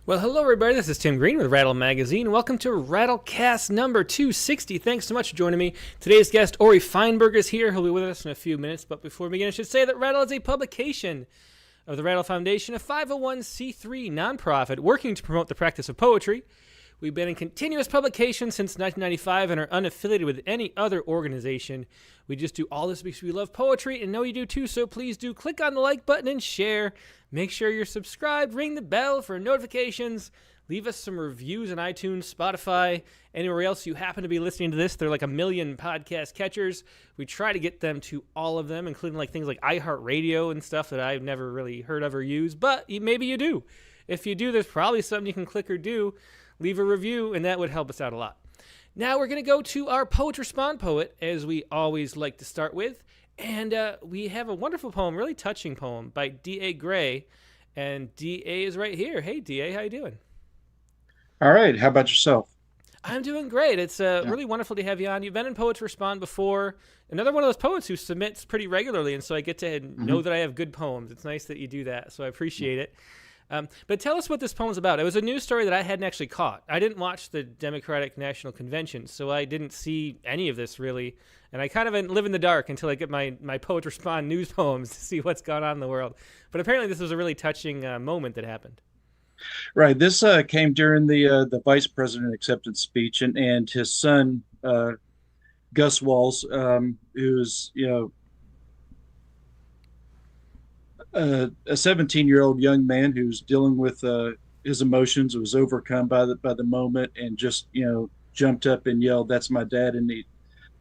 Well, hello everybody, this is Tim Green with Rattle Magazine. Welcome to Rattlecast number 260. Thanks so much for joining me. Today's guest, Ori Fienberg, is here. He'll be with us in a few minutes, but before we begin, I should say that Rattle is a publication of the Rattle Foundation, a 501c3 nonprofit working to promote the practice of poetry. We've been in continuous publication since 1995 and are unaffiliated with any other organization. We just do all this because we love poetry and know you do too, so please do click on the like button and share. Make sure you're subscribed, ring the bell for notifications, leave us some reviews on iTunes, Spotify, anywhere else you happen to be listening to this. There are like a million podcast catchers. We try to get them to all of them, including like things like iHeartRadio and stuff that I've never really heard of or used, but maybe you do. If you do, there's probably something you can click or do. Leave a review, and that would help us out a lot. Now we're going to go to our Poet Respond Poet, as we always like to start with. And we have a wonderful poem, really touching poem, by D.A. Gray. And D.A. is right here. Hey, D.A., how you doing? All right. How about yourself? I'm doing great. It's really wonderful to have you on. You've been in Poets Respond before. Another one of those poets who submits pretty regularly, and so I get to know that I have good poems. It's nice that you do that, so I appreciate it. But tell us what this poem's about. It was a news story that I hadn't actually caught. I didn't watch the Democratic National Convention, so I didn't see any of this really. And I kind of live in the dark until I get my Poet Respond news poems to see what's going on in the world. But apparently this was a really touching moment that happened. Right. This came during the vice president acceptance speech, and his son Gus Walls, who's a 17-year-old young man who's dealing with his emotions, was overcome by the moment, and just jumped up and yelled, "That's my dad!" And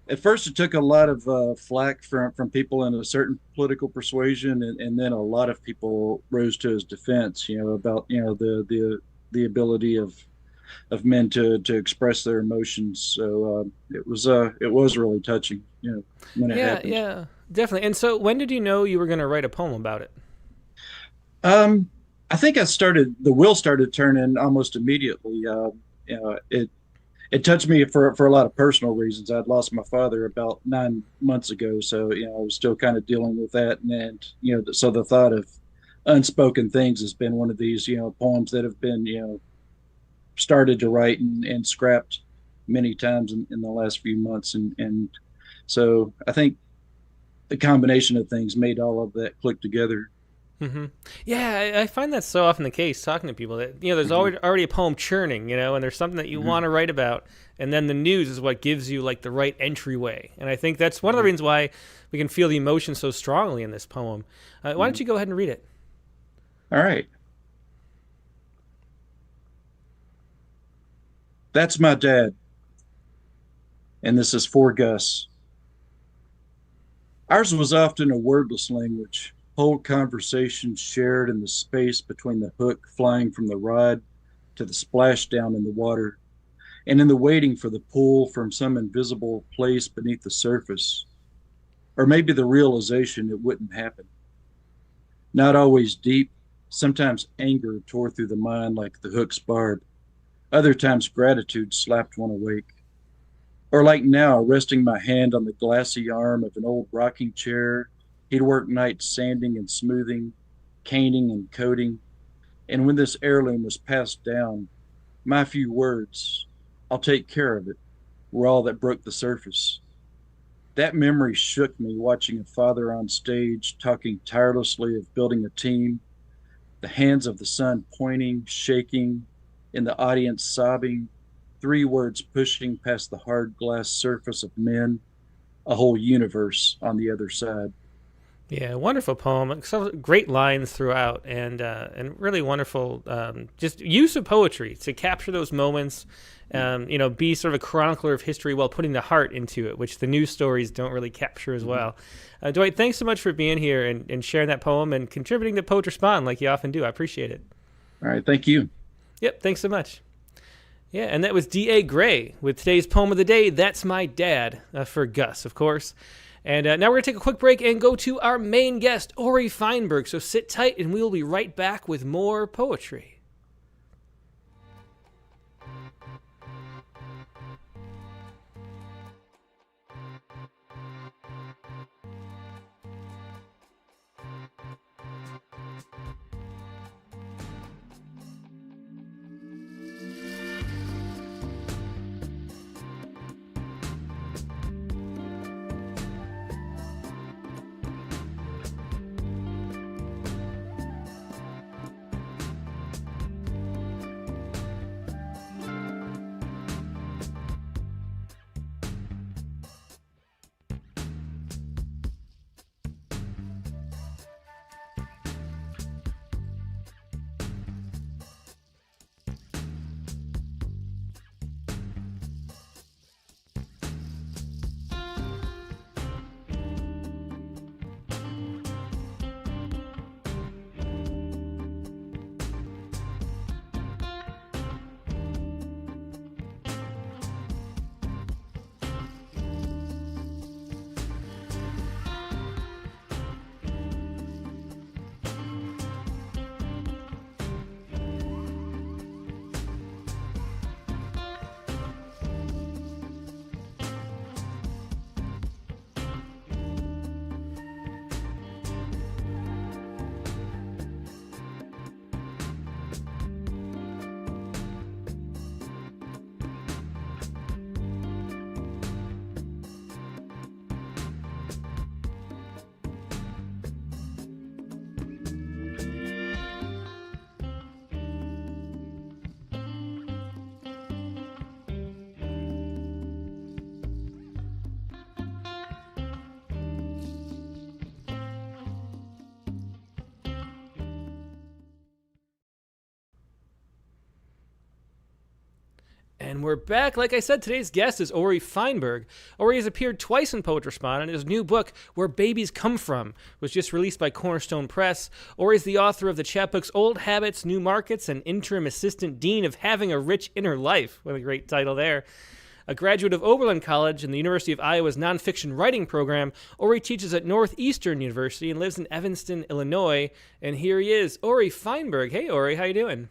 at first it took a lot of flack from people in a certain political persuasion, and then a lot of people rose to his defense, about the ability of men to express their emotions. So it was really touching, when it happened. Yeah, definitely. And so when did you know you were going to write a poem about it? I think the wheel started turning almost immediately. It touched me for a lot of personal reasons. I'd lost my father about 9 months ago, so I was still kind of dealing with that, and so the thought of unspoken things has been one of these poems that have been started to write and scrapped many times in the last few months, and so I think the combination of things made all of that click together. Mm-hmm. Yeah, I find that so often the case talking to people that there's already a poem churning, and there's something that you want to write about, and then the news is what gives you like the right entryway. And I think that's one of the reasons why we can feel the emotion so strongly in this poem. Why don't you go ahead and read it? All right. That's my dad, and this is for Gus. Ours was often a wordless language, whole conversations shared in the space between the hook flying from the rod to the splashdown in the water, and in the waiting for the pull from some invisible place beneath the surface, or maybe the realization it wouldn't happen. Not always deep, sometimes anger tore through the mind like the hook's barb, other times gratitude slapped one awake. Or like now, resting my hand on the glassy arm of an old rocking chair, he'd work nights sanding and smoothing, caning and coating. And when this heirloom was passed down, my few words, "I'll take care of it," were all that broke the surface. That memory shook me watching a father on stage talking tirelessly of building a team, the hands of the son pointing, shaking, in the audience sobbing, three words pushing past the hard glass surface of men, a whole universe on the other side. Yeah, wonderful poem. So great lines throughout, and really wonderful just use of poetry to capture those moments. Be sort of a chronicler of history while putting the heart into it, which the news stories don't really capture as well. Dwight, thanks so much for being here and sharing that poem and contributing to Poet Respond like you often do. I appreciate it. All right, thank you. Yep, thanks so much. Yeah, and that was D.A. Gray with today's poem of the day, That's My Dad, for Gus, of course. And now we're going to take a quick break and go to our main guest, Ori Fienberg. So sit tight, and we'll be right back with more poetry. And we're back. Like I said, today's guest is Ori Fienberg. Ori has appeared twice in Poetry Spawn, and his new book, Where Babies Come From, was just released by Cornerstone Press. Ori is the author of the chapbooks Old Habits, New Markets, and Interim Assistant Dean of Having a Rich Inner Life. What a great title there. A graduate of Oberlin College and the University of Iowa's Nonfiction writing program, Ori teaches at Northeastern University and lives in Evanston, Illinois. And here he is, Ori Fienberg. Hey, Ori, how you doing?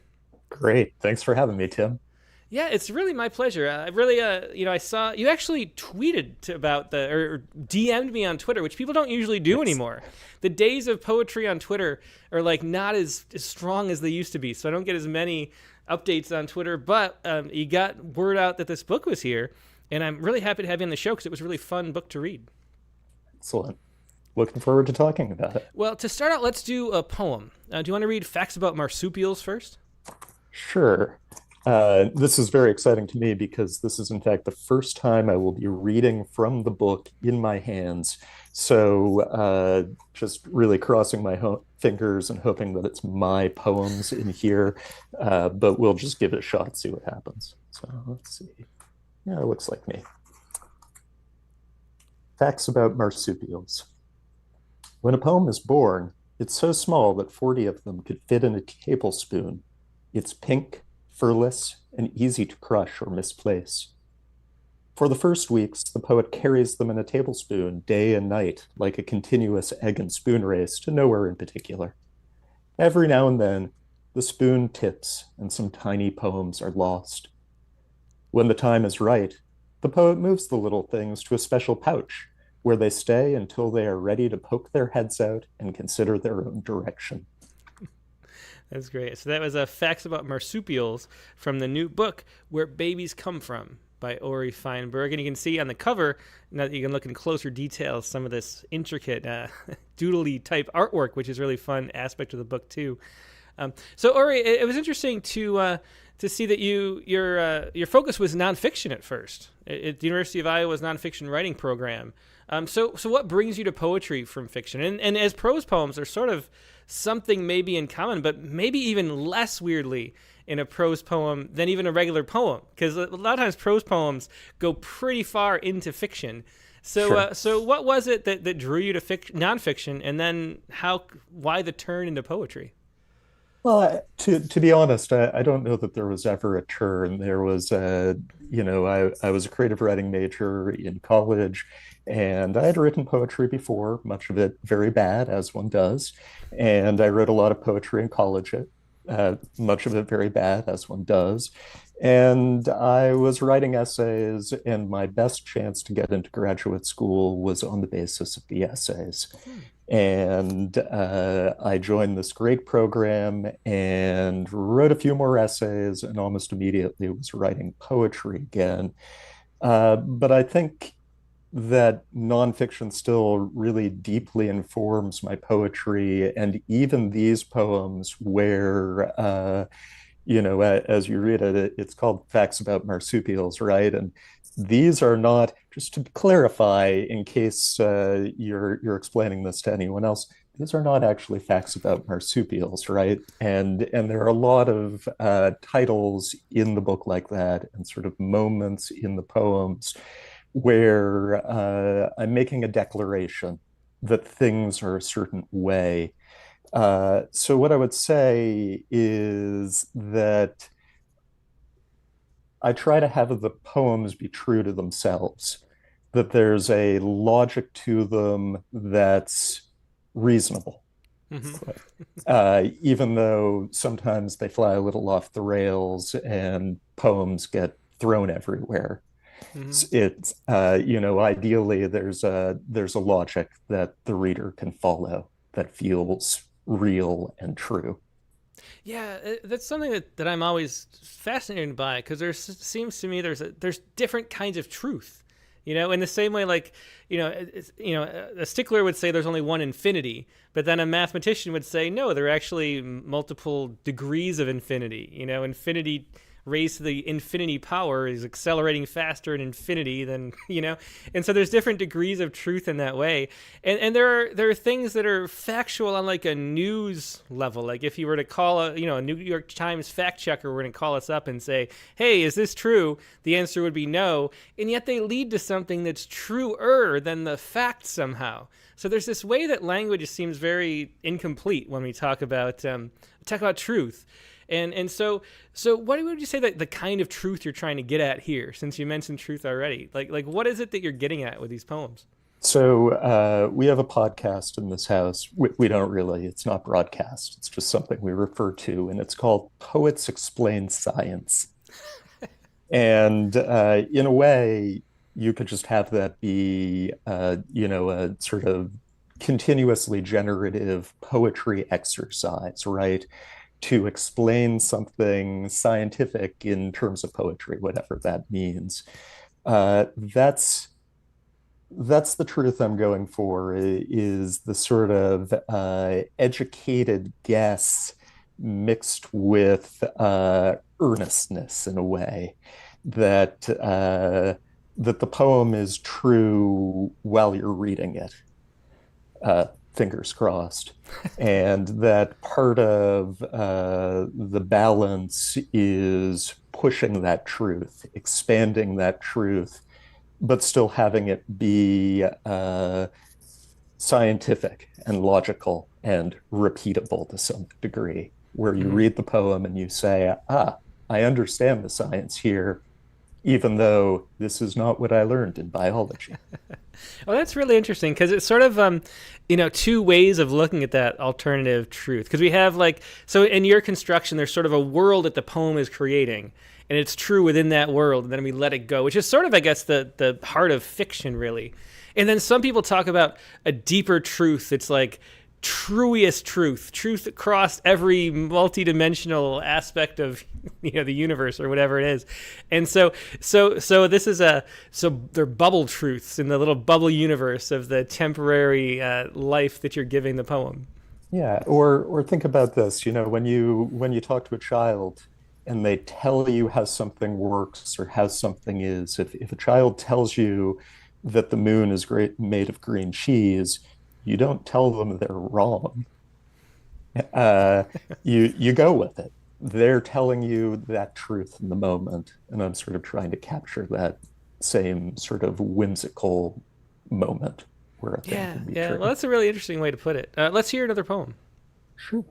Great. Thanks for having me, Tim. Yeah, it's really my pleasure. I saw you actually tweeted about or DM'd me on Twitter, which people don't usually do anymore. The days of poetry on Twitter are like not as strong as they used to be, so I don't get as many updates on Twitter. But you got word out that this book was here, and I'm really happy to have you on the show because it was a really fun book to read. Excellent. Looking forward to talking about it. Well, to start out, let's do a poem. Do you want to read Facts About Marsupials first? Sure. This is very exciting to me because this is, in fact, the first time I will be reading from the book in my hands. So just really crossing my fingers and hoping that it's my poems in here. But we'll just give it a shot, see what happens. So let's see. Yeah, it looks like me. Facts about marsupials. When a poem is born, it's so small that 40 of them could fit in a tablespoon. It's pink, furless, and easy to crush or misplace. For the first weeks, the poet carries them in a tablespoon day and night, like a continuous egg and spoon race to nowhere in particular. Every now and then, the spoon tips and some tiny poems are lost. When the time is right, the poet moves the little things to a special pouch, where they stay until they are ready to poke their heads out and consider their own direction. That's great. So that was Facts About Marsupials from the new book, Where Babies Come From, by Ori Fienberg. And you can see on the cover, now that you can look in closer detail, some of this intricate doodly type artwork, which is a really fun aspect of the book too. So Ori, it was interesting to see that your focus was nonfiction at first at the University of Iowa's nonfiction writing program. So what brings you to poetry from fiction? And as prose poems are sort of something maybe in common, but maybe even less weirdly in a prose poem than even a regular poem, because a lot of times prose poems go pretty far into fiction. So, Sure. So what was it that drew you to nonfiction, and then why the turn into poetry? Well, to be honest, I don't know that there was ever a turn. There was, I was a creative writing major in college, and I had written poetry before, much of it very bad, as one does. And I wrote a lot of poetry in college, much of it very bad, as one does. And I was writing essays, and my best chance to get into graduate school was on the basis of the essays. And I joined this great program and wrote a few more essays, and almost immediately was writing poetry again. But I think that nonfiction still really deeply informs my poetry, and even these poems where, as you read it, it's called Facts About Marsupials, right? And these are not, just to clarify, in case you're explaining this to anyone else, these are not actually facts about marsupials, right? And there are a lot of titles in the book like that, and sort of moments in the poems where I'm making a declaration that things are a certain way. So what I would say is that I try to have the poems be true to themselves, that there's a logic to them that's reasonable. Even though sometimes they fly a little off the rails and poems get thrown everywhere. It's ideally there's a logic that the reader can follow that feels real and true. Yeah, that's something that I'm always fascinated by, because seems to me there's different kinds of truth, in the same way, like, a stickler would say there's only one infinity, but then a mathematician would say, no, there are actually multiple degrees of infinity, infinity raised to the infinity power is accelerating faster in infinity than, and so there's different degrees of truth in that way. And there are things that are factual on like a news level. Like if you were to call a New York Times fact checker were going to call us up and say, hey, is this true? The answer would be no. And yet they lead to something that's truer than the fact somehow. So there's this way that language seems very incomplete when we talk about truth. And so what would you say that the kind of truth you're trying to get at here, since you mentioned truth already? Like what is it that you're getting at with these poems? So we have a podcast in this house. We don't really, it's not broadcast. It's just something we refer to, and it's called Poets Explain Science. And in a way, you could just have that be, a sort of continuously generative poetry exercise, right? To explain something scientific in terms of poetry, whatever that means. That's the truth I'm going for, is the sort of educated guess mixed with earnestness in a way that that the poem is true while you're reading it, fingers crossed, and that part of the balance is pushing that truth, expanding that truth, but still having it be scientific and logical and repeatable to some degree, where you read the poem and you say, I understand the science here, even though this is not what I learned in biology. Well, that's really interesting, because it's sort of, two ways of looking at that alternative truth. Because we have so in your construction, there's sort of a world that the poem is creating, and it's true within that world, and then we let it go, which is sort of, I guess, the heart of fiction, really. And then some people talk about a deeper truth. It's like truest truth across every multidimensional aspect of the universe or whatever it is. And so this is they're bubble truths in the little bubble universe of the temporary life that you're giving the poem. Yeah, or think about this, when you talk to a child and they tell you how something works or how something is, if a child tells you that the moon is made of green cheese, you don't tell them they're wrong. You go with it. They're telling you that truth in the moment, and I'm sort of trying to capture that same sort of whimsical moment where a thing can be true. Well, that's a really interesting way to put it. Let's hear another poem. Sure.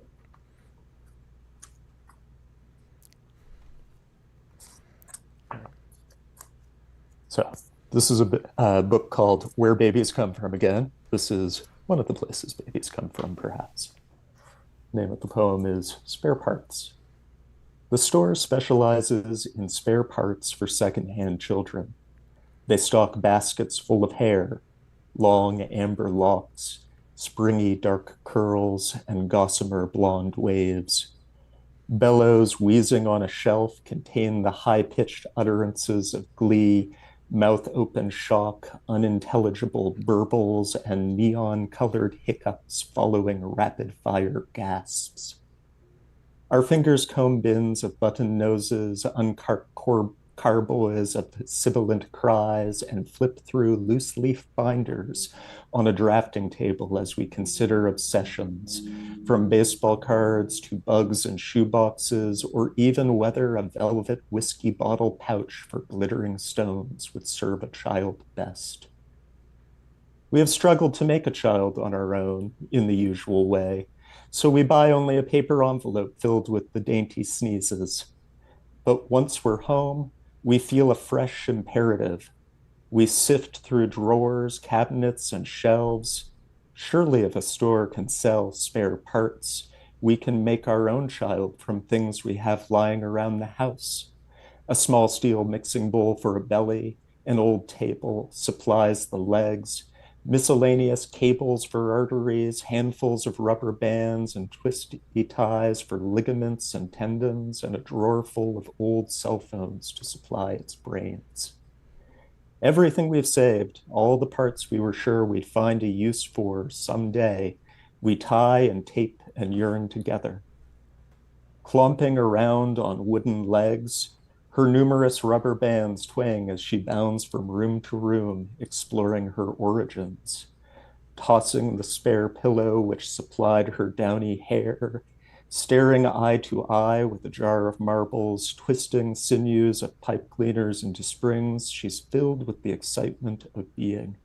So this is a book called Where Babies Come From Again. This is one of the places babies come from, perhaps. The name of the poem is Spare Parts. The store specializes in spare parts for secondhand children. They stock baskets full of hair, long amber locks, springy dark curls, and gossamer blonde waves. Bellows wheezing on a shelf contain the high-pitched utterances of glee, mouth-open shock, unintelligible burbles, and neon-colored hiccups following rapid-fire gasps. Our fingers comb bins of button noses, uncarved carboys of sibilant cries, and flip through loose-leaf binders on a drafting table as we consider obsessions, from baseball cards to bugs and shoeboxes, or even whether a velvet whiskey bottle pouch for glittering stones would serve a child best. We have struggled to make a child on our own in the usual way, so we buy only a paper envelope filled with the dainty sneezes. But once we're home, we feel a fresh imperative. We sift through drawers, cabinets, and shelves. Surely if a store can sell spare parts, we can make our own child from things we have lying around the house. A small steel mixing bowl for a belly, an old table supplies the legs, miscellaneous cables for arteries, handfuls of rubber bands and twisty ties for ligaments and tendons, and a drawer full of old cell phones to supply its brains. Everything we've saved, all the parts we were sure we'd find a use for someday, we tie and tape and yearn together. Clomping around on wooden legs, Her numerous rubber bands twang as she bounds from room to room, exploring her origins, tossing the spare pillow which supplied her downy hair, staring eye to eye with a jar of marbles, twisting sinews of pipe cleaners into springs. She's filled with the excitement of being.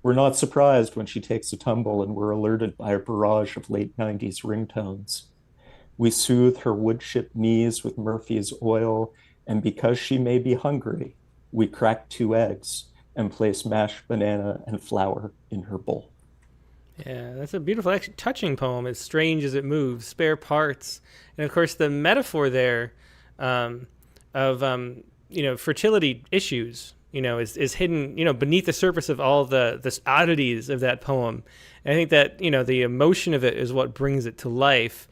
We're not surprised when she takes a tumble and we're alerted by a barrage of late 90s ringtones. We soothe her woodchip knees with Murphy's oil, and because she may be hungry, we crack 2 eggs and place mashed banana and flour in her bowl. Yeah, that's a beautiful, actually touching poem. As strange as it moves, spare parts, and of course the metaphor there of fertility issues. Is hidden beneath the surface of all the oddities of that poem. And I think that the emotion of it is what brings it to life.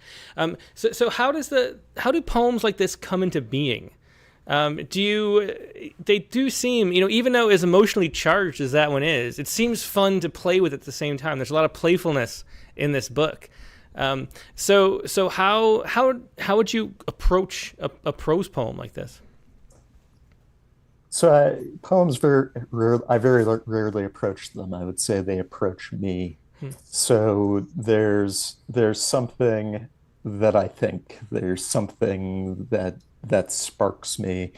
So how do poems like this come into being? They do seem, even though as emotionally charged as that one is, it seems fun to play with at the same time. There's a lot of playfulness in this book. So how would you approach a prose poem like this? So poems, I very rarely approach them. I would say they approach me. So there's something that I think, there's something that sparks me.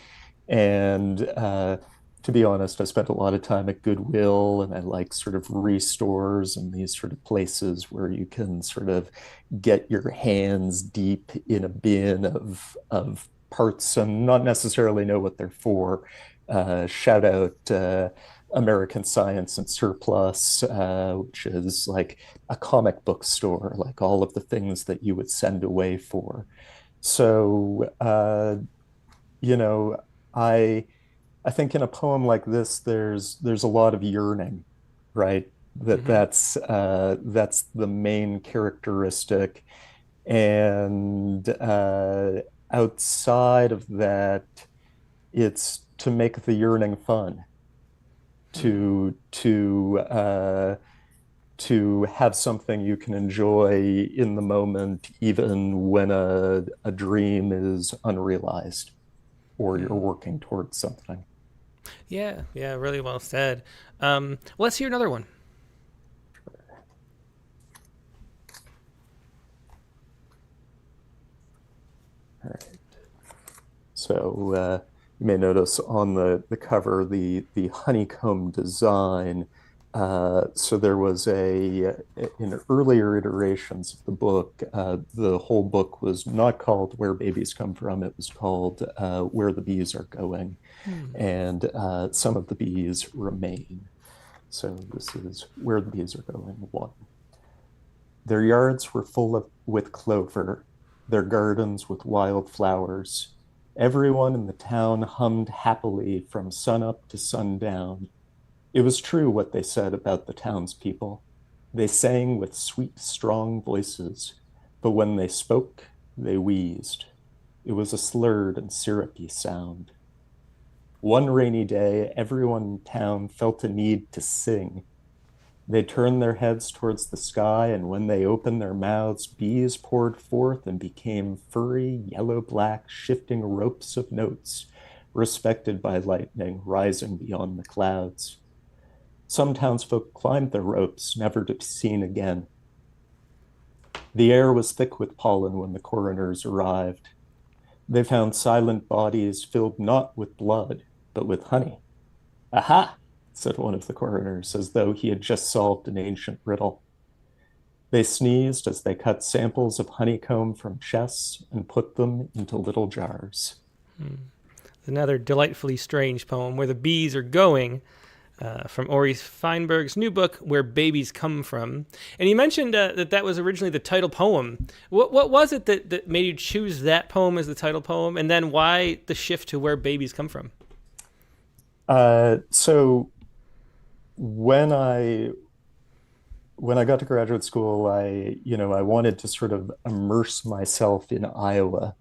And to be honest, I spent a lot of time at Goodwill, and I like sort of restores and these sort of places where you can sort of get your hands deep in a bin of parts and not necessarily know what they're for. Shout out American Science and Surplus, which is like a comic book store, like all of the things that you would send away for. So, I think in a poem like this, there's a lot of yearning, right? That's the main characteristic, and outside of that, it's to make the yearning fun, to have something you can enjoy in the moment, even when a dream is unrealized or you're working towards something. Yeah, really well said. Let's hear another one. All right. So you may notice on the cover the honeycomb design. So there was in earlier iterations of the book, the whole book was not called Where Babies Come From. It was called Where the Bees Are Going. And some of the bees remain. So this is Where the Bees Are Going 1. Their yards were full with clover, their gardens with wild flowers. Everyone in the town hummed happily from sunup to sundown. It was true what they said about the townspeople. They sang with sweet, strong voices, but when they spoke, they wheezed. It was a slurred and syrupy sound. One rainy day, everyone in town felt a need to sing. They turned their heads towards the sky, and when they opened their mouths, bees poured forth and became furry, yellow-black, shifting ropes of notes, respected by lightning, rising beyond the clouds. Some townsfolk climbed their ropes, never to be seen again. The air was thick with pollen when the coroners arrived. They found silent bodies filled not with blood, but with honey. Aha! Said one of the coroners, as though he had just solved an ancient riddle. They sneezed as they cut samples of honeycomb from chests and put them into little jars. Another delightfully strange poem, Where the Bees Are Going, from Ori Fienberg's new book, Where Babies Come From. And you mentioned that was originally the title poem. What was it that made you choose that poem as the title poem? And then why the shift to Where Babies Come From? So when I got to graduate school, I wanted to sort of immerse myself in Iowa.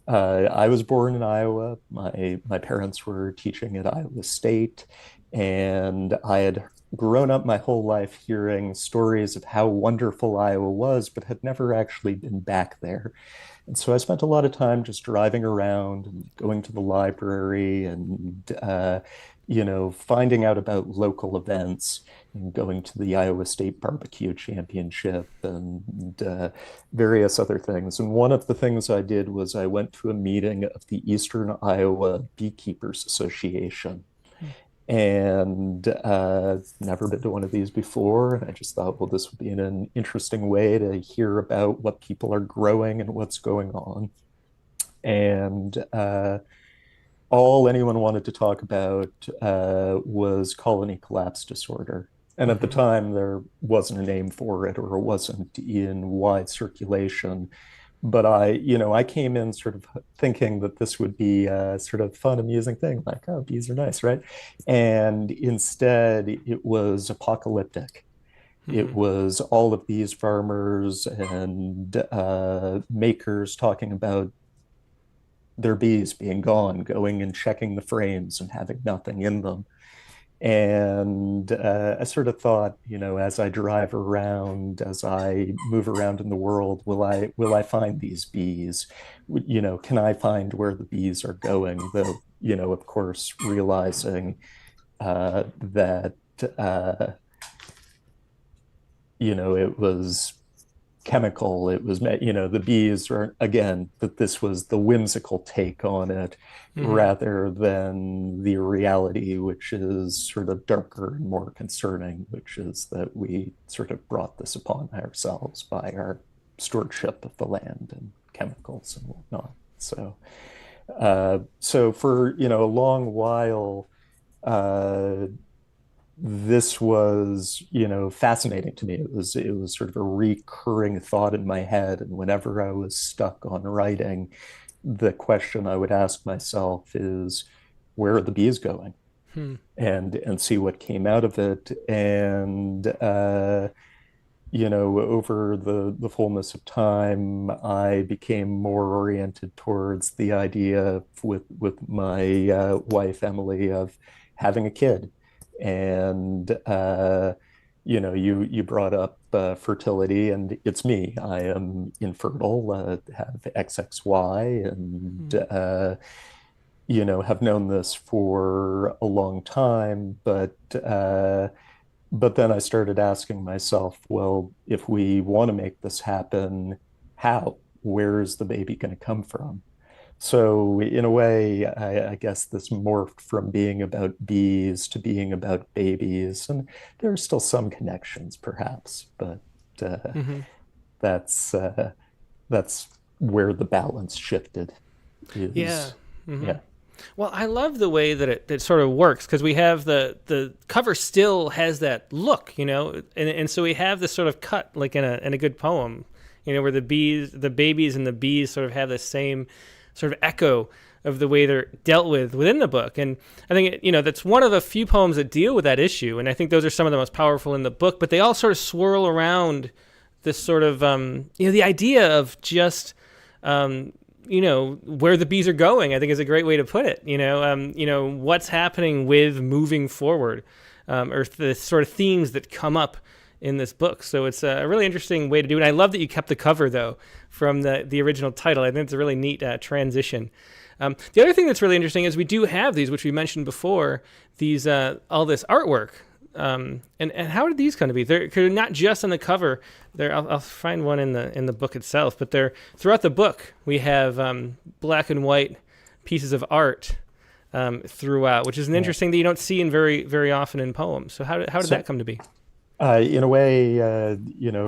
I was born in Iowa. My parents were teaching at Iowa State, and I had grown up my whole life hearing stories of how wonderful Iowa was, but had never actually been back there. And so I spent a lot of time just driving around and going to the library and, finding out about local events and going to the Iowa State Barbecue Championship and various other things. And one of the things I did was I went to a meeting of the Eastern Iowa Beekeepers Association. And never been to one of these before. And I just thought, well, this would be an interesting way to hear about what people are growing and what's going on. And all anyone wanted to talk about was colony collapse disorder. And at the time, there wasn't a name for it, or it wasn't in wide circulation. But I came in sort of thinking that this would be a sort of fun, amusing thing, like, oh, bees are nice, right? And instead, it was apocalyptic. It was all of these farmers and makers talking about their bees being gone, going and checking the frames and having nothing in them. And I sort of thought, as I drive around, as I move around in the world, will I find these bees? Can I find where the bees are going? Though, of course, realizing that it was chemical. It was, the bees are, again, that this was the whimsical take on it rather than the reality, which is sort of darker and more concerning, which is that we sort of brought this upon ourselves by our stewardship of the land and chemicals and whatnot. So, for, a long while, this was, fascinating to me. It was sort of a recurring thought in my head. And whenever I was stuck on writing, the question I would ask myself is, where are the bees going? And see what came out of it. And, over the fullness of time, I became more oriented towards the idea with my wife, Emily, of having a kid. And you brought up fertility, and it's me. I am infertile, have XXY, and have known this for a long time. But then I started asking myself, well, if we want to make this happen, how? Where is the baby going to come from? So in a way, I guess this morphed from being about bees to being about babies, and there are still some connections, perhaps, but that's where the balance shifted. Yeah. Yeah. Well, I love the way that it sort of works, because we have the cover still has that look, and so we have this sort of cut like in a good poem, where the babies and the bees sort of have the same sort of echo of the way they're dealt with within the book. And I think, that's one of the few poems that deal with that issue. And I think those are some of the most powerful in the book, but they all sort of swirl around this sort of, the idea of just, where the bees are going, I think is a great way to put it. What's happening with moving forward, or the sort of themes that come up in this book. So it's a really interesting way to do it. I love that you kept the cover, though, from the original title. I think it's a really neat transition. The other thing that's really interesting is we do have these, which we mentioned before, these all this artwork. And how did these come to be? They're not just on the cover. I'll find one in the book itself, but they're throughout the book. We have black and white pieces of art throughout, which is an interesting that you don't see in very, very often in poems. So how did that come to be? In a way,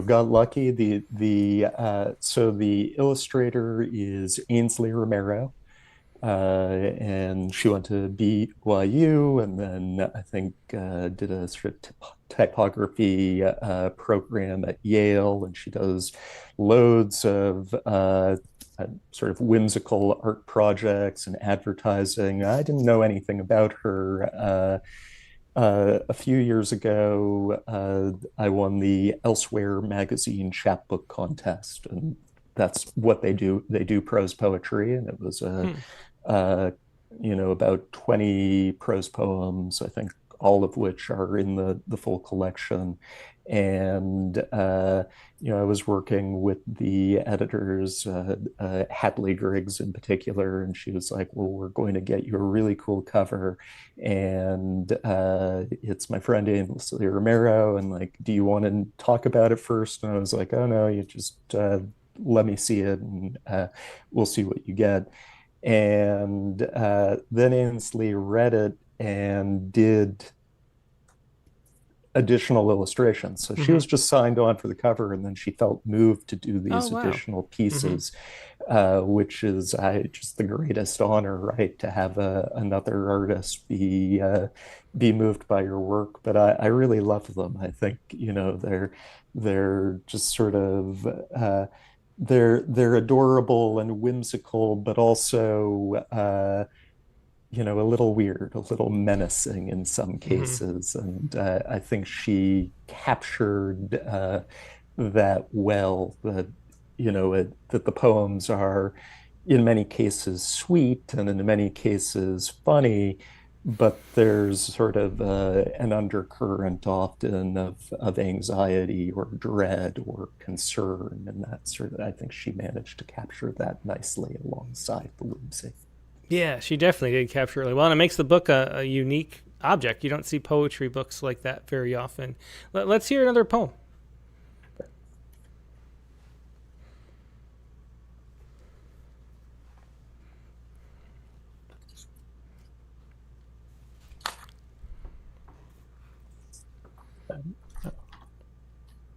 got lucky. So the illustrator is Ainsley Romero, and she went to BYU, and then I think did a sort of typography program at Yale, and she does loads of sort of whimsical art projects and advertising. I didn't know anything about her. A few years ago, I won the Elsewhere magazine chapbook contest, and that's what they do. They do prose poetry, and it was about 20 prose poems, I think, all of which are in the full collection. And I was working with the editors, Hadley Griggs in particular, and she was like, "Well, we're going to get you a really cool cover, and it's my friend Ainsley Romero, and like, do you want to talk about it first?" And I was like, "Oh no, you just let me see it, and we'll see what you get." And then Ainsley read it and did additional illustrations. So she was just signed on for the cover, and then she felt moved to do these additional pieces, which is just the greatest honor, right? To have another artist be moved by your work. But I really love them. I think they're just sort of they're adorable and whimsical, but also a little weird, a little menacing in some cases. And I think she captured that well, that that the poems are in many cases sweet and in many cases funny, but there's sort of an undercurrent often of anxiety or dread or concern, and that sort of, I think she managed to capture that nicely alongside the whimsy. Yeah, she definitely did capture it really well, and it makes the book a unique object. You don't see poetry books like that very often. Let's hear another poem.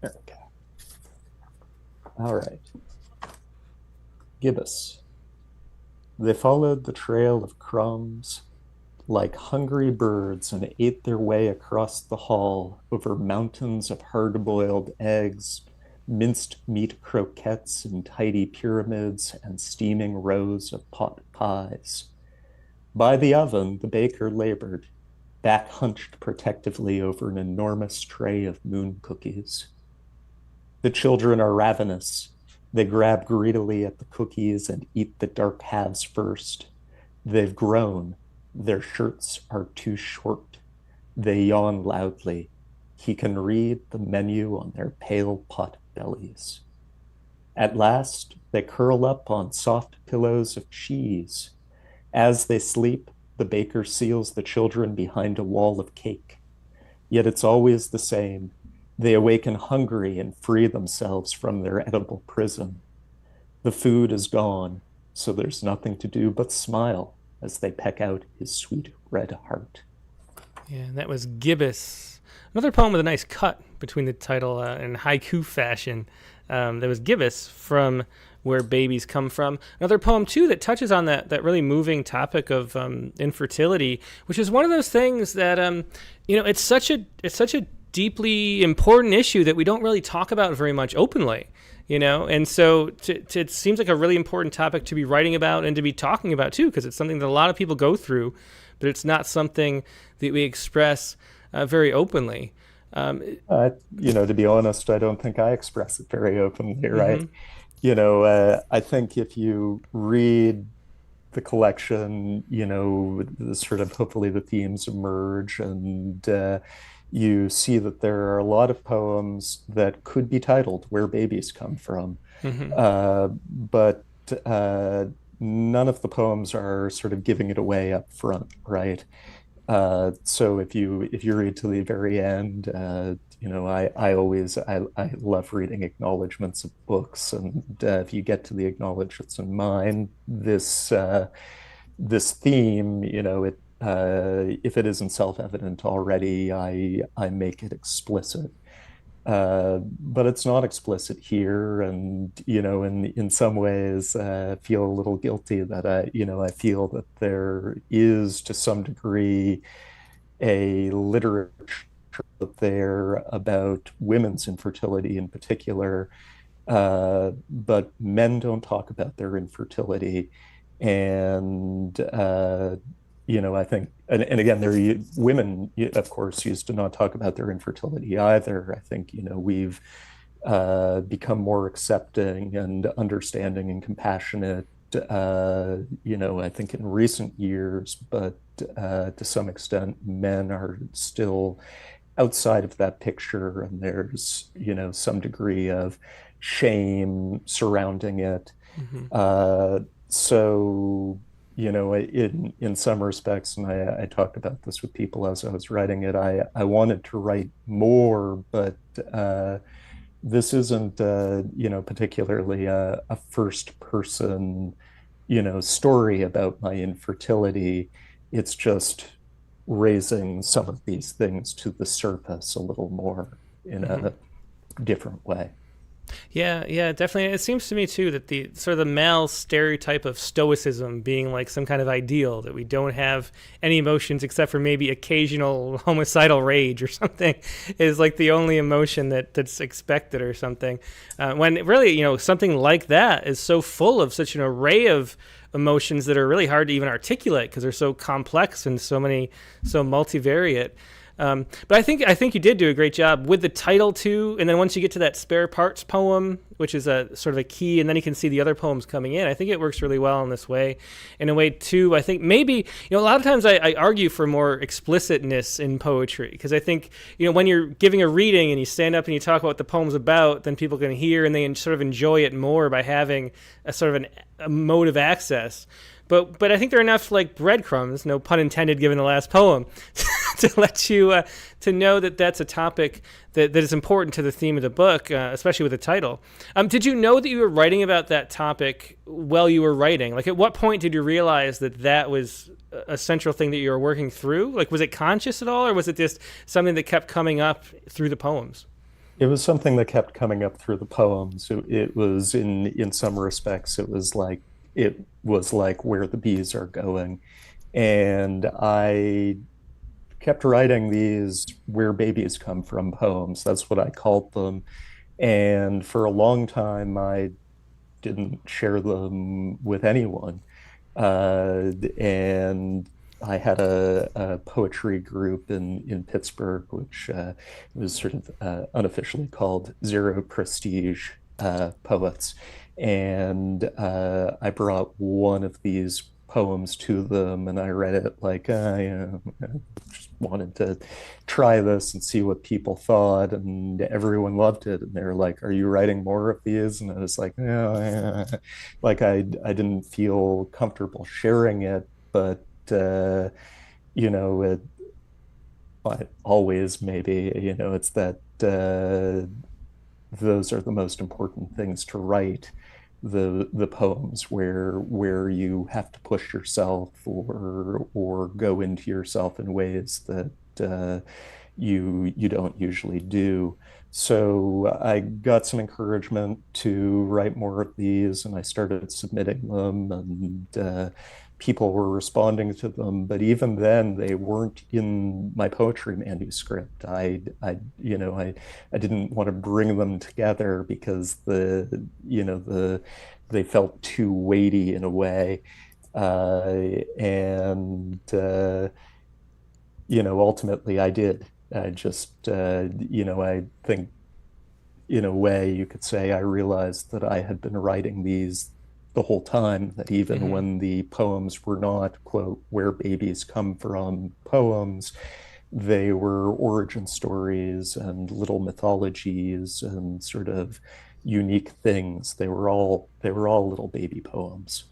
Okay. All right. Gibbous. They followed the trail of crumbs like hungry birds and ate their way across the hall over mountains of hard-boiled eggs, minced meat croquettes in tidy pyramids, and steaming rows of pot pies. By the oven, the baker labored, back hunched protectively over an enormous tray of moon cookies. The children are ravenous. They grab greedily at the cookies and eat the dark halves first. They've grown. Their shirts are too short. They yawn loudly. He can read the menu on their pale pot bellies. At last, they curl up on soft pillows of cheese. As they sleep, the baker seals the children behind a wall of cake. Yet it's always the same. They awaken hungry and free themselves from their edible prison. The food is gone, so there's nothing to do but smile as they peck out his sweet red heart. Yeah, and that was Gibbous. Another poem with a nice cut between the title and haiku fashion. That was Gibbous from Where Babies Come From. Another poem, too, that touches on that really moving topic of infertility, which is one of those things that, it's such a deeply important issue that we don't really talk about very much openly, and so it seems like a really important topic to be writing about and to be talking about too, because it's something that a lot of people go through, but it's not something that we express very openly. To be honest, I don't think I express it very openly, right? I think if you read the collection, sort of hopefully the themes emerge, and you see that there are a lot of poems that could be titled Where Babies Come From. But none of the poems are sort of giving it away up front, right? So if you read to the very end, I love reading acknowledgments of books, and if you get to the acknowledgments in mine, this theme, if it isn't self-evident already, I make it explicit. But it's not explicit here, and in some ways feel a little guilty that I feel that there is to some degree a literature there about women's infertility in particular, but men don't talk about their infertility, and I think, and again, women, of course, used to not talk about their infertility either. I think, we've become more accepting and understanding and compassionate I think in recent years, but to some extent, men are still outside of that picture, and there's, some degree of shame surrounding it. So, in some respects, and I talked about this with people as I was writing it, I wanted to write more, but this isn't, particularly a first person, story about my infertility. It's just raising some of these things to the surface a little more in a different way. Yeah, definitely. It seems to me too that the sort of the male stereotype of stoicism being like some kind of ideal, that we don't have any emotions except for maybe occasional homicidal rage or something, is like the only emotion that's expected or something. When really, something like that is so full of such an array of emotions that are really hard to even articulate because they're so complex and so multivariate. But I think you did do a great job with the title too. And then once you get to that spare parts poem, which is a sort of a key, and then you can see the other poems coming in. I think it works really well in this way. In a way too, I think maybe, a lot of times I argue for more explicitness in poetry because I think, when you're giving a reading and you stand up and you talk about what the poem's about, then people can hear and they sort of enjoy it more by having a sort of a mode of access. But I think there are enough like breadcrumbs, no pun intended given the last poem, to let you to know that that's a topic that is important to the theme of the book, especially with the title. Did you know that you were writing about that topic while you were writing? Like, at what point did you realize that was a central thing that you were working through? Like, was it conscious at all, or was it just something that kept coming up through the poems? It was something that kept coming up through the poems. It was in some respects, it was like where the bees are going. And I kept writing these where babies come from poems. That's what I called them. And for a long time, I didn't share them with anyone. And I had a poetry group in Pittsburgh, which was sort of unofficially called Zero Prestige Poets. And I brought one of these poems to them, and I read it like, I just wanted to try this and see what people thought, and everyone loved it. And they were like, "Are you writing more of these?" And I was like, "No," like I didn't feel comfortable sharing it, but it always maybe, it's that those are the most important things to write. The poems where you have to push yourself or go into yourself in ways that you don't usually do. So I got some encouragement to write more of these, and I started submitting them, and people were responding to them. But even then, they weren't in my poetry manuscript. I didn't want to bring them together because they felt too weighty in a way. Ultimately I did. I just, I think in a way you could say I realized that I had been writing these the whole time, that even when the poems were not, quote, where babies come from poems, they were origin stories and little mythologies and sort of unique things. They were all little baby poems.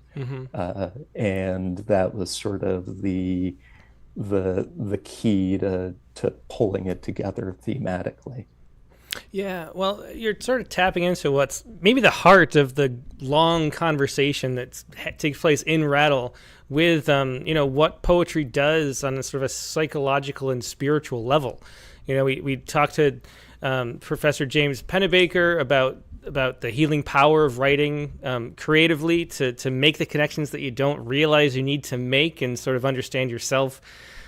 And that was sort of the key to pulling it together thematically. Yeah, well, you're sort of tapping into what's maybe the heart of the long conversation that takes place in Rattle with, what poetry does on a sort of a psychological and spiritual level. We talked to Professor James Pennebaker about the healing power of writing creatively to make the connections that you don't realize you need to make and sort of understand yourself.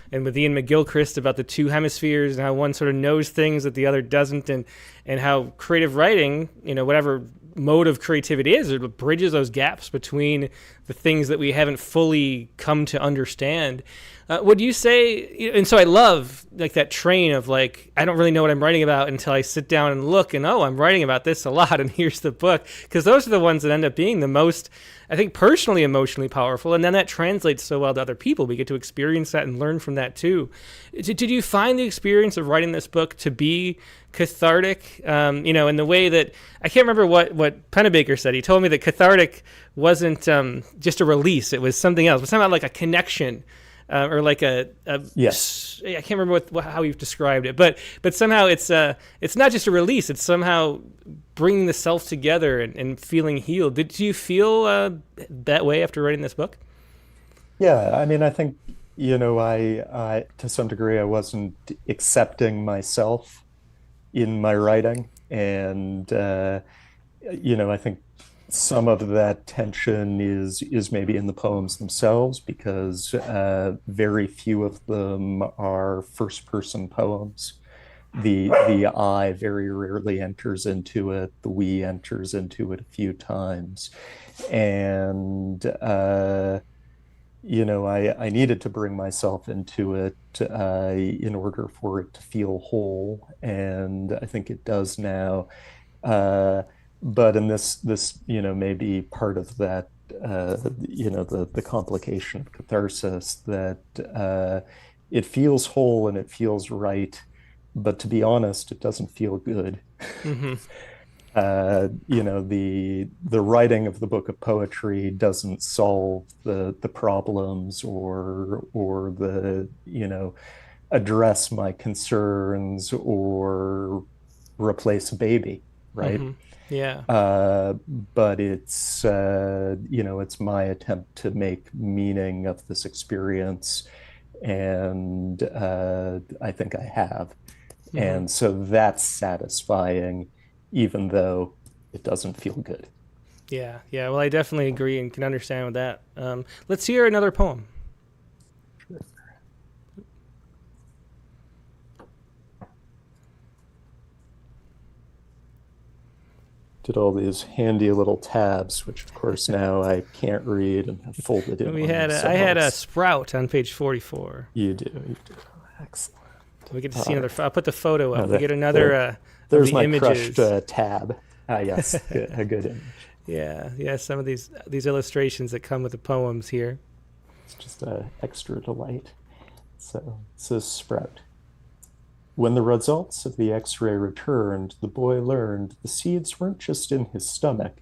And with Ian McGilchrist about the two hemispheres and how one sort of knows things that the other doesn't, and how creative writing, whatever mode of creativity is, it bridges those gaps between the things that we haven't fully come to understand. Would you say, and so I love like that train of like, I don't really know what I'm writing about until I sit down and look and, oh, I'm writing about this a lot and here's the book. Because those are the ones that end up being the most, I think, personally, emotionally powerful. And then that translates so well to other people. We get to experience that and learn from that too. Did you find the experience of writing this book to be cathartic, in the way that, I can't remember what Pennebaker said. He told me that cathartic wasn't just a release. It was something else. It was somehow like a connection. Or like yes, I can't remember how you've described it, but somehow it's not just a release. It's somehow bringing the self together and feeling healed. Did you feel that way after writing this book? Yeah, I mean, I think, I to some degree, I wasn't accepting myself in my writing. And, I think some of that tension is maybe in the poems themselves, because very few of them are first-person poems. The I very rarely enters into it. The we enters into it a few times. And, I needed to bring myself into it in order for it to feel whole. And I think it does now. But in this, maybe part of that, the complication of catharsis, that it feels whole and it feels right, but to be honest, it doesn't feel good. Mm-hmm. The writing of the book of poetry doesn't solve the problems or the, address my concerns or replace a baby, right? Mm-hmm. Yeah. But it's, it's my attempt to make meaning of this experience. And I think I have. Mm-hmm. And so that's satisfying, even though it doesn't feel good. Yeah. Yeah. Well, I definitely agree and can understand with that. Let's hear another poem. Sure. Did all these handy little tabs, which of course now I can't read and have folded in. I had a sprout on page 44. You do. Excellent. We get to see another. I'll put the photo up. We get another. There's my images. crushed tab. Yes, a good image. Yeah. Some of these illustrations that come with the poems here. It's just an extra delight. So it says sprout. When the results of the X-ray returned, the boy learned the seeds weren't just in his stomach.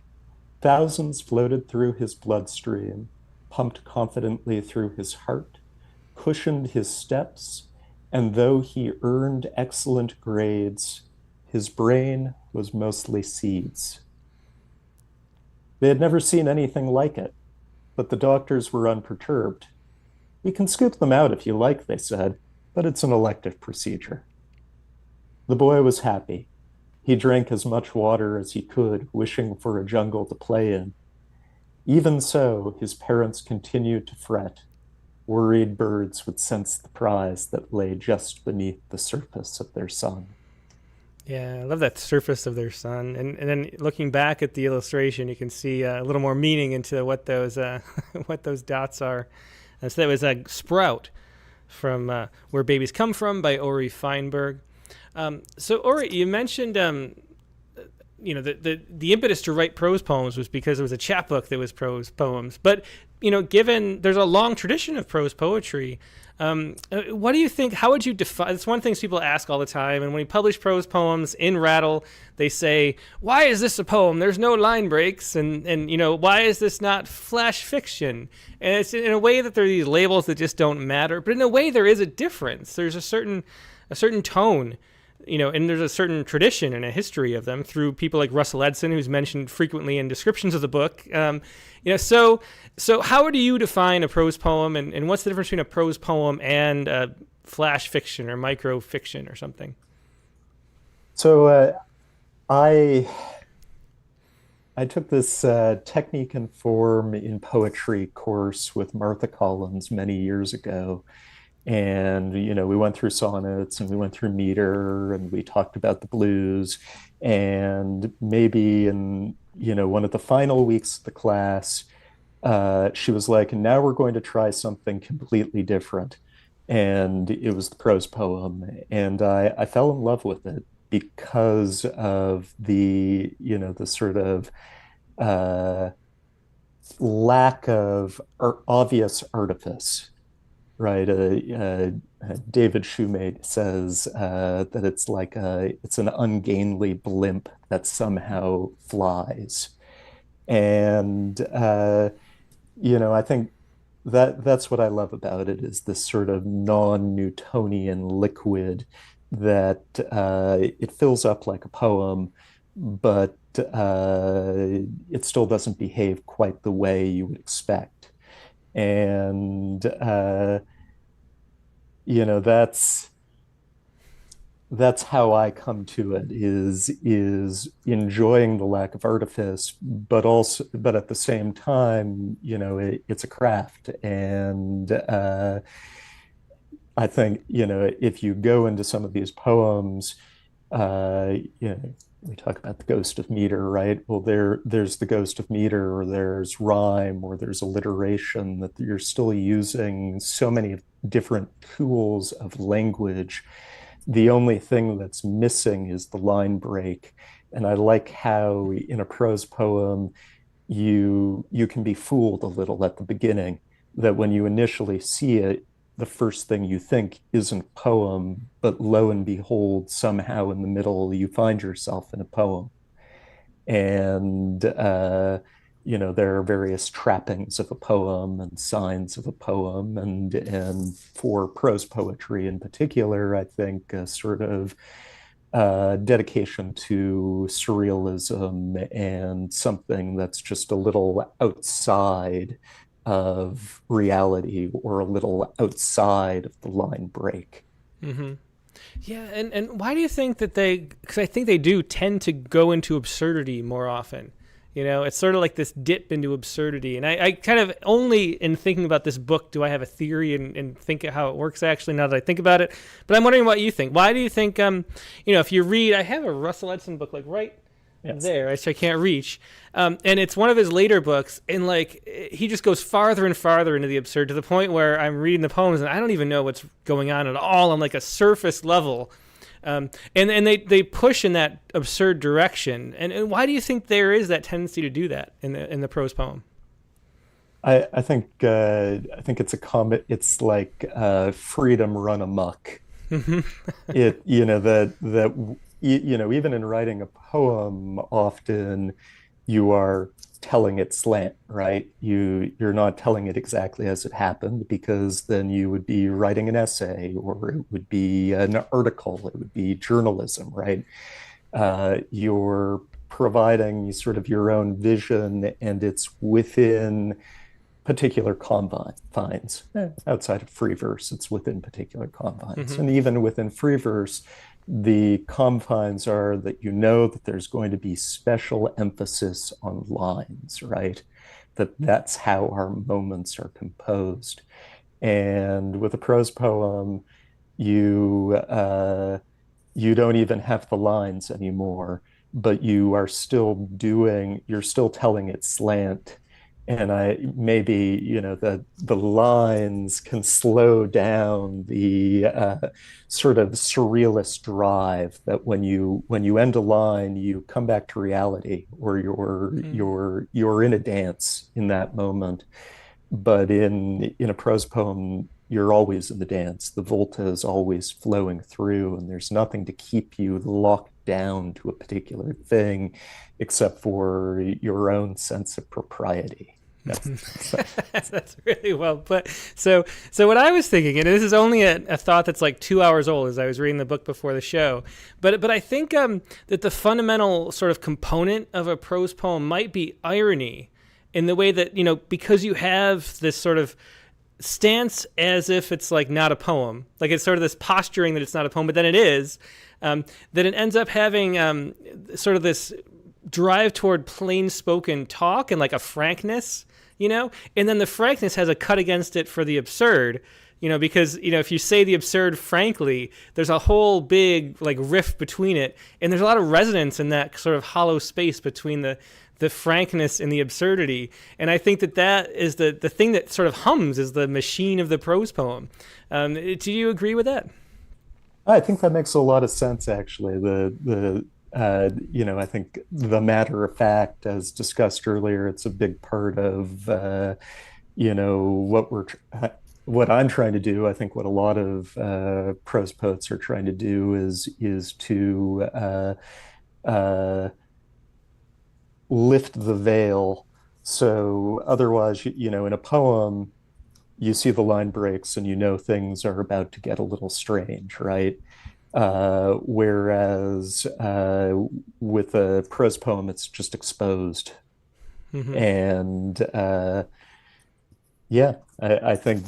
Thousands floated through his bloodstream, pumped confidently through his heart, cushioned his steps, and though he earned excellent grades, his brain was mostly seeds. They had never seen anything like it, but the doctors were unperturbed. "We can scoop them out if you like," they said, "but it's an elective procedure." The boy was happy. He drank as much water as he could, wishing for a jungle to play in. Even so, his parents continued to fret. Worried birds would sense the prize that lay just beneath the surface of their sun. Yeah, I love that surface of their sun. And then looking back at the illustration, you can see a little more meaning into what those what those dots are. So that was a sprout from Where Babies Come From by Ori Fienberg. So Ori, you mentioned, the impetus to write prose poems was because it was a chapbook that was prose poems. But, given there's a long tradition of prose poetry, what do you think, how would you define, it's one thing people ask all the time, and when we publish prose poems in Rattle, they say, why is this a poem? There's no line breaks, and why is this not flash fiction? And it's in a way that there are these labels that just don't matter, but in a way there is a difference. There's a certain tone, and there's a certain tradition and a history of them through people like Russell Edson, who's mentioned frequently in descriptions of the book. So how do you define a prose poem, and what's the difference between a prose poem and flash fiction or micro fiction or something? So I took this technique and form in poetry course with Martha Collins many years ago. And, we went through sonnets and we went through meter and we talked about the blues. And maybe in, one of the final weeks of the class, she was like, now we're going to try something completely different. and it was the prose poem, and I fell in love with it because of the sort of uh, lack of obvious artifice, right? David Shoemate says that it's an ungainly blimp that somehow flies, and I think that's what I love about it, is this sort of non-Newtonian liquid that it fills up like a poem, but it still doesn't behave quite the way you would expect. And you know, that's how I come to it, is enjoying the lack of artifice, but at the same time, it's a craft. And I think, if you go into some of these poems, we talk about the ghost of meter, right? Well, there's the ghost of meter, or there's rhyme, or there's alliteration, that you're still using so many different tools of language. The only thing that's missing is the line break. And I like how in a prose poem, you can be fooled a little at the beginning, that when you initially see it, the first thing you think isn't poem, but lo and behold, somehow in the middle, you find yourself in a poem. And there are various trappings of a poem and signs of a poem, and for prose poetry in particular, I think a sort of dedication to surrealism and something that's just a little outside of reality, or a little outside of the line break. Mm-hmm. Yeah, and why do you think that because I think they do tend to go into absurdity more often. It's sort of like this dip into absurdity. And I kind of, only in thinking about this book do I have a theory and think how it works, actually, now that I think about it. But I'm wondering what you think. Why do you think, if you read, I have a Russell Edson book, right there, which I can't reach. And it's one of his later books. And he just goes farther and farther into the absurd, to the point where I'm reading the poems and I don't even know what's going on at all on a surface level. And they push in that absurd direction. And why do you think there is that tendency to do that in the prose poem? I think it's it's like freedom run amok. It even in writing a poem, often you are telling it slant, right? You're not telling it exactly as it happened, because then you would be writing an essay, or it would be an article, it would be journalism, right? You're providing sort of your own vision, and it's within particular confines. Outside of free verse, it's within particular confines. Mm-hmm. And even within free verse, the confines are that that there's going to be special emphasis on lines, right? That's how our moments are composed. And with a prose poem, you don't even have the lines anymore, but you're still telling it slant. And the lines can slow down the sort of surrealist drive, that when you end a line, you come back to reality, or you're in a dance in that moment. But in a prose poem, you're always in the dance. The volta is always flowing through, and there's nothing to keep you locked down to a particular thing, except for your own sense of propriety. That's really well put. So what I was thinking, and this is only a thought that's 2 hours old, as I was reading the book before the show, but I think that the fundamental sort of component of a prose poem might be irony, in the way that, because you have this sort of stance as if it's not a poem, it's sort of this posturing that it's not a poem, but then it is, that it ends up having sort of this drive toward plain spoken talk and a frankness, and then the frankness has a cut against it for the absurd, because, if you say the absurd frankly, there's a whole big rift between it, and there's a lot of resonance in that sort of hollow space between the frankness and the absurdity. And I think that is the thing that sort of hums is the machine of the prose poem. Do you agree with that? I think that makes a lot of sense, actually. I think the matter of fact, as discussed earlier, it's a big part of, what I'm trying to do. I think what a lot of prose poets are trying to do is to lift the veil. So otherwise, in a poem, you see the line breaks and things are about to get a little strange, right? Whereas with a prose poem, it's just exposed. Mm-hmm. And I think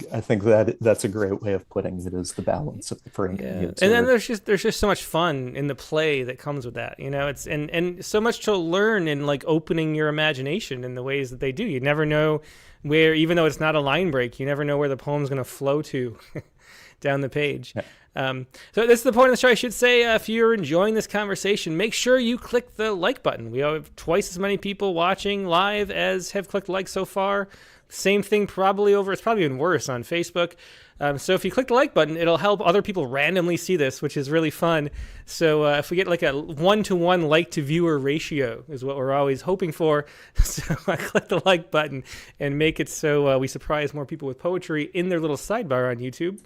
that's a great way of putting it, is the balance of the frank and the absurd. And then there's just so much fun in the play that comes with that. It's and so much to learn in like opening your imagination in the ways that they do. You never know where, even though it's not a line break, you never know where the poem's going to flow to down the page. Yeah. So this is the point of the show. I should say, if you're enjoying this conversation, make sure you click the like button. We have twice as many people watching live as have clicked like so far. Same thing it's probably even worse on Facebook. So if you click the like button, it'll help other people randomly see this, which is really fun. So if we get like a 1-to-1 like to viewer ratio is what we're always hoping for. So I click the like button and make it so we surprise more people with poetry in their little sidebar on YouTube.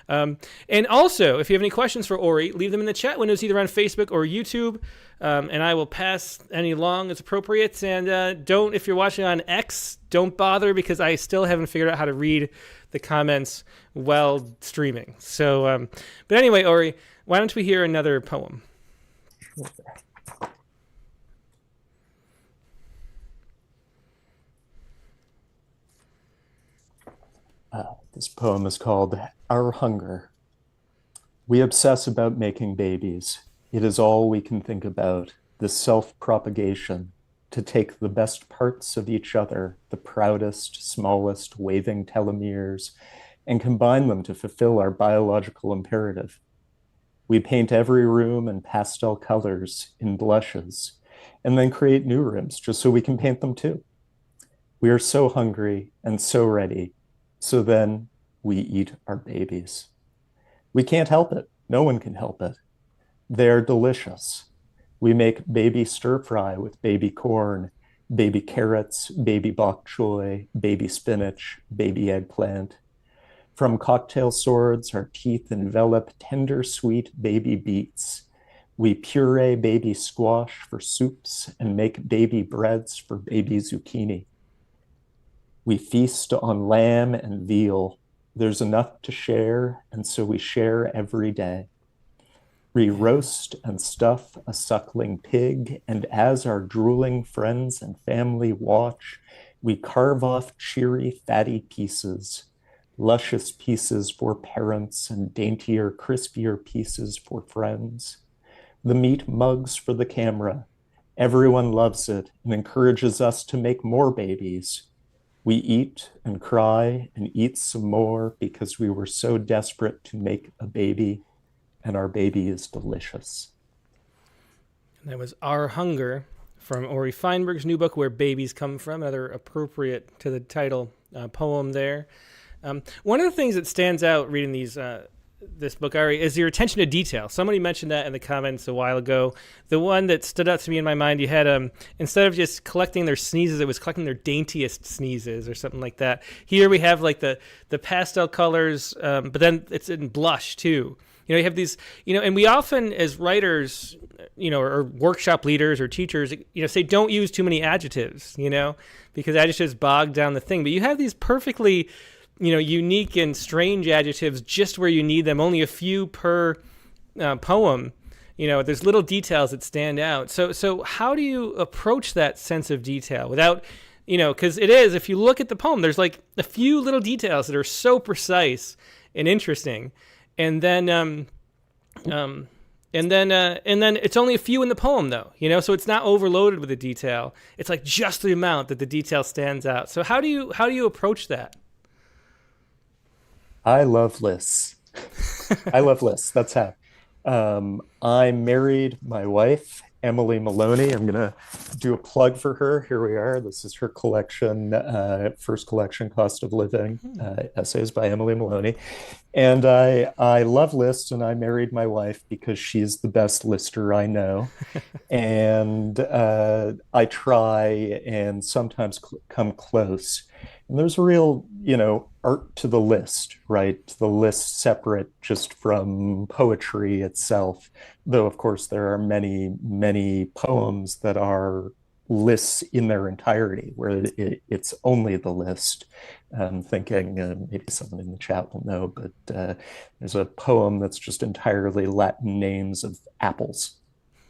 And also, if you have any questions for Ori, leave them in the chat windows either on Facebook or YouTube. And I will pass any along as appropriate. And if you're watching on X, don't bother, because I still haven't figured out how to read the comments while streaming. So, but anyway, Ori, why don't we hear another poem? This poem is called Our Hunger. We obsess about making babies. It is all we can think about, this self-propagation, to take the best parts of each other, the proudest, smallest, waving telomeres, and combine them to fulfill our biological imperative. We paint every room in pastel colors, in blushes, and then create new rooms just so we can paint them too. We are so hungry and so ready, so then we eat our babies. We can't help it. No one can help it. They're delicious. We make baby stir fry with baby corn, baby carrots, baby bok choy, baby spinach, baby eggplant. From cocktail swords, our teeth envelop tender, sweet baby beets. We puree baby squash for soups and make baby breads for baby zucchini. We feast on lamb and veal. There's enough to share, and so we share every day. We roast and stuff a suckling pig, and as our drooling friends and family watch, we carve off cheery, fatty pieces, luscious pieces for parents and daintier, crispier pieces for friends. The meat mugs for the camera. Everyone loves it and encourages us to make more babies. We eat and cry and eat some more because we were so desperate to make a baby. And our baby is delicious. That was Our Hunger from Ori Fienberg's new book, Where Babies Come From, another appropriate to the title poem there. One of the things that stands out reading this book, Ari, is your attention to detail. Somebody mentioned that in the comments a while ago. The one that stood out to me in my mind, you had, instead of just collecting their sneezes, it was collecting their daintiest sneezes or something like that. Here we have like the pastel colors, but then it's in blush too. You have these, and we often as writers, or workshop leaders or teachers, say don't use too many adjectives, because adjectives bog down the thing. But you have these perfectly, unique and strange adjectives just where you need them, only a few per poem. There's little details that stand out. So how do you approach that sense of detail without, because it is, if you look at the poem, there's like a few little details that are so precise and interesting. And then it's only a few in the poem, though, so it's not overloaded with the detail. It's like just the amount that the detail stands out. So how do you approach that? I love lists. I love lists. That's how. I married my wife, Emily Maloney. I'm going to do a plug for her. Here we are. This is her collection, first collection, Cost of Living, essays by Emily Maloney. And I love lists, and I married my wife because she's the best lister I know. And I try and sometimes come close. And there's a real, art to the list, right? The list separate just from poetry itself. Though, of course, there are many, many poems that are lists in their entirety, where it's only the list. I'm thinking maybe someone in the chat will know, but there's a poem that's just entirely Latin names of apples.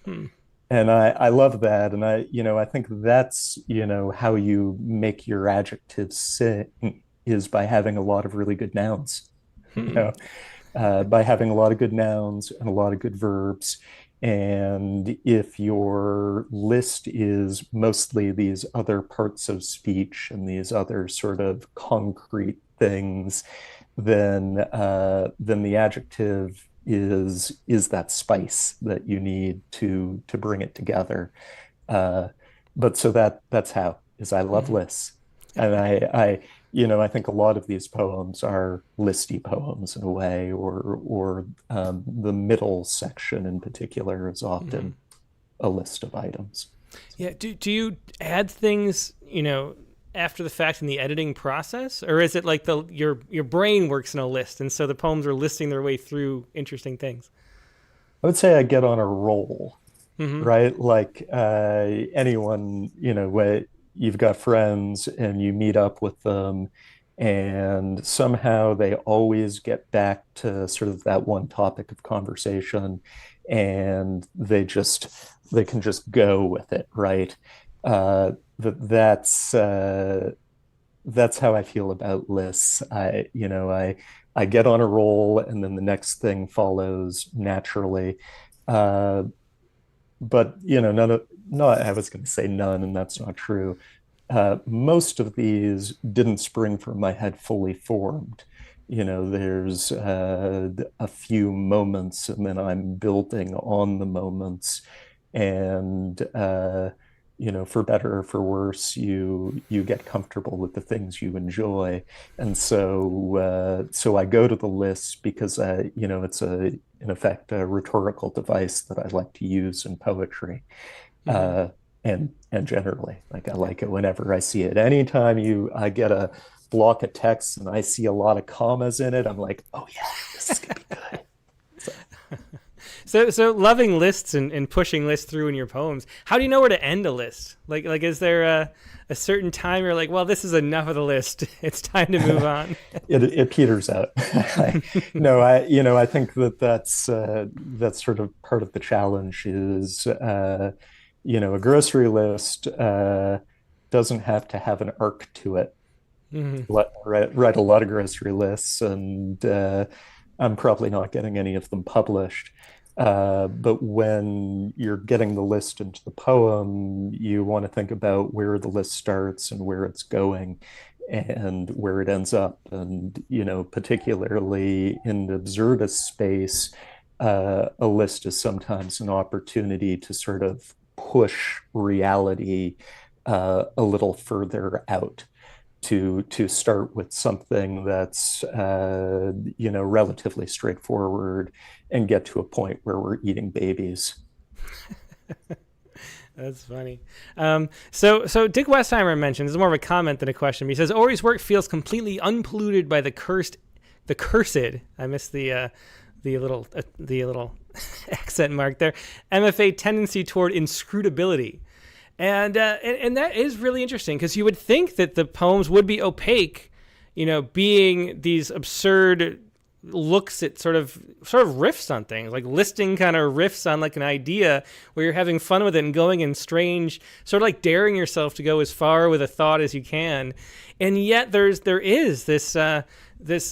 And I love that. And I think that's, how you make your adjectives sing is by having a lot of really good nouns, by having a lot of good nouns and a lot of good verbs. And if your list is mostly these other parts of speech and these other sort of concrete things, then the adjective is that spice that you need to bring it together. But so that's how is I love lists, and I think a lot of these poems are listy poems in a way, or the middle section in particular is often a list of items. Yeah. Do you add things, after the fact in the editing process, or is it like your brain works in a list, and so the poems are listing their way through interesting things? I would say I get on a roll, right? Like anyone, where you've got friends and you meet up with them, and somehow they always get back to sort of that one topic of conversation, and they can just go with it, right? That's how I feel about lists. I get on a roll, and then the next thing follows naturally. But I was going to say none, and that's not true. Most of these didn't spring from my head fully formed. There's a few moments, and then I'm building on the moments, and for better or for worse, you get comfortable with the things you enjoy. And so I go to the list because it's in effect a rhetorical device that I like to use in poetry. And generally, like, I like it whenever I see it. Anytime I get a block of text and I see a lot of commas in it, I'm like, oh yeah, this is gonna be good. So loving lists and pushing lists through in your poems, how do you know where to end a list? Like is there a certain time you're like, well, this is enough of the list, it's time to move on? It peters out. No, I think that's sort of part of the challenge is, a grocery list doesn't have to have an arc to it. Write a lot of grocery lists, and I'm probably not getting any of them published. But when you're getting the list into the poem, you want to think about where the list starts and where it's going and where it ends up. And, particularly in the absurdist space, a list is sometimes an opportunity to sort of push reality a little further out. To start with something that's relatively straightforward and get to a point where we're eating babies. That's funny. So Dick Westheimer mentions, this is more of a comment than a question. He says Ori's work feels completely unpolluted by the cursed. I missed the little accent mark there. MFA tendency toward inscrutability. And that is really interesting, because you would think that the poems would be opaque, being these absurd looks at sort of riffs on things, like listing kind of riffs on like an idea where you're having fun with it and going in strange, sort of like daring yourself to go as far with a thought as you can. And yet there is this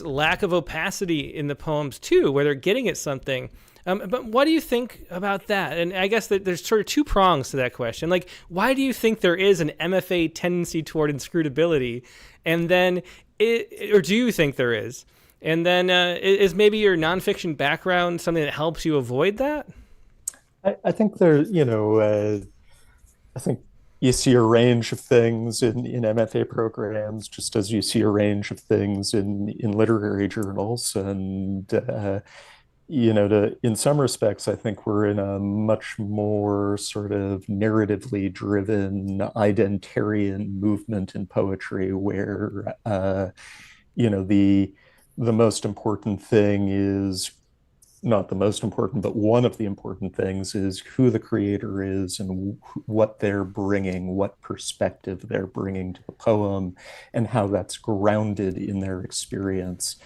lack of opacity in the poems too, where they're getting at something. But what do you think about that? And I guess that there's sort of two prongs to that question. Like, why do you think there is an MFA tendency toward inscrutability? And then, or do you think there is? And then is maybe your nonfiction background something that helps you avoid that? I think I think you see a range of things in MFA programs, just as you see a range of things in literary journals. And in some respects, I think we're in a much more sort of narratively driven identarian movement in poetry, where the most important thing is not the most important, but one of the important things is who the creator is and what they're bringing, what perspective they're bringing to the poem, and how that's grounded in their experience.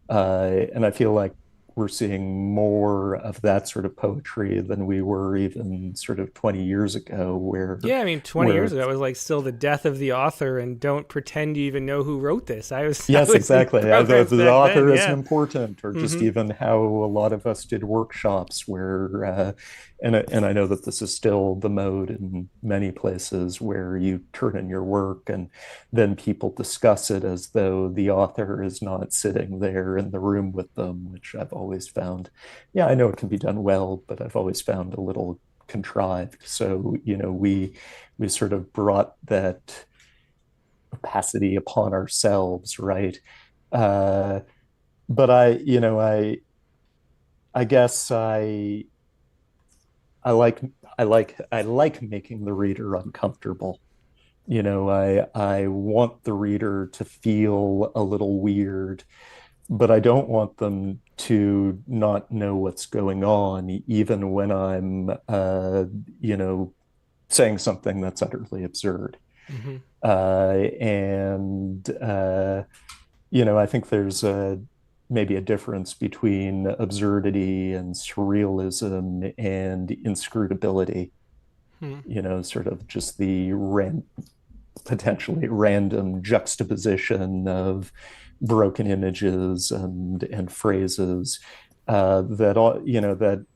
And I feel like we're seeing more of that sort of poetry than we were even sort of 20 years ago, Yeah, I mean, 20 years ago, it was like still the death of the author, and don't pretend you even know who wrote this. I yes, was in exactly. programs The back author then. isn't Yeah. important, or just Hmm. even how a lot of us did workshops where, and I know that this is still the mode in many places where you turn in your work and then people discuss it as though the author is not sitting there in the room with them, which I've always found, yeah, I know it can be done well, but I've always found a little contrived. So, we sort of brought that opacity upon ourselves, right? Uh, but I guess I like I like making the reader uncomfortable. I want the reader to feel a little weird, but I don't want them to not know what's going on, even when I'm, saying something that's utterly absurd. Hmm. And I think there's maybe a difference between absurdity and surrealism and inscrutability. Hmm. Sort of just the potentially random juxtaposition of broken images and phrases that all that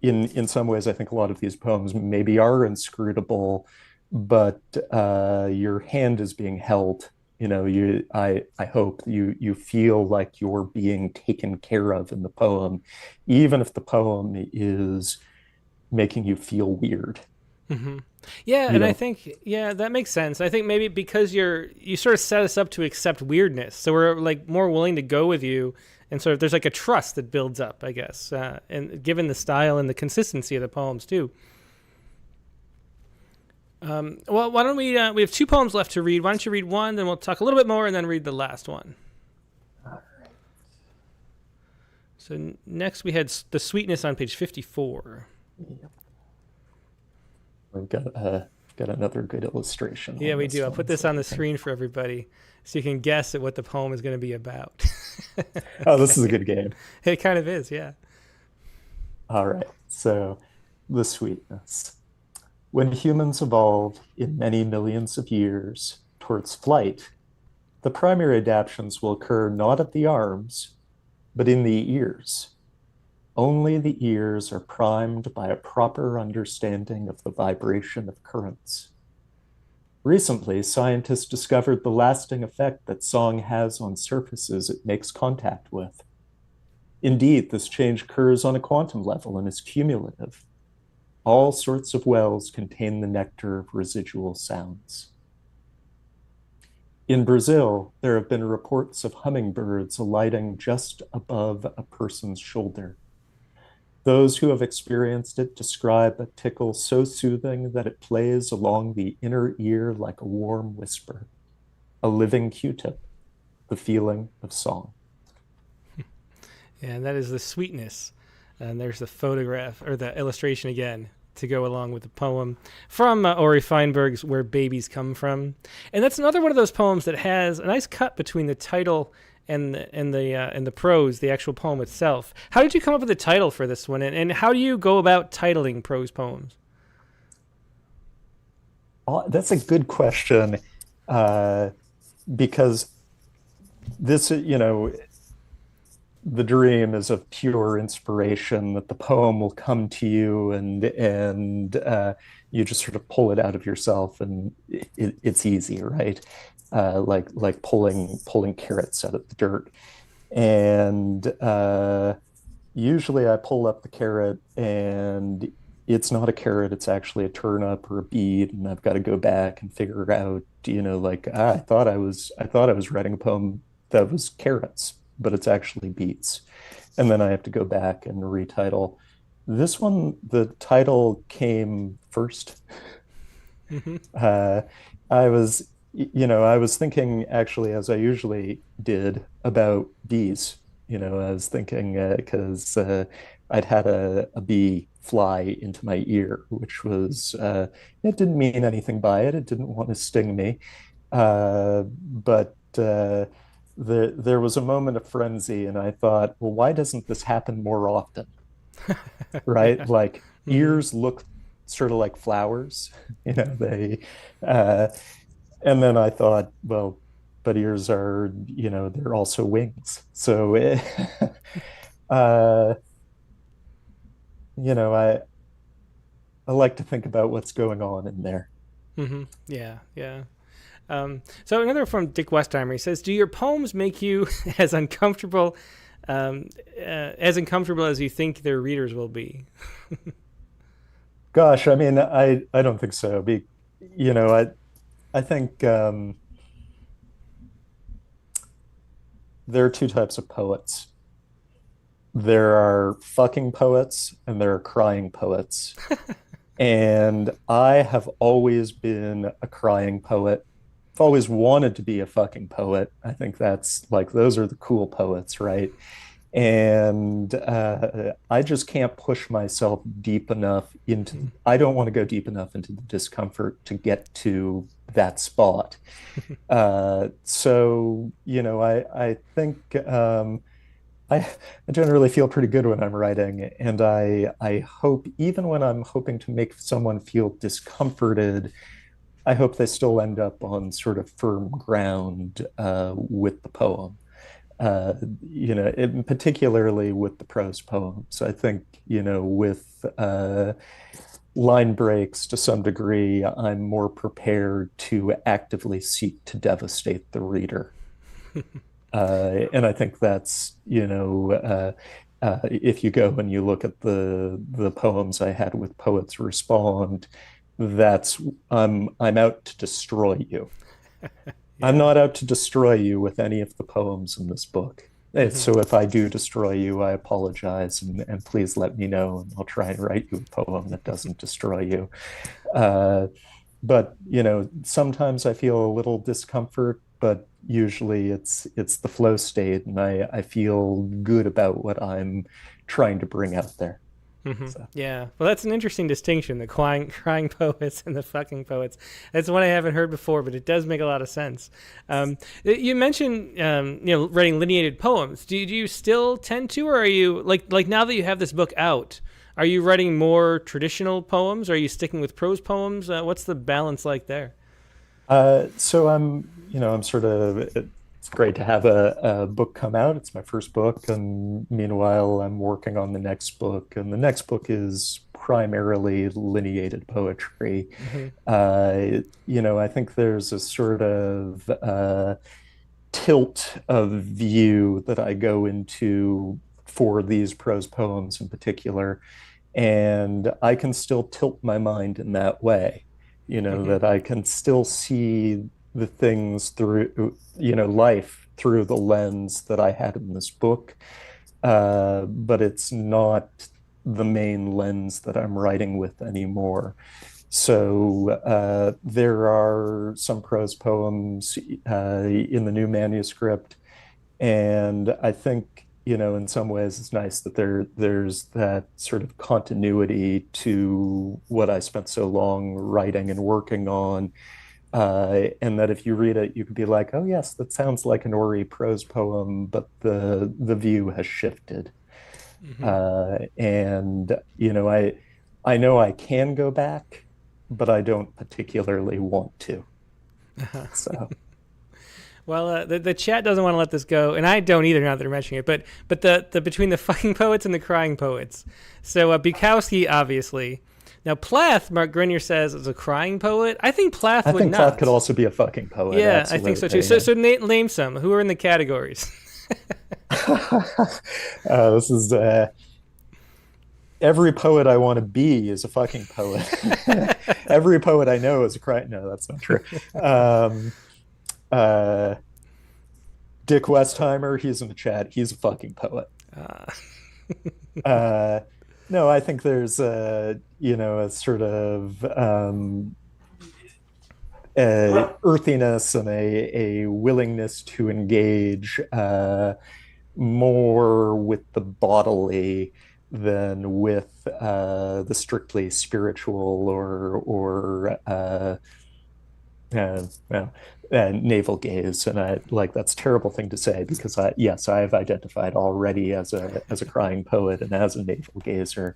in some ways I think a lot of these poems maybe are inscrutable, but your hand is being held. I hope you feel like you're being taken care of in the poem, even if the poem is making you feel weird. Hmm. Yeah, You and I know, think that makes sense. I think maybe because you sort of set us up to accept weirdness, so we're like more willing to go with you, and sort of there's like a trust that builds up, I guess, and given the style and the consistency of the poems too. Well, why don't we have two poems left to read. Why don't you read one, then we'll talk a little bit more, and then read the last one. So next we had the sweetness on page 54. we've got another good illustration Yeah, on we this do. I'll one. put this So on the I think, screen for everybody so you can guess at what the poem is going to be about. oh, this is a Okay. good game. It kind of is, yeah. All right. So the sweetness. When humans evolved in many millions of years towards flight, the primary adaptations will occur not at the arms, but in the ears. Only the ears are primed by a proper understanding of the vibration of currents. Recently, scientists discovered the lasting effect that song has on surfaces it makes contact with. Indeed, this change occurs on a quantum level and is cumulative. All sorts of wells contain the nectar of residual sounds. In Brazil, there have been reports of hummingbirds alighting just above a person's shoulder. Those who have experienced it describe a tickle so soothing that it plays along the inner ear like a warm whisper, a living Q-tip, the feeling of song. Yeah, and that is the sweetness. And there's the photograph or the illustration again to go along with the poem from Ori Fienberg's "Where Babies Come From," and that's another one of those poems that has a nice cut between the title and the prose, the actual poem itself. How did you come up with the title for this one, and how do you go about titling prose poems? Oh, that's a good question, uh, because this, the dream is of pure inspiration that the poem will come to you and you just sort of pull it out of yourself and it's easy, right? Like pulling carrots out of the dirt. And usually I pull up the carrot and it's not a carrot, it's actually a turnip or a beet, and I've got to go back and figure out, like I thought I was writing a poem that was carrots, but it's actually beets. And then I have to go back and retitle. This one, the title came first. Hmm. Uh, I was thinking actually, as I usually did, about bees. I was thinking because I'd had a bee fly into my ear, which was, it didn't mean anything by it. It didn't want to sting me. But there was a moment of frenzy, and I thought, well, why doesn't this happen more often? Right? Yeah. Like Hmm. ears look sort of like flowers, they, uh, and then I thought, well, but ears are, they're also wings. So, uh, I like to think about what's going on in there. Hmm. Yeah, yeah. So another from Dick Westheimer. He says, "Do your poems make you as uncomfortable, as uncomfortable as you think their readers will be?" Gosh, I mean, I don't think so. I think there are two types of poets. There are fucking poets and there are crying poets. And I have always been a crying poet. I've always wanted to be a fucking poet. I think that's like, those are the cool poets, right? And I just can't push myself deep enough into, I don't want to go deep enough into the discomfort to get to that spot. So, I think I generally feel pretty good when I'm writing, and I hope even when I'm hoping to make someone feel discomforted, I hope they still end up on sort of firm ground with the poem. Particularly with the prose poems. I think, with line breaks to some degree, I'm more prepared to actively seek to devastate the reader. And I think that's, if you go and you look at the poems I had with Poets Respond, that's I'm out to destroy you. I'm Yeah. not out to destroy you with any of the poems in this book. Hmm. So if I do destroy you, I apologize, and please let me know, and I'll try and write you a poem that doesn't destroy you. Uh, but sometimes I feel a little discomfort, but usually it's the flow state, and I feel good about what I'm trying to bring out there. Hmm. So Yeah. Well, that's an interesting distinction: the crying poets and the fucking poets. That's one I haven't heard before, but it does make a lot of sense. You mentioned, writing lineated poems. Do you still tend to, or are you like now that you have this book out? Are you writing more traditional poems? Or are you sticking with prose poems? What's the balance like there? so I'm sort of, it's great to have a book come out. It's my first book, and meanwhile, I'm working on the next book, and the next book is primarily lineated poetry. Hmm. I think there's a sort of tilt of view that I go into for these prose poems in particular, and I can still tilt my mind in that way, Hmm. that I can still see the things through, life through the lens that I had in this book. But it's not the main lens that I'm writing with anymore. So there are some prose poems in the new manuscript, and I think, in some ways it's nice that there's that sort of continuity to what I spent so long writing and working on. And that if you read it, you could be like, oh yes, that sounds like an Ori prose poem, but the view has shifted. Hmm. And I know I can go back, but I don't particularly want to. So Well, the chat doesn't want to let this go, and I don't either now that they're mentioning it. But the between the fucking poets and the crying poets. So Bukowski, obviously. Now Plath, Mark Grenier says, is a crying poet. I think Plath I would think Plath could not. also be a fucking poet. Yeah, I think so too. Absolutely. So Yeah. so name some. Who are in the categories? This is every poet I want to be is a fucking poet. Every poet I know is a cry. No, that's not true. Uh, Dick Westheimer, he's in the chat. He's a fucking poet. Uh, no, I think there's a sort of earthiness and a willingness to engage more with the bodily than with the strictly spiritual or navel gaze. And I like that's a terrible thing to say because I've identified already as a crying poet and as a navel gazer,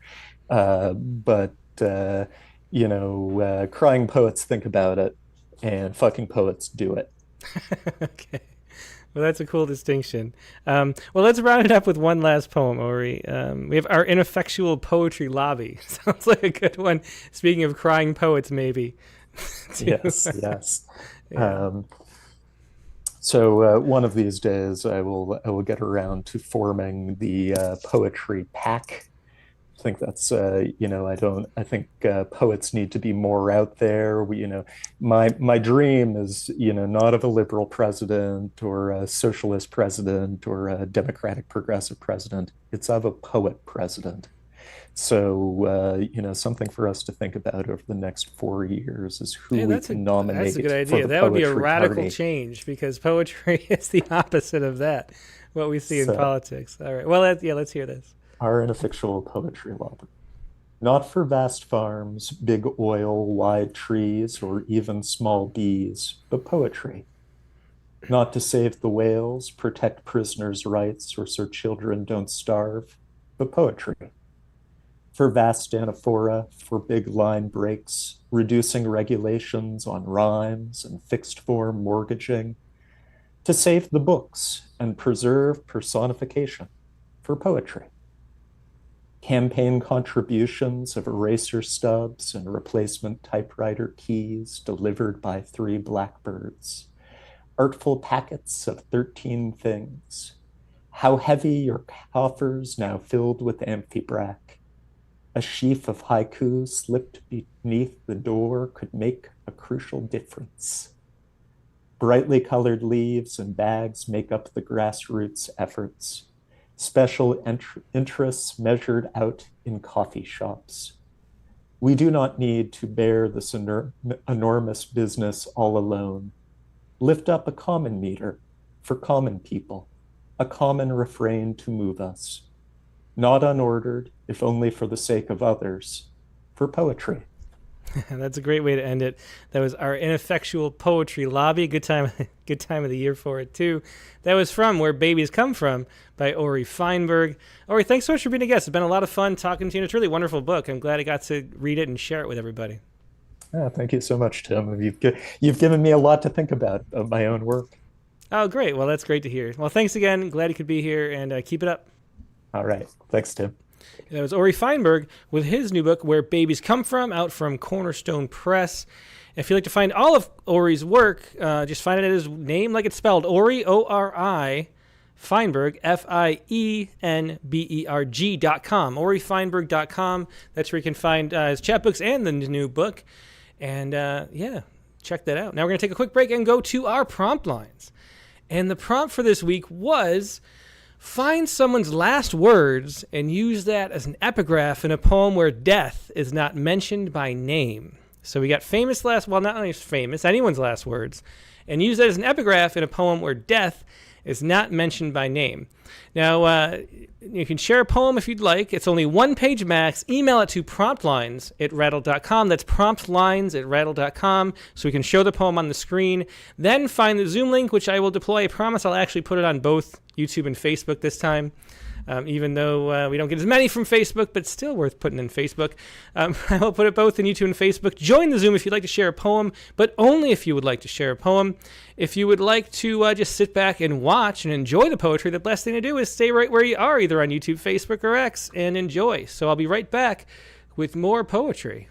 but crying poets think about it, and fucking poets do it. Okay. Well, that's a cool distinction. Well, let's round it up with one last poem, Ori. We have Our Ineffectual Poetry Lobby. Sounds like a good one. Speaking of crying poets, maybe. Yes. Yeah. So one of these days, I will get around to forming the poetry pack. I think that's I think poets need to be more out there. My dream is not of a liberal president or a socialist president or a democratic progressive president. It's of a poet president. So something for us to think about over the next 4 years is who we can nominate. That's a good idea. That would be a radical change because poetry is the opposite of that. What we see in politics. All right. Well, let's hear this. Our Ineffectual Poetry Lobby. Not for vast farms, big oil, wide trees, or even small bees, but poetry. Not to save the whales, protect prisoners' rights, or so children don't starve, but poetry. For vast anaphora, for big line breaks, reducing regulations on rhymes and fixed form mortgaging. To save the books and preserve personification, for poetry. Campaign contributions of eraser stubs and replacement typewriter keys delivered by 3 blackbirds. Artful packets of 13 things. How heavy your coffers now filled with amphibrack. A sheaf of haiku slipped beneath the door could make a crucial difference. Brightly colored leaves and bags make up the grassroots efforts. Special interests measured out in coffee shops. We do not need to bear this enormous business all alone. Lift up a common meter for common people, a common refrain to move us. Not unordered, if only for the sake of others, for poetry. That's a great way to end it. That was Our Ineffectual Poetry Lobby. Good time of the year for it, too. That was from Where Babies Come From by Ori Fienberg. Ori, thanks so much for being a guest. It's been a lot of fun talking to you. It's a really wonderful book. I'm glad I got to read it and share it with everybody. Thank you so much, Tim. You've given me a lot to think about of my own work. Oh, great. Well, that's great to hear. Well, thanks again. Glad you could be here, and keep it up. All right. Thanks, Tim. That was Ori Fienberg with his new book, Where Babies Come From, out from Cornerstone Press. If you'd like to find all of Ori's work, just find it at his name like it's spelled, Ori, O-R-I, Fienberg, Fienberg.com, OriFienberg.com. That's where you can find his chapbooks and the new book. And, check that out. Now we're going to take a quick break and go to our prompt lines. And the prompt for this week was... find someone's last words and use that as an epigraph in a poem where death is not mentioned by name. So we got famous last, well, not only famous, anyone's last words, and use that as an epigraph in a poem where death is not mentioned by name. Now, you can share a poem if you'd like. It's only 1 page max. Email it to promptlines@rattle.com. That's promptlines@rattle.com, so we can show the poem on the screen. Then find the Zoom link, which I will deploy. I promise I'll actually put it on both YouTube and Facebook this time. Even though we don't get as many from Facebook, but still worth putting in Facebook. I will put it both in YouTube and Facebook. Join the Zoom if you'd like to share a poem, but only if you would like to share a poem. If you would like to just sit back and watch and enjoy the poetry, the best thing to do is stay right where you are, either on YouTube, Facebook, or X, and enjoy. So I'll be right back with more poetry.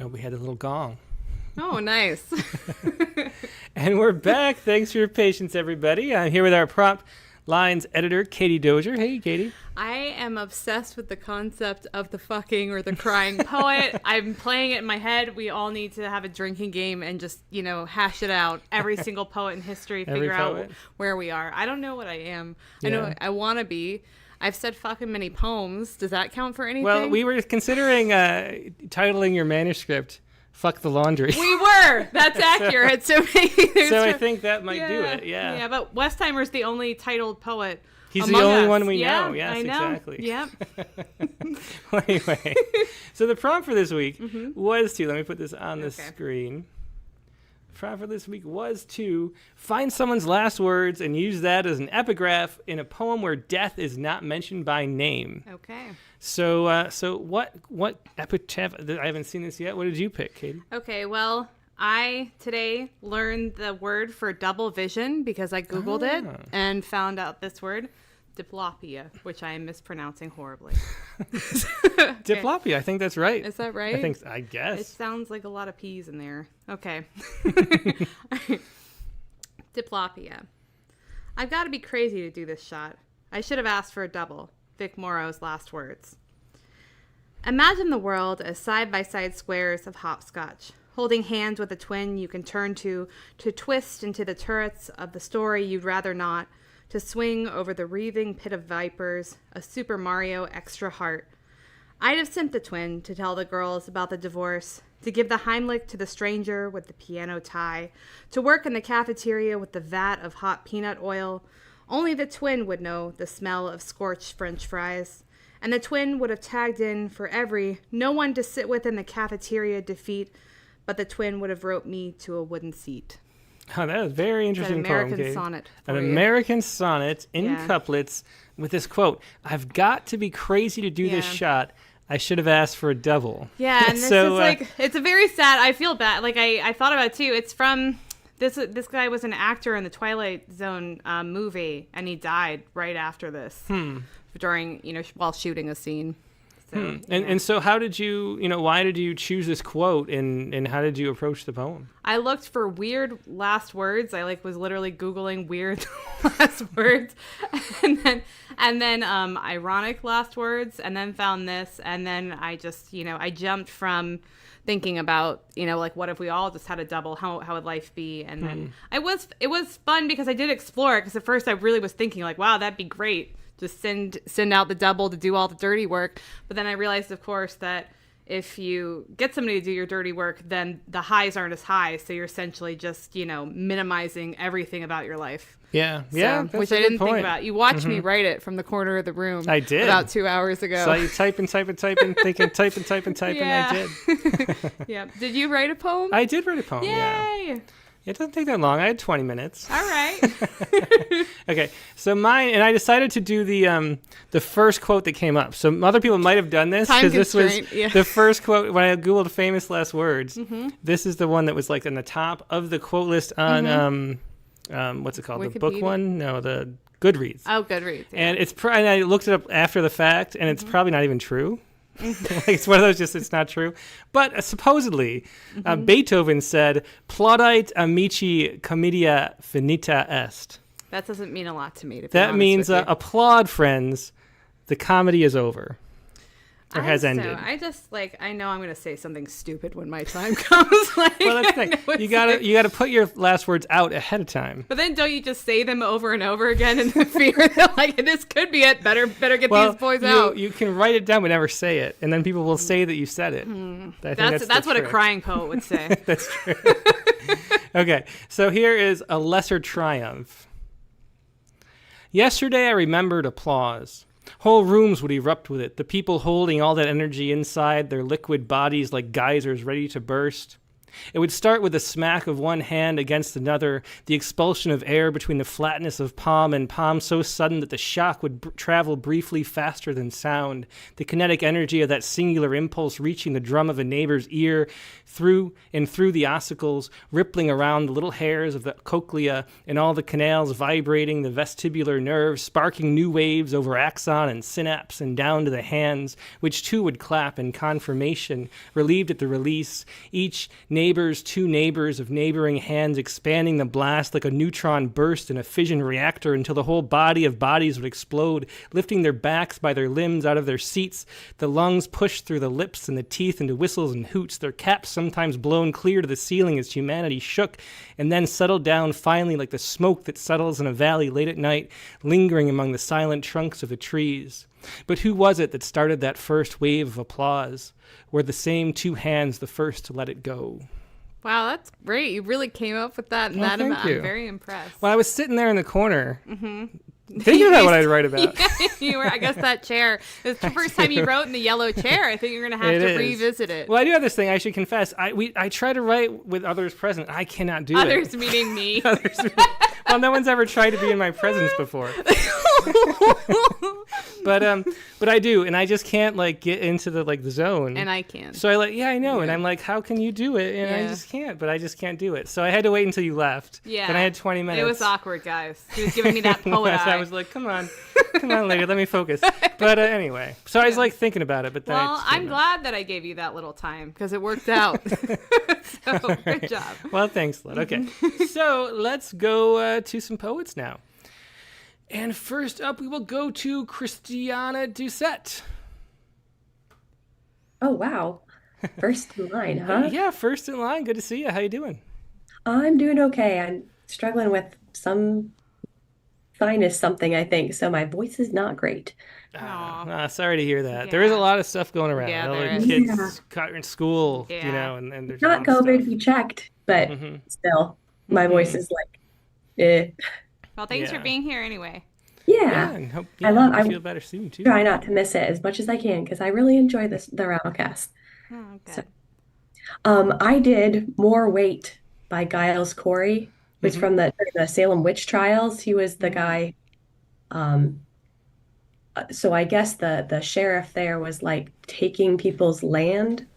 Oh, we had a little gong. Oh, nice. And we're back. Thanks for your patience, everybody. I'm here with our prompt lines editor, Katie Dozier. Hey, Katie. I am obsessed with the concept of the fucking or the crying poet. I'm playing it in my head. We all need to have a drinking game and just, hash it out. Every single poet in history, figure out where we are. I don't know what I am. Yeah. I know I want to be. I've said fucking many poems. Does that count for anything? Well, we were considering titling your manuscript "Fuck the Laundry." We were. That's accurate. So I think that might do it. Yeah. Yeah, but Westheimer's the only titled poet. He's the only one we know. Yes, I know. Exactly. Yep. Well, anyway, so the prompt for this week was to, let me put this on the screen. The prompt for this week was to find someone's last words and use that as an epigraph in a poem where death is not mentioned by name. Okay. So what epitaph? I haven't seen this yet. What did you pick, Katie? Okay, well, I today learned the word for double vision because I Googled it and found out this word, diplopia, which I am mispronouncing horribly. Diplopia, I think that's right. Is that right? I guess. It sounds like a lot of P's in there. Okay. Diplopia. I've got to be crazy to do this shot. I should have asked for a double. Vic Morrow's last words. Imagine the world as side-by-side squares of hopscotch, holding hands with a twin you can turn to twist into the turrets of the story you'd rather not, to swing over the wreathing pit of vipers, a Super Mario extra heart. I'd have sent the twin to tell the girls about the divorce, to give the Heimlich to the stranger with the piano tie, to work in the cafeteria with the vat of hot peanut oil. Only the twin would know the smell of scorched French fries. And the twin would have tagged in for every no one to sit with in the cafeteria defeat, but the twin would have wrote me to a wooden seat. Oh, that is a very interesting poem, Katie. Sonnet. An American sonnet in couplets with this quote, I've got to be crazy to do this shot. I should have asked for a double. Yeah, and this is like, it's a very sad, I feel bad. Like, I thought about it too. It's from, this guy was an actor in the Twilight Zone movie, and he died right after this. During, while shooting a scene. So, And so how did you, why did you choose this quote and how did you approach the poem? I looked for weird last words. I was literally Googling weird last words and then ironic last words and then found this. And then I just, I jumped from thinking about, what if we all just had a double, how would life be? And then it was fun because I did explore it because at first I really was thinking wow, that'd be great. Just send out the double to do all the dirty work. But then I realized, of course, that if you get somebody to do your dirty work, then the highs aren't as high. So you're essentially just, minimizing everything about your life. Yeah. So, Yeah. Which I didn't think about. You watched me write it from the corner of the room. I did. About 2 hours ago. So you typing, thinking, type, and I did. Yeah. Did you write a poem? I did write a poem, Yay! Yeah. It doesn't take that long. I had 20 minutes. All right. Okay, so mine, and I decided to do the first quote that came up. So other people might have done this because this was the first quote when I Googled famous last words. This is the one that was on the top of the quote list on what's it called? The book Wikipedia? one? No, the Goodreads. Oh, Goodreads. Yeah. And and I looked it up after the fact, and it's probably not even true. Like, it's one of those it's not true. But supposedly, Beethoven said, "Plaudite amici comedia finita est." That doesn't mean a lot to me. To be That honest means with you. applaud, friends. The comedy is over. Or has ended. I just I know I'm gonna say something stupid when my time comes. Well, that's the thing. You gotta put your last words out ahead of time. But then don't you just say them over and over again in the fear that this could be it? Better get these boys out. You can write it down but never say it, and then people will say that you said it. That's what a crying poet would say. That's true. Okay, so here is a lesser triumph. Yesterday I remembered applause. Whole rooms would erupt with it, the people holding all that energy inside their liquid bodies like geysers ready to burst. It would start with a smack of one hand against another, the expulsion of air between the flatness of palm and palm so sudden that the shock would travel briefly faster than sound, the kinetic energy of that singular impulse reaching the drum of a neighbor's ear, through the ossicles, rippling around the little hairs of the cochlea and all the canals, vibrating the vestibular nerves, sparking new waves over axon and synapse and down to the hands, which too would clap in confirmation, relieved at the release, each two neighbors of neighboring hands expanding the blast like a neutron burst in a fission reactor until the whole body of bodies would explode, lifting their backs by their limbs out of their seats, the lungs pushed through the lips and the teeth into whistles and hoots, their caps sometimes blown clear to the ceiling as humanity shook, and then settled down finally like the smoke that settles in a valley late at night, lingering among the silent trunks of the trees. But who was it that started that first wave of applause? Were the same two hands the first to let it go? Wow, that's great. You really came up with that in that amount. I'm very impressed. Well, I was sitting there in the corner thinking about what I'd write about. You were, I guess, that chair. It's the first time you wrote in the yellow chair. I think you're going to have to revisit it. Well, I do have this thing. I should confess. I try to write with others present. I cannot do others it. Meaning me. Well, no one's ever tried to be in my presence before. But I do, and I just can't get into the zone. And I can. So I know, and I'm like, how can you do it? And I just can't. But I just can't do it. So I had to wait until you left. Yeah. Then I had 20 minutes. It was awkward, guys. He was giving me that poet eye. I was like, come on, lady, let me focus. But anyway, so I was thinking about it. But then I'm glad that I gave you that little time because it worked out. So good job. Well, thanks, Lud. Okay, so let's go to some poets now. And first up, we will go to Christiana Doucette. Oh, wow. First in line, huh? Yeah, first in line. Good to see you. How you doing? I'm doing okay. I'm struggling with some sinus something, I think. So my voice is not great. Sorry to hear that. Yeah. There is a lot of stuff going around. Yeah, there is. Kids caught in school, and there's not COVID. We checked, but still, my voice is eh. Well, thanks for being here anyway. Yeah. And hope I feel better soon too. Try not to miss it as much as I can because I really enjoy the Rattlecast. Oh, good. So, I did More Weight by Giles Corey, which from the Salem witch trials. He was the guy. So I guess the sheriff there was taking people's land,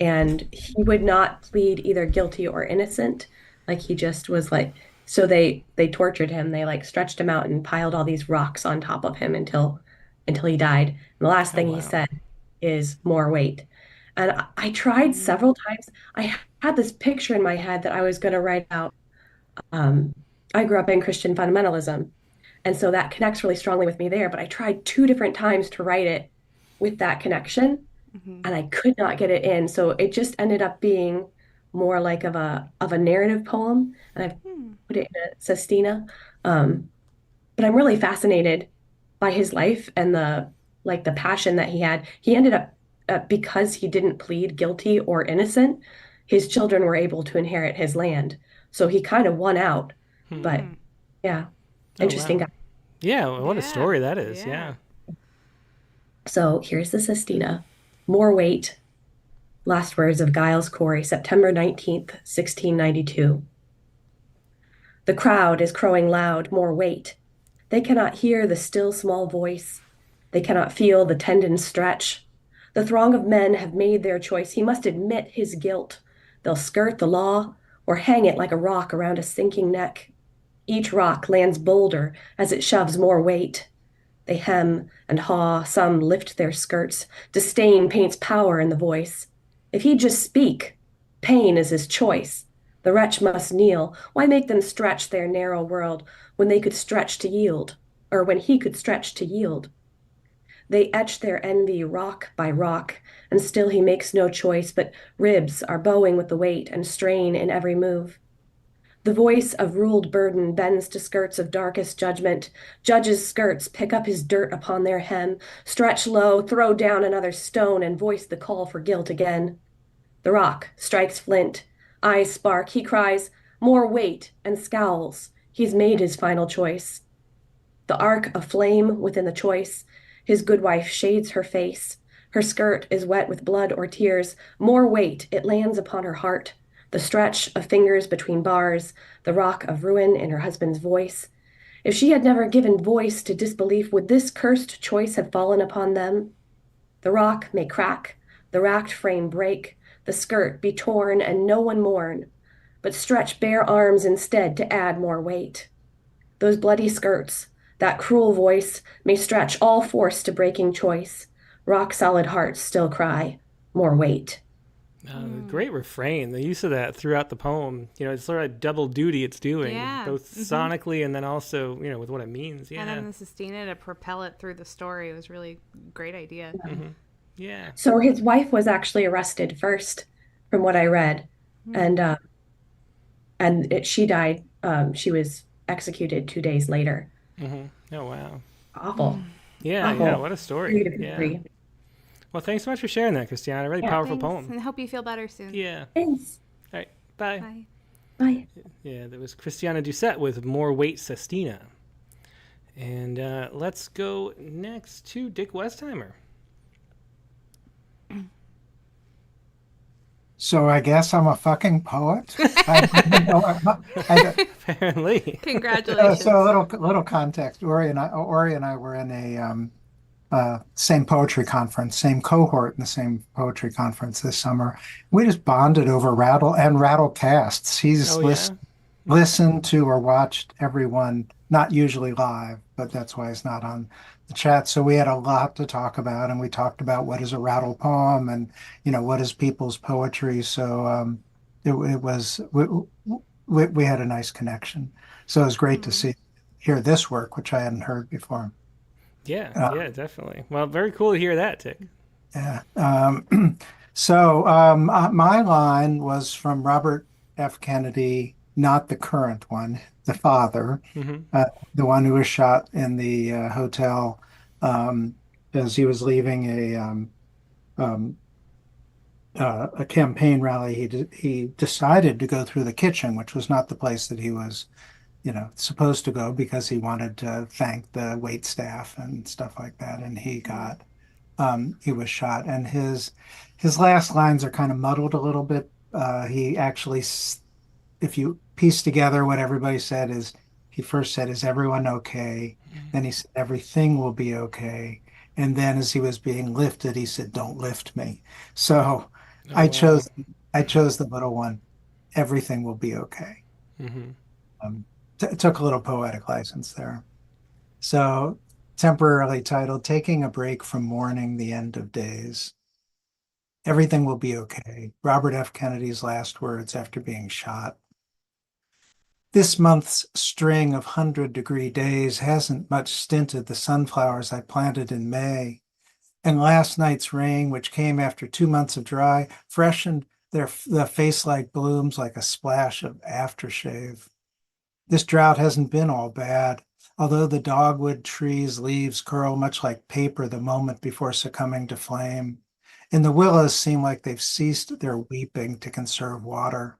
and he would not plead either guilty or innocent. He just was so they tortured him. They stretched him out and piled all these rocks on top of him until he died. And the last thing he said is more weight. And I tried several times. I had this picture in my head that I was going to write out. I grew up in Christian fundamentalism, and so that connects really strongly with me there. But I tried 2 different times to write it with that connection, and I could not get it in. So it just ended up being more of a narrative poem, and I've put it in a sestina. But I'm really fascinated by his life and the passion that he had. He ended up because he didn't plead guilty or innocent, his children were able to inherit his land. So he kind of won out. But yeah, interesting guy. Yeah, what a story that is. Yeah. So here's the sestina. More Weight. Last words of Giles Corey, September 19th, 1692. The crowd is crowing loud, more weight. They cannot hear the still small voice. They cannot feel the tendon stretch. The throng of men have made their choice. He must admit his guilt. They'll skirt the law or hang it like a rock around a sinking neck. Each rock lands bolder as it shoves more weight. They hem and haw, some lift their skirts. Disdain paints power in the voice. If he'd just speak, pain is his choice. The wretch must kneel. Why make them stretch their narrow world when they could stretch to yield, or when he could stretch to yield? They etch their envy rock by rock, and still he makes no choice, but ribs are bowing with the weight and strain in every move. The voice of ruled burden bends to skirts of darkest judgment. Judges' skirts pick up his dirt upon their hem, stretch low, throw down another stone, and voice the call for guilt again. The rock strikes flint. Eyes spark. He cries, more weight, and scowls. He's made his final choice. The arc of flame within the choice. His good wife shades her face. Her skirt is wet with blood or tears. More weight, it lands upon her heart. The stretch of fingers between bars, the rock of ruin in her husband's voice. If she had never given voice to disbelief, would this cursed choice have fallen upon them? The rock may crack, the racked frame break, the skirt be torn and no one mourn, but stretch bare arms instead to add more weight. Those bloody skirts, that cruel voice, may stretch all force to breaking choice. Rock-solid hearts still cry, more weight. Great refrain. The use of that throughout the poem, it's sort of double duty it's doing, both sonically and then also, with what it means. Yeah. And then to sustain it, to propel it through the story, it was really a great idea. Yeah. So his wife was actually arrested first, from what I read, and she died. She was executed 2 days later. Oh, wow. Awful. Yeah, Awful. yeah, what a story. Yeah. Well, thanks so much for sharing that, Christiana. Really powerful poem. And I hope you feel better soon. Yeah. Thanks. All right, bye. Bye. Bye. Yeah, that was Christiana Doucette with More Weight Sestina. And let's go next to Dick Westheimer. So I guess I'm a fucking poet. Apparently. Congratulations. So a little context. Ori and I were in a same poetry conference, same cohort in the same poetry conference this summer. We just bonded over Rattle and Rattlecasts. He's listened to or watched everyone, not usually live, but that's why he's not on the chat. So we had a lot to talk about, and we talked about what is a Rattle poem and, what is people's poetry. So it was, we had a nice connection. So it was great to hear this work, which I hadn't heard before. Yeah, definitely. Well, very cool to hear that, Dick. Yeah. So my line was from Robert F. Kennedy, not the current one, the father, the one who was shot in the hotel as he was leaving a campaign rally. He decided to go through the kitchen, which was not the place that he was supposed to go, because he wanted to thank the wait staff and stuff like that. And he was shot. And his last lines are kind of muddled a little bit. He actually, if you piece together what everybody said, he first said, "Is everyone okay?" Then he said, "Everything will be okay." And then as he was being lifted, he said, "Don't lift me." So I chose the little one, "Everything will be okay." Took a little poetic license there. So temporarily titled, "Taking a Break from Mourning the End of Days." Everything will be okay. Robert F. Kennedy's last words after being shot. This month's string of 100-degree days hasn't much stinted the sunflowers I planted in May. And last night's rain, which came after 2 months of dry, freshened the face-like blooms like a splash of aftershave. This drought hasn't been all bad, although the dogwood trees' leaves curl much like paper the moment before succumbing to flame, and the willows seem like they've ceased their weeping to conserve water.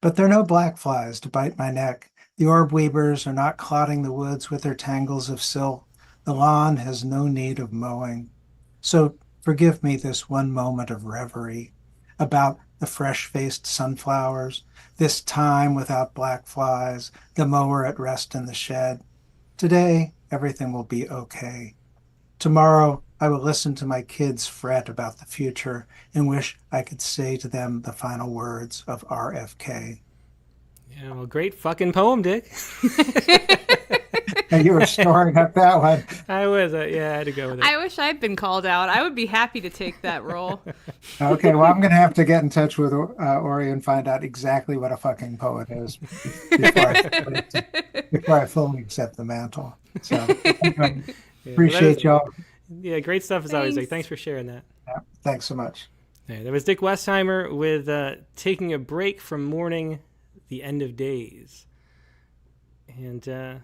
But there are no black flies to bite my neck. The orb weavers are not clotting the woods with their tangles of silk. The lawn has no need of mowing. So forgive me this one moment of reverie about the fresh-faced sunflowers, this time without black flies, the mower at rest in the shed. Today, everything will be okay. Tomorrow, I will listen to my kids fret about the future and wish I could say to them the final words of RFK. Yeah, well, great fucking poem, Dick. And you were storing up that one. I was, I had to go with it. I wish I'd been called out. I would be happy to take that role. Okay, well, I'm going to have to get in touch with Ori and find out exactly what a fucking poet is before I fully accept the mantle. So, anyway, appreciate y'all. Yeah, great stuff as always, Dick. Thanks. Thanks for sharing that. Yeah, thanks so much. Yeah, there was Dick Westheimer with Taking a Break from Mourning the End of Days. And, is that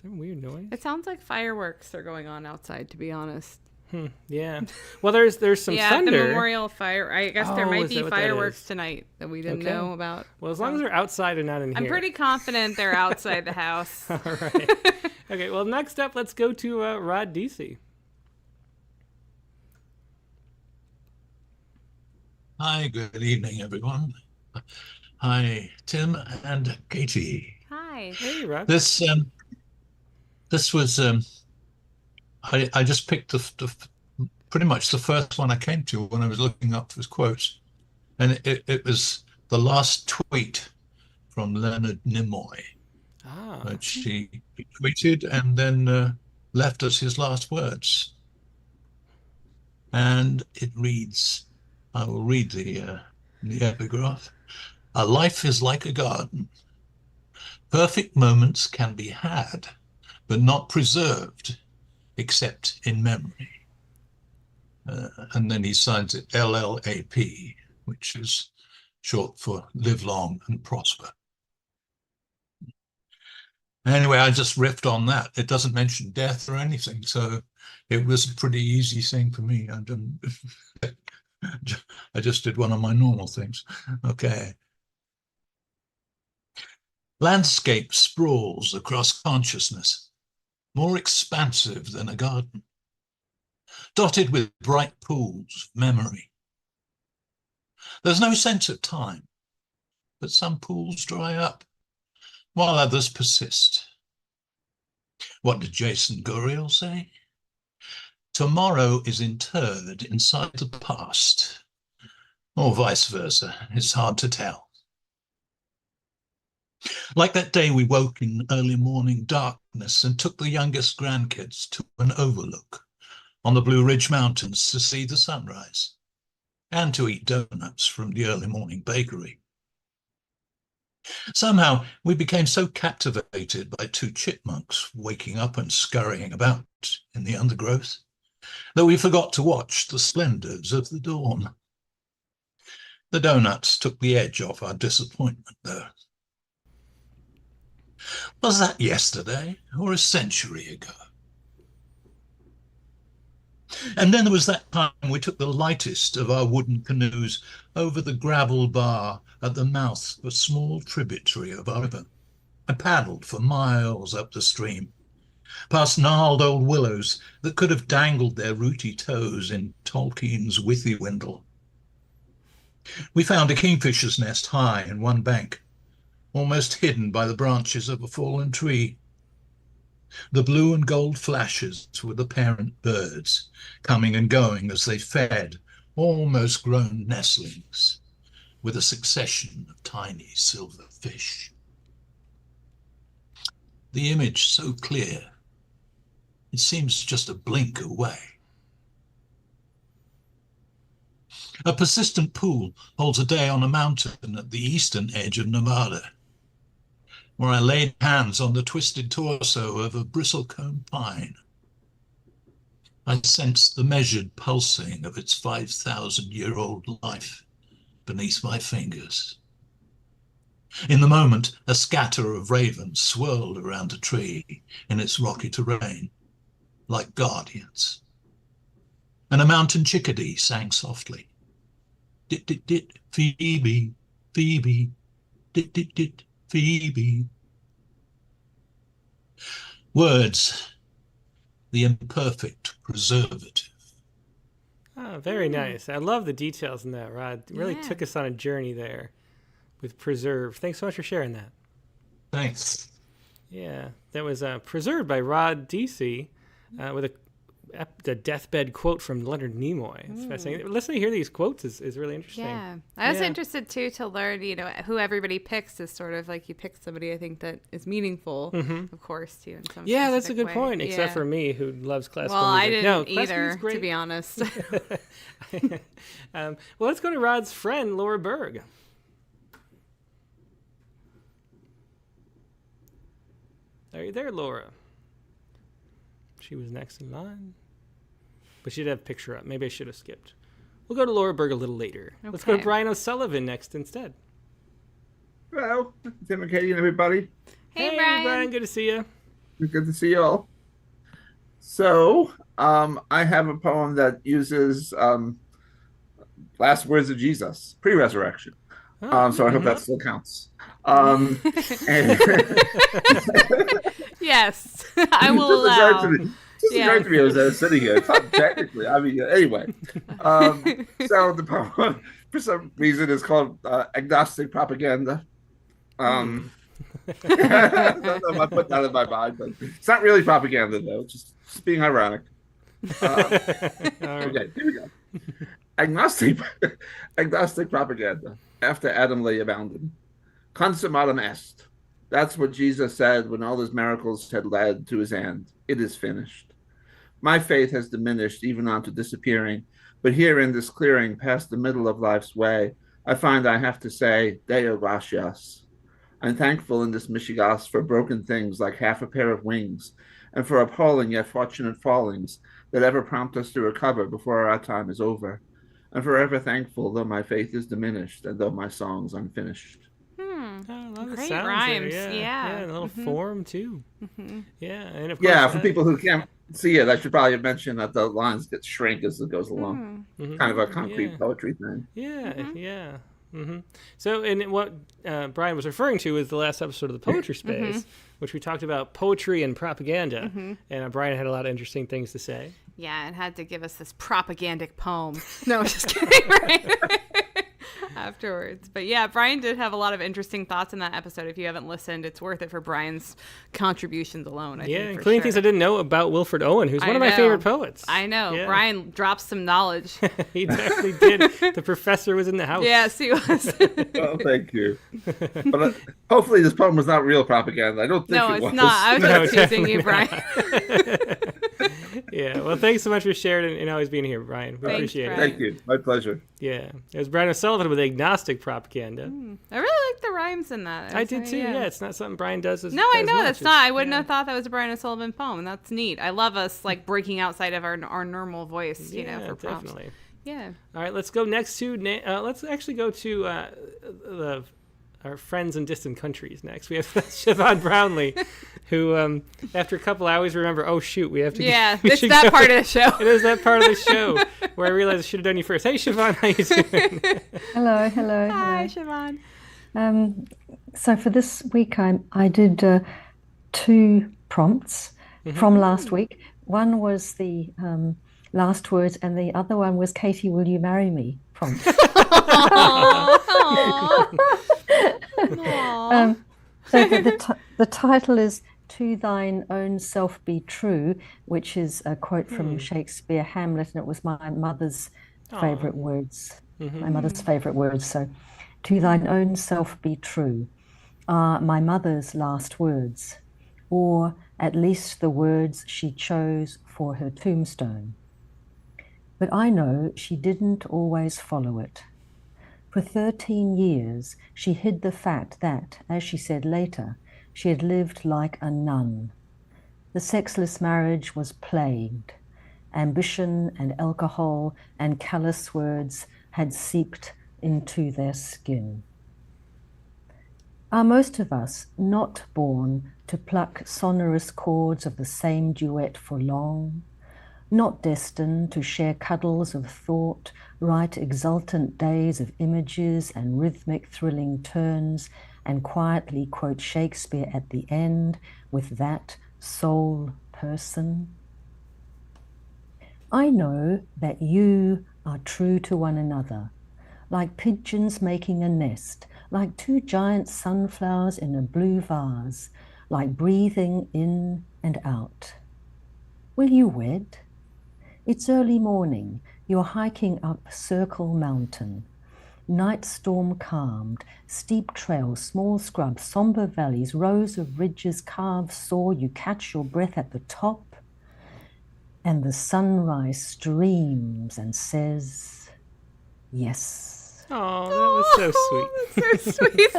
a weird noise? It sounds like fireworks are going on outside, to be honest. Yeah. Well, there's some thunder. The memorial fire. I guess there might is be that what that fireworks is? tonight that we didn't Okay. know about. Well, as long as they're outside and not in here. I'm pretty confident they're outside the house. All right. Okay, well, next up, let's go to Rod DC. Hi, good evening, everyone. Hi, Tim and Katie. Hi. Hey, Rod. This was I just picked pretty much the first one I came to when I was looking up his quotes, and it was the last tweet from Leonard Nimoy, which he tweeted and then left as his last words, and it reads, I will read the epigraph. A life is like a garden. Perfect moments can be had, but not preserved, except in memory. And then he signs it LLAP, which is short for live long and prosper. Anyway, I just riffed on that. It doesn't mention death or anything, so it was a pretty easy thing for me. I just did one of my normal things. Okay. Landscape sprawls across consciousness, more expansive than a garden, dotted with bright pools of memory. There's no sense of time, but some pools dry up, while others persist. What did Jason Guriel say? Tomorrow is interred inside the past, or vice versa. It's hard to tell. Like that day we woke in early morning darkness and took the youngest grandkids to an overlook on the Blue Ridge Mountains to see the sunrise and to eat donuts from the early morning bakery. Somehow we became so captivated by two chipmunks waking up and scurrying about in the undergrowth that we forgot to watch the splendors of the dawn. The donuts took the edge off our disappointment, though. Was that yesterday or a century ago? And then there was that time we took the lightest of our wooden canoes over the gravel bar at the mouth of a small tributary of our river. I paddled for miles up the stream, past gnarled old willows that could have dangled their rooty toes in Tolkien's Withywindle. We found a kingfisher's nest high in one bank, almost hidden by the branches of a fallen tree. The blue and gold flashes were the parent birds, coming and going as they fed almost grown nestlings with a succession of tiny silver fish. The image so clear, it seems just a blink away. A persistent pool holds a day on a mountain at the eastern edge of Nevada, where I laid hands on the twisted torso of a bristlecone pine. I sensed the measured pulsing of its 5,000-year-old life beneath my fingers. In the moment, a scatter of ravens swirled around a tree in its rocky terrain, like guardians. And a mountain chickadee sang softly, "Dit-dit-dit, Phoebe, Phoebe, dit-dit-dit, Phoebe." Words, the imperfect preservative. Oh, very nice. I love the details in that, Rod. It really took us on a journey there with Preserve. Thanks so much for sharing that. Thanks. Yeah, that was Preserved by Rod DC with a the deathbed quote from Leonard Nimoy. It's fascinating. Listening to hear these quotes is really interesting. Yeah. I was interested, too, to learn, who everybody picks is sort of like you pick somebody, I think, that is meaningful, of course, too, in some Yeah, that's a good way. point, except for me, who loves classical music. music. I didn't either, to be honest. Well, let's go to Rod's friend, Laura Berg. Are you there, Laura? She was next in line. But she did have a picture up. Maybe I should have skipped. We'll go to Laura Berg a little later. Okay. Let's go to Brian O'Sullivan next instead. Hello, Tim and Katie and everybody. Hey, Brian. Good to see you. Good to see you all. So, I have a poem that uses last words of Jesus, pre-resurrection. So I hope that still counts. And yes, I will allow. Great to me as I was sitting here. It's not technically. I mean, anyway. So the poem, for some reason, is called Agnostic Propaganda. I don't know if I put that in my mind, but it's not really propaganda, though. It's just being ironic. Okay, here we go. Agnostic propaganda. After Adam lay abounded, consummatum est. That's what Jesus said when all his miracles had led to his end. It is finished. My faith has diminished even unto disappearing, but here in this clearing, past the middle of life's way, I find I have to say, Deo gratias. I'm thankful in this mishigas for broken things like half a pair of wings, and for appalling yet fortunate fallings that ever prompt us to recover before our time is over. I'm forever thankful, though my faith is diminished, and though my song's unfinished. I love Great the rhymes, there. yeah. And a little form, too. Yeah, and of course, course... for people who can't see it, I should probably mention that the lines get shrink as it goes along. Kind of a concrete poetry thing. Yeah. So, and what Brian was referring to is the last episode of the Poetry Space, which we talked about poetry and propaganda, and Brian had a lot of interesting things to say. Yeah, and had to give us this propagandic poem. No, just kidding, right? Afterwards. But yeah, Brian did have a lot of interesting thoughts in that episode. If you haven't listened, it's worth it for Brian's contributions alone. I think, including things I didn't know about Wilfred Owen, who's one of my favorite poets. I know. Yeah. Brian dropped some knowledge. He definitely did. The professor was in the house. Yes, he was. Oh, thank you. But hopefully this poem was not real propaganda. I don't think it was. No, it's not. I was just teasing you, Brian. Yeah, well, thanks so much for sharing and always being here, Brian. We appreciate it. Thank you. My pleasure. Yeah. It was Brian O'Sullivan with Agnostic Propaganda. I really like the rhymes in that. I did too, yeah. It's not something Brian does as No, I know, that's not. I wouldn't yeah. have thought that was a Brian O'Sullivan poem. That's neat. I love us, like, breaking outside of our normal voice, you know, for prompts. Definitely. Yeah. All right, let's go next to, let's actually go to our friends in distant countries next. We have Siobhan Brownlee, who, after a couple hours, remember, oh, shoot, we have to Yeah, it's that part of the show. It is that part of the show where I realized I should have done you first. Hey, Siobhan, how you doing? Hello. Hi, Siobhan. So for this week, I did 2 prompts from last week. One was the last words, and the other one was, Katie, will you marry me? Prompt. So the title is To Thine Own Self Be True, which is a quote from Shakespeare Hamlet, and it was my mother's favorite words. My mother's favorite words. So, to thine own self be true are my mother's last words, or at least the words she chose for her tombstone. But I know she didn't always follow it. For 13 years, she hid the fact that, as she said later, she had lived like a nun. The sexless marriage was plagued. Ambition and alcohol and callous words had seeped into their skin. Are most of us not born to pluck sonorous chords of the same duet for long? Not destined to share cuddles of thought, write exultant days of images and rhythmic thrilling turns, and quietly quote Shakespeare at the end with that sole person? I know that you are true to one another, like pigeons making a nest, like 2 giant sunflowers in a blue vase, like breathing in and out. Will you wed? It's early morning. You're hiking up Circle Mountain. Night storm calmed, steep trails, small scrubs, somber valleys, rows of ridges carved soar. You catch your breath at the top, and the sunrise streams and says, yes. Oh, that was so sweet. That's so sweet.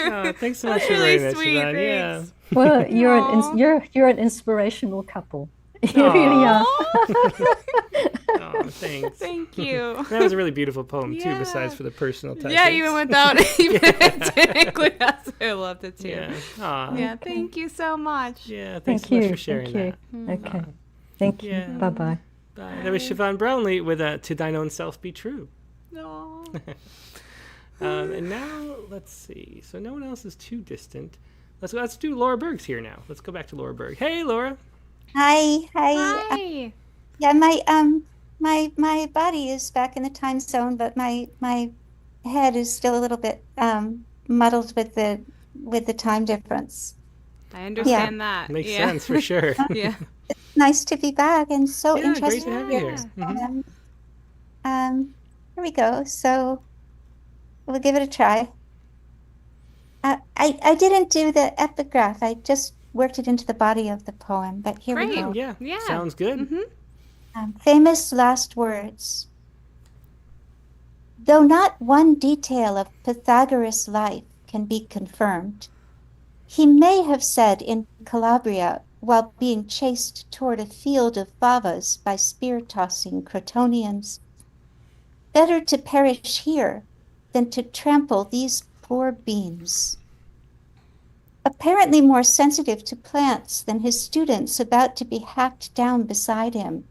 Oh, thanks so much That's for really writing that, sweet, Siobhan. Yeah. thanks. Well, Aw. you're an inspirational couple. You really are. Oh, thanks. Thank you. That was a really beautiful poem too, Yeah. besides for the personal touches. Yeah, even without even technically, that's I loved it too. Yeah. Aw. Yeah, thank you so much. Yeah, thanks Thank so much you. for sharing Thank that. you. Okay. Thank you. Yeah. Bye-bye. Bye. That was Siobhan Brownlee with To Thine Own Self Be True. No. And now, let's see. So no one else is too distant. Let's do Laura Berg's here now. Let's go back to Laura Berg. Hey, Laura. Hi. Hi. Yeah, my body is back in the time zone, but my head is still a little bit muddled with the time difference. I understand that. Makes yeah. sense for sure. Yeah. Nice to be back and so Yeah, great interesting. to have you here. Mhm. Here we go. So we'll give it a try. I didn't do the epigraph. I just worked it into the body of the poem, but here we Great. go. Yeah. Yeah. Sounds good. Mm-hmm. Famous last words. Though not one detail of Pythagoras' life can be confirmed, he may have said in Calabria, while being chased toward a field of favas by spear-tossing Crotonians, better to perish here than to trample these poor beams. Apparently more sensitive to plants than his students about to be hacked down beside him,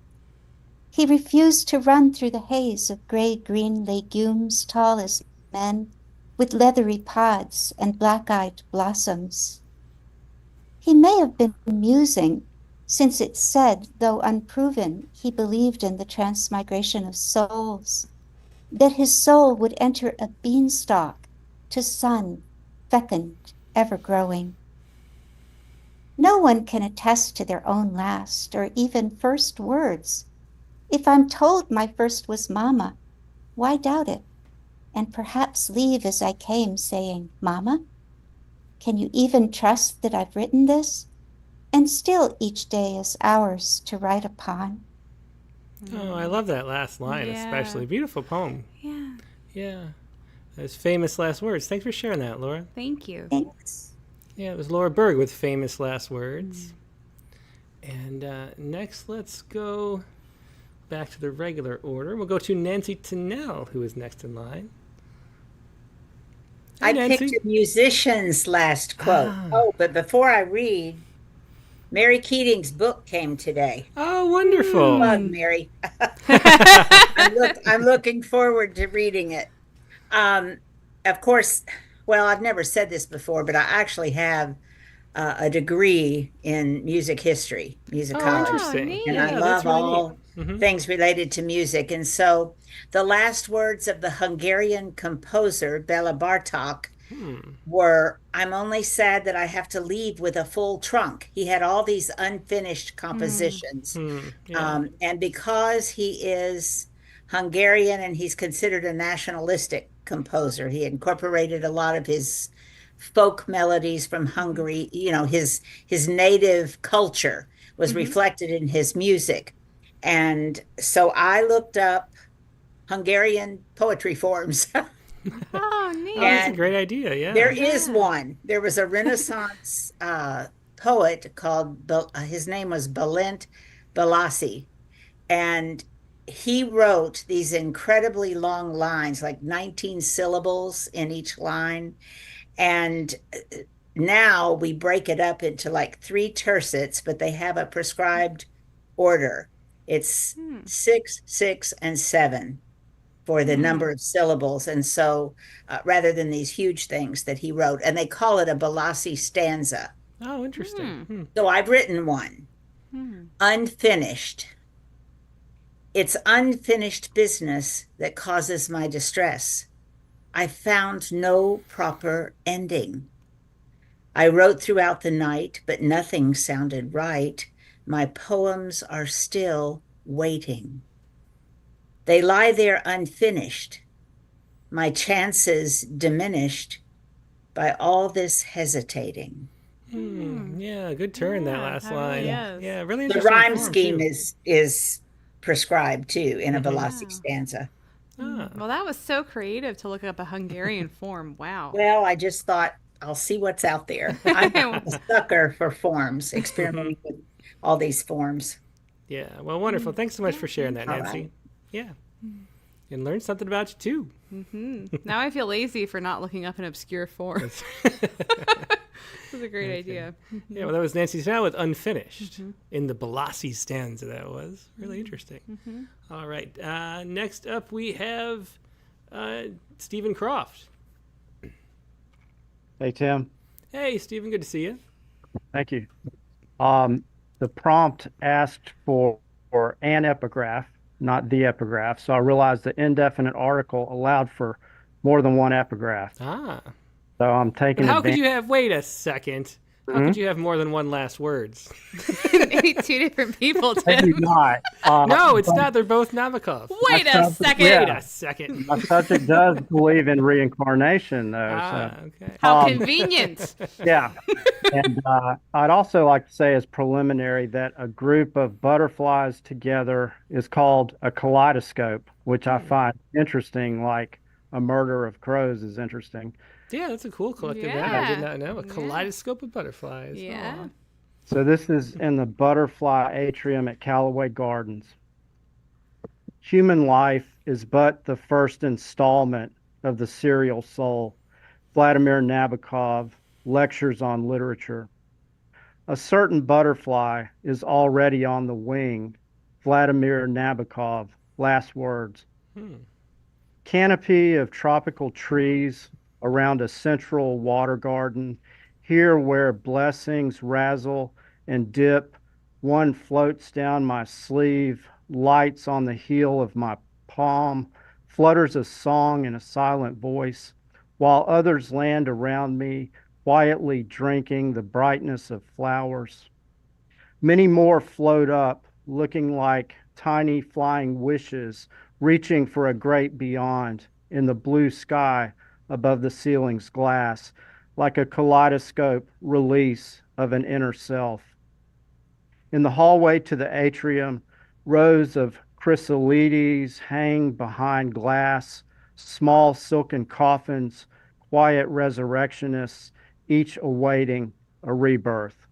he refused to run through the haze of gray-green legumes tall as men, with leathery pods and black-eyed blossoms. He may have been musing, since it said, though unproven, he believed in the transmigration of souls, that his soul would enter a beanstalk to sun, fecund, ever-growing. No one can attest to their own last or even first words. If I'm told my first was Mama, why doubt it? And perhaps leave as I came, saying, Mama, can you even trust that I've written this? And still each day is ours to write upon. Oh, I love that last line, Yeah. especially. Beautiful poem. Yeah. Yeah. Those famous last words. Thanks for sharing that, Laura. Thank you. Thanks. Yeah, it was Laura Berg with famous last words. And next, let's go back to the regular order. We'll go to Nancy Tennell, who is next in line. Hi, I Nancy. picked a musician's last quote. Ah. Oh, but before I read, Mary Keating's book came today. Oh, wonderful. Love Mary. I'm looking forward to reading it. Of course, well, I've never said this before, but I actually have a degree in music history, musicology. Interesting. neat. And Yeah, I that's love really all neat. Mhm. things related to music. And so the last words of the Hungarian composer Bela Bartok were, I'm only sad that I have to leave with a full trunk. He had all these unfinished compositions. Yeah. And because he is Hungarian and he's considered a nationalistic composer, he incorporated a lot of his folk melodies from Hungary. You know, his native culture was reflected in his music. And so I looked up Hungarian poetry forms. Oh, neat. Oh, that's a And great idea. Yeah. there is one. There was a Renaissance poet called, his name was Balint Balassi. And he wrote these incredibly long lines, like 19 syllables in each line. And now we break it up into like 3 tercets, but they have a prescribed order. It's 6, 6, and 7 for the number of syllables. And so rather than these huge things that he wrote, and they call it a Balassi stanza. Oh, interesting. So I've written one, unfinished. It's unfinished business that causes my distress. I found no proper ending. I wrote throughout the night, but nothing sounded right. My poems are still waiting. They lie there unfinished, my chances diminished by all this hesitating. Yeah, good turn that last line. Yes. Yeah, really The interesting. rhyme form, scheme too. is prescribed too in a velocity stanza. Well, that was so creative to look up a Hungarian form. Wow. Well, I just thought I'll see what's out there. I'm a sucker for forms, experimenting with all these forms. Yeah, well, wonderful. Thanks so much for sharing that, All Nancy. right. Yeah. And learn something about you, too. Now I feel lazy for not looking up an obscure form. That's a great idea. Yeah, well, that was Nancy Snow with Unfinished in the Balassi stanza. That was really interesting. All right. Next up, we have Stephen Croft. Hey, Tim. Hey, Stephen. Good to see you. Thank you. The prompt asked for an epigraph, not the epigraph. So I realized the indefinite article allowed for more than one epigraph. Ah. So I'm taking But how could you have, wait a second. How could you have more than one last words? Maybe two different people Maybe did. not. No, it's not. They're both Nabokov. Wait a second. Wait a second. My subject does believe in reincarnation, though. Okay. How convenient. Yeah. And I'd also like to say as preliminary that a group of butterflies together is called a kaleidoscope, which I find interesting, like a murder of crows is interesting. Yeah, that's a cool collective name. I did not know. A kaleidoscope of butterflies. Yeah. Aw. So this is in the butterfly atrium at Callaway Gardens. Human life is but the first installment of the serial soul. Vladimir Nabokov, Lectures on Literature. A certain butterfly is already on the wing. Vladimir Nabokov, Last Words. Canopy of tropical trees around a central water garden, here where blessings razzle and dip, one floats down my sleeve, lights on the heel of my palm, flutters a song in a silent voice, while others land around me, quietly drinking the brightness of flowers. Many more float up, looking like tiny flying wishes, reaching for a great beyond in the blue sky above the ceiling's glass, like a kaleidoscope release of an inner self. In the hallway to the atrium, rows of chrysalides hang behind glass, small silken coffins, quiet resurrectionists, each awaiting a rebirth.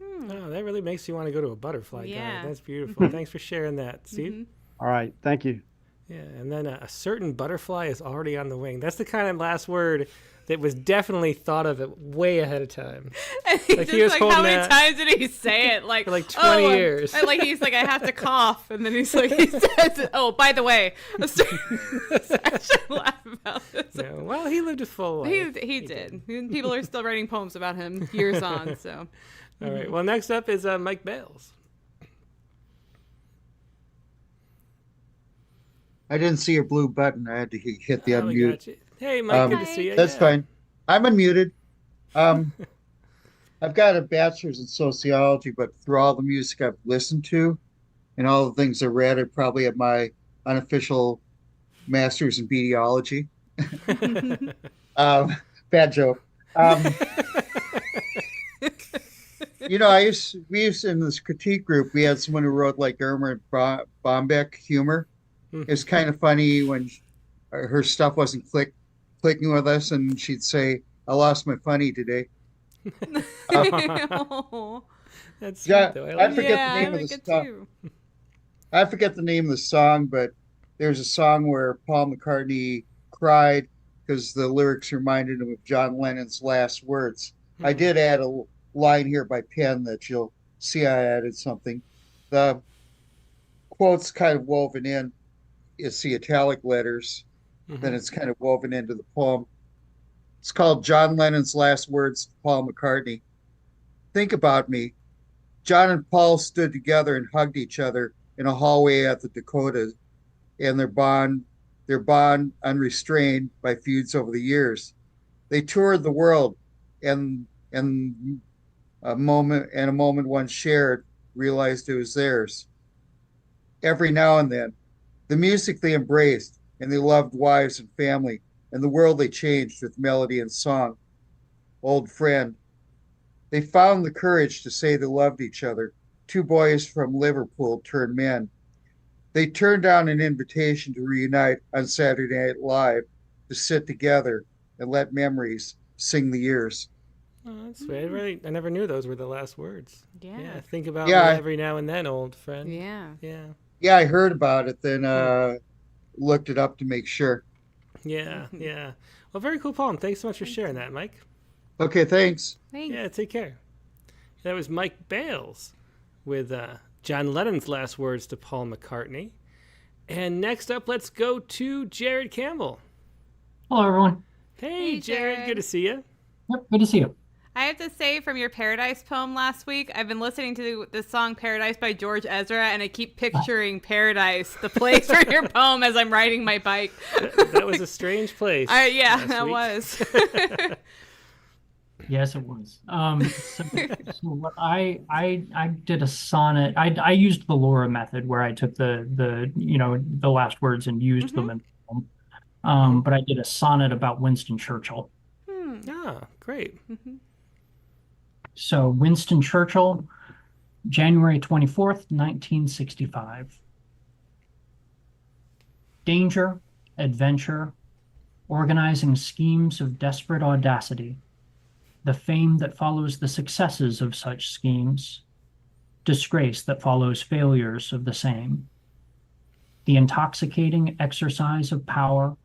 Oh, that really makes you want to go to a butterfly Yeah. garden. That's beautiful. Thanks for sharing that, Steve. All right, thank you. Yeah, and then a certain butterfly is already on the wing. That's the kind of last word that was definitely thought of it way ahead of time. Like he was how holding many that times did he say it? Like for like 20 years. Like he's like, I have to cough, and then he's like, he says, "Oh, by the way," I should laugh about this. Yeah, well, he lived a full life. He did. People are still writing poems about him years on. So, All right. Well, next up is Mike Bales. I didn't see your blue button. I had to hit the Oh, we unmute. got you. Hey, Mike, good to see you. That's Yeah. fine. I'm unmuted. I've got a bachelor's in sociology, but through all the music I've listened to and all the things I read, I probably have my unofficial master's in meteorology. Bad joke. We used in this critique group, we had someone who wrote like Irma Bombeck humor. It's kind of funny when her stuff wasn't clicking with us, and she'd say, "I lost my funny today." That's sweet, Yeah, though. I forget the name of the song. I forget the name of the song, but there's a song where Paul McCartney cried because the lyrics reminded him of John Lennon's last words. I did add a line here by pen that you'll see I added something. The quote's kind of woven in. It's the italic letters, then it's kind of woven into the poem. It's called John Lennon's Last Words to Paul McCartney. Think about me. John and Paul stood together and hugged each other in a hallway at the Dakotas, and their bond unrestrained by feuds over the years. They toured the world, and and a moment once shared, realized it was theirs. Every now and then, the music they embraced, and they loved wives and family, and the world they changed with melody and song. Old friend, they found the courage to say they loved each other. Two boys from Liverpool turned men. They turned down an invitation to reunite on Saturday Night Live, to sit together and let memories sing the years. Oh, that's sweet. I never knew those were the last words. Yeah. Think about me every now and then, old friend. Yeah. Yeah. Yeah, I heard about it, then looked it up to make sure. Yeah, yeah. Well, very cool poem. Thanks so much for sharing that, Mike. Okay, thanks. Yeah, take care. That was Mike Bales with John Lennon's last words to Paul McCartney. And next up, let's go to Jared Campbell. Hello, everyone. Hey, Jared. Good to see you. Yep, good to see you. I have to say, from your Paradise poem last week, I've been listening to the song Paradise by George Ezra, and I keep picturing Paradise, the place for your poem, as I'm riding my bike. That was a strange place. Yeah, that was. Yes, it was. So what I did a sonnet. I used the Laura method, where I took the last words and used them in the poem. But I did a sonnet about Winston Churchill. Ah, great. So Winston Churchill, January 24th, 1965. Danger, adventure, organizing schemes of desperate audacity, the fame that follows the successes of such schemes, disgrace that follows failures of the same, the intoxicating exercise of power,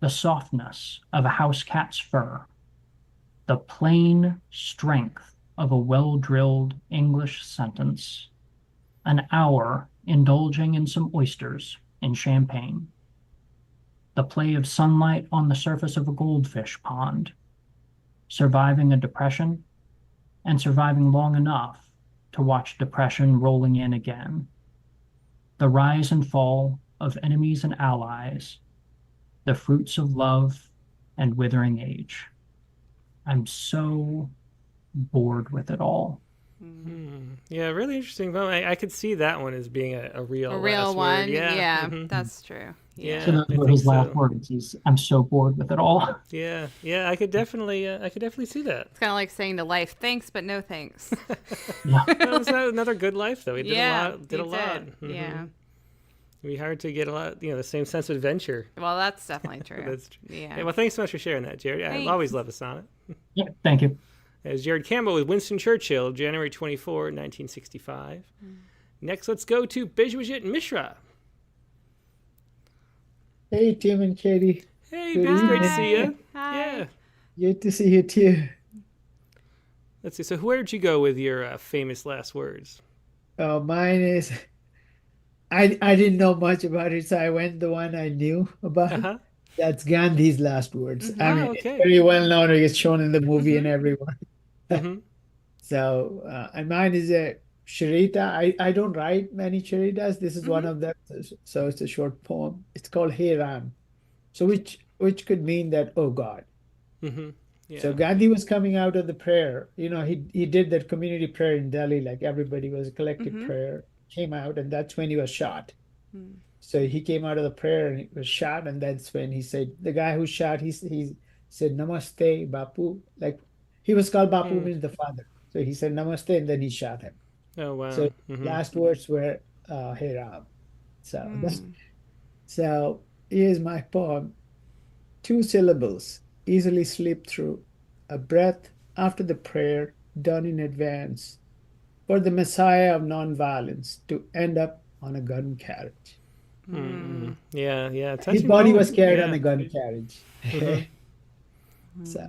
the softness of a house cat's fur, the plain strength of a well-drilled English sentence, an hour indulging in some oysters in champagne, the play of sunlight on the surface of a goldfish pond, surviving a depression, and surviving long enough to watch depression rolling in again, the rise and fall of enemies and allies, the fruits of love and withering age. I'm so bored with it all. Yeah, really interesting. Well, I could see that one as being a real one. Word. Yeah, that's true. So those were his last words. I'm so bored with it all. Yeah, I could definitely see that. It's kind of like saying to life, thanks, but no thanks. Well, it's another good life, though. He did a lot. Yeah. It'd be hard to get a lot, the same sense of adventure. Well, that's definitely true. That's true. Yeah. Well, thanks so much for sharing that, Jared. I always love a sonnet. Yeah, thank you. As Jared Campbell with Winston Churchill, January 24, 1965. Next, let's go to Bijwajit Mishra. Hey, Tim and Katie. Hey, Biz, great to see you. Hi. Yeah. Good to see you too. Let's see. So, where'd you go with your famous last words? Oh, mine is. I didn't know much about it, so I went the one I knew about. That's Gandhi's last words. I mean, it's very well known. It's shown in the movie and everyone. So, and mine is a Charita. I don't write many Charitas. This is one of them. So it's a short poem. It's called Hey Ram. So which could mean that, oh God. So Gandhi was coming out of the prayer. He did that community prayer in Delhi, like everybody was a collective prayer, came out, and that's when he was shot. So he came out of the prayer and he was shot, and that's when he said, the guy who shot, he said, Namaste, Bapu. Like, he was called Bapu, means the father. So he said Namaste, and then he shot him. Oh, wow. So last words were Hey Ram. So here's my poem. 2 syllables, easily slip through, a breath after the prayer done in advance, for the Messiah of nonviolence to end up on a gun carriage. Yeah. His body was carried on a gun carriage. So.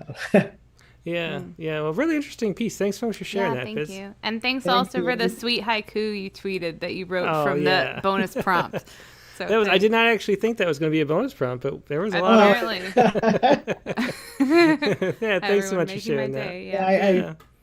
Yeah. Well, really interesting piece. Thanks so much for sharing that, thank Biz. you. And thanks also for the sweet haiku you tweeted that you wrote from the bonus prompt. So I did not actually think that was going to be a bonus prompt, but there was a lot of Yeah, thanks so much for sharing that.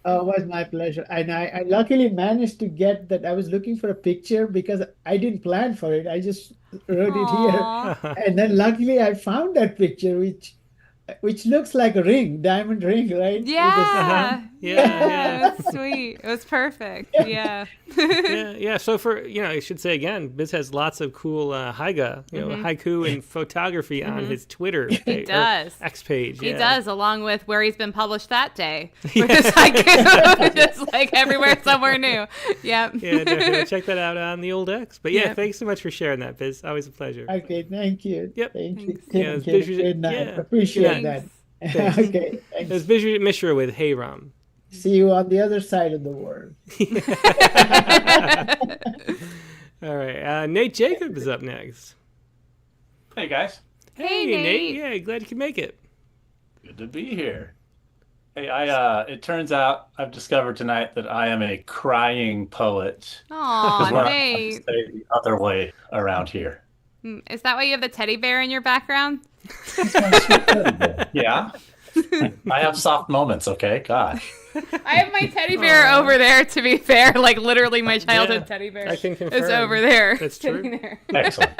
It was my pleasure. And I luckily managed to get that. I was looking for a picture because I didn't plan for it. I just wrote it here. And then luckily I found that picture, which looks like a ring, diamond ring, right? Yeah. Yeah. That's sweet. It was perfect. Yeah. Yeah. So for, I should say again, Biz has lots of cool haiku and photography on his Twitter He does. X page. He does, along with where he's been published that day. With his haiku, just like everywhere, somewhere new. Yep. Yeah, definitely. Check that out on the old X. But yeah, thanks so much for sharing that, Biz. Always a pleasure. Okay, thank you. Yep. Thank you. Yeah, Good night. Appreciate that. Okay, thanks. It was Bijou Mishra with Hey Ram. See you on the other side of the world. All right. Nate Jacob is up next. Hey, guys. Hey, Nate. Yeah, glad you could make it. Good to be here. Hey, it turns out I've discovered tonight that I am a crying poet. Aw, Nate. Say the other way around here. Is that why you have the teddy bear in your background? Yeah. I have soft moments, okay? Gosh. I have my teddy bear over there, to be fair. Like, literally, my childhood teddy bear I can confirm. is over there. That's sitting true. There. Excellent.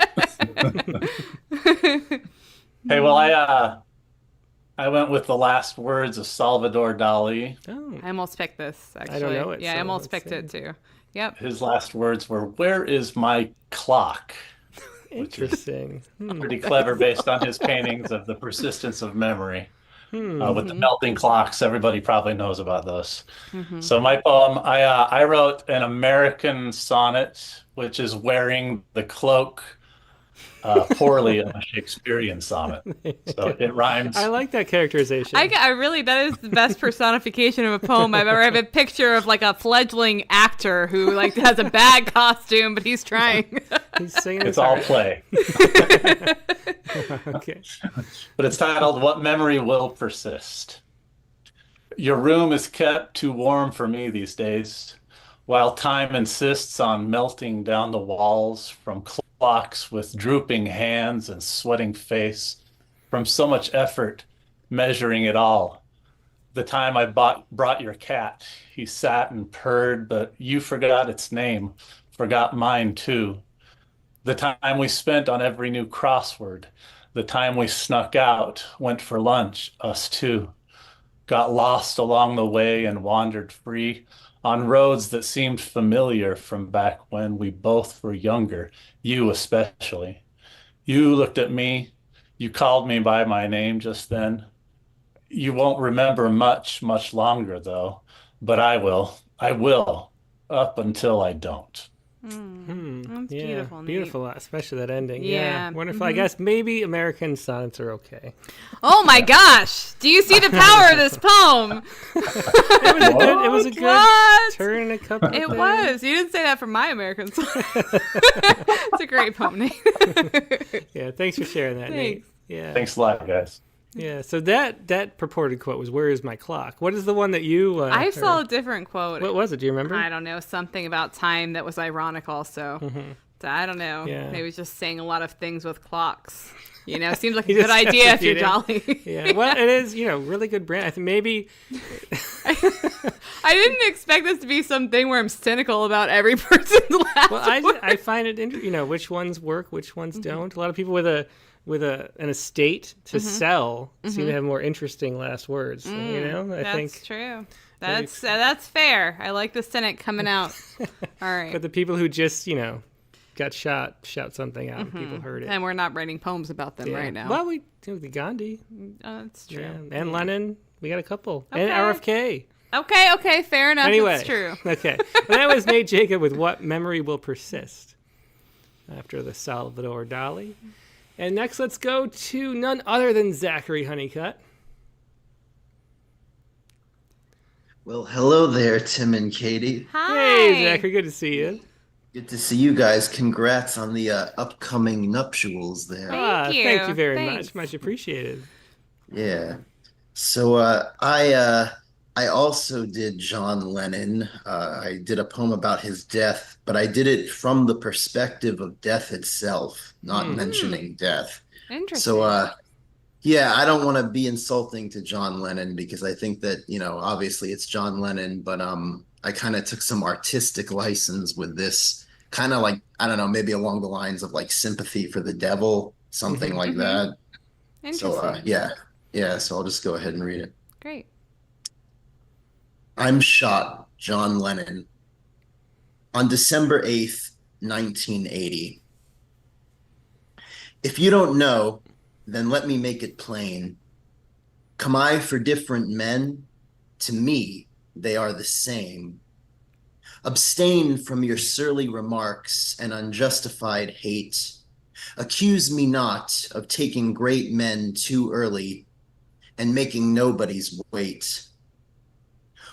Hey, well, I went with the last words of Salvador Dali. Oh. I almost picked this, actually. I don't know it. Yeah, so I almost let's picked see. it, too. Yep. His last words were, "Where is my clock?" Interesting. Pretty clever based on his paintings of the persistence of memory. With the melting clocks, everybody probably knows about those. So my poem, I wrote an American sonnet, which is wearing the cloak poorly of a Shakespearean sonnet. So it rhymes. I like that characterization. I really, that is the best personification of a poem I've ever. I have a picture of like a fledgling actor who like has a bad costume, but he's trying. He's singing. It's all play. Okay. But it's titled, "What Memory Will Persist." Your room is kept too warm for me these days, while time insists on melting down the walls from clocks with drooping hands and sweating face, from so much effort measuring it all. The time I brought your cat, he sat and purred, but you forgot its name, forgot mine too. The time we spent on every new crossword, the time we snuck out, went for lunch, us two, got lost along the way and wandered free on roads that seemed familiar from back when we both were younger, you especially. You looked at me, you called me by my name just then. You won't remember much longer though, but I will, up until I don't. That's Yeah, beautiful, Nate. beautiful, especially that ending. Yeah. Wonderful. I guess maybe American sonnets are okay. Oh my gosh! Do you see the power of this poem? It was a good What? turn in a couple of It things. was. You didn't say that for my American song. It's a great poem, Nate. Yeah, thanks for sharing that, Nate. Thanks. Yeah. Thanks a lot, guys. Yeah, so that purported quote was, "Where is my clock?" What is the one that you I saw a heard? different quote. What was it? Do you remember? I don't know. Something about time that was ironic also. So I don't know. Yeah. Maybe just saying a lot of things with clocks. Seems like a He good just idea said if you're you Dolly. Yeah, well, it is, really good brand. I think maybe I didn't expect this to be something where I'm cynical about every person's last well, I find it interesting, which ones work, which ones don't. A lot of people with an estate to sell seem to have more interesting last words. I That's think true. That's fair. I like the cynic coming out. All right. But the people who just got shot, shout something out, and people heard it. And we're not writing poems about them right now. Well, we do the Gandhi. That's true. Yeah. And Lenin. We got a couple. Okay. And RFK. Okay, fair enough. Anyway, It's true. Okay. Well, that was Nate Jacob with "What Memory Will Persist" after the Salvador Dali. And next, let's go to none other than Zachary Honeycutt. Well, hello there, Tim and Katie. Hi. Hey, Zachary. Good to see you. Good to see you guys. Congrats on the upcoming nuptials there. Thank you very much. Much appreciated. Yeah. So I also did John Lennon. I did a poem about his death, but I did it from the perspective of death itself, not mentioning death. Interesting. So yeah, I don't want to be insulting to John Lennon because I think that, obviously it's John Lennon, but I kind of took some artistic license with this, kind of like, I don't know, maybe along the lines of like sympathy for the devil, something like that. Interesting. So yeah, so I'll just go ahead and read it. Great. I'm Shot, John Lennon, on December 8th, 1980. If you don't know, then let me make it plain. Come I for different men? To me, they are the same. Abstain from your surly remarks and unjustified hate. Accuse me not of taking great men too early and making nobodies wait.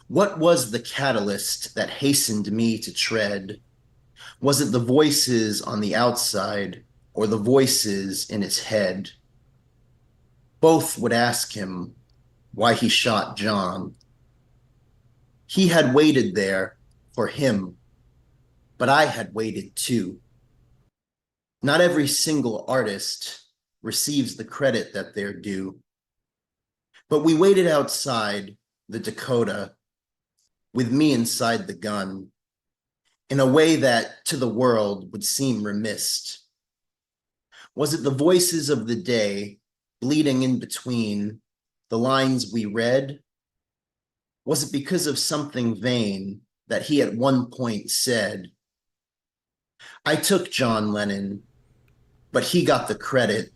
What was the catalyst that hastened me to tread? Was it the voices on the outside or the voices in its head? Both would ask him why he shot John. He had waited there for him, but I had waited too. Not every single artist receives the credit that they're due. But we waited outside the Dakota with me inside the gun in a way that to the world would seem remiss. Was it the voices of the day bleeding in between the lines we read? Was it because of something vain that he at one point said? I took John Lennon, but he got the credit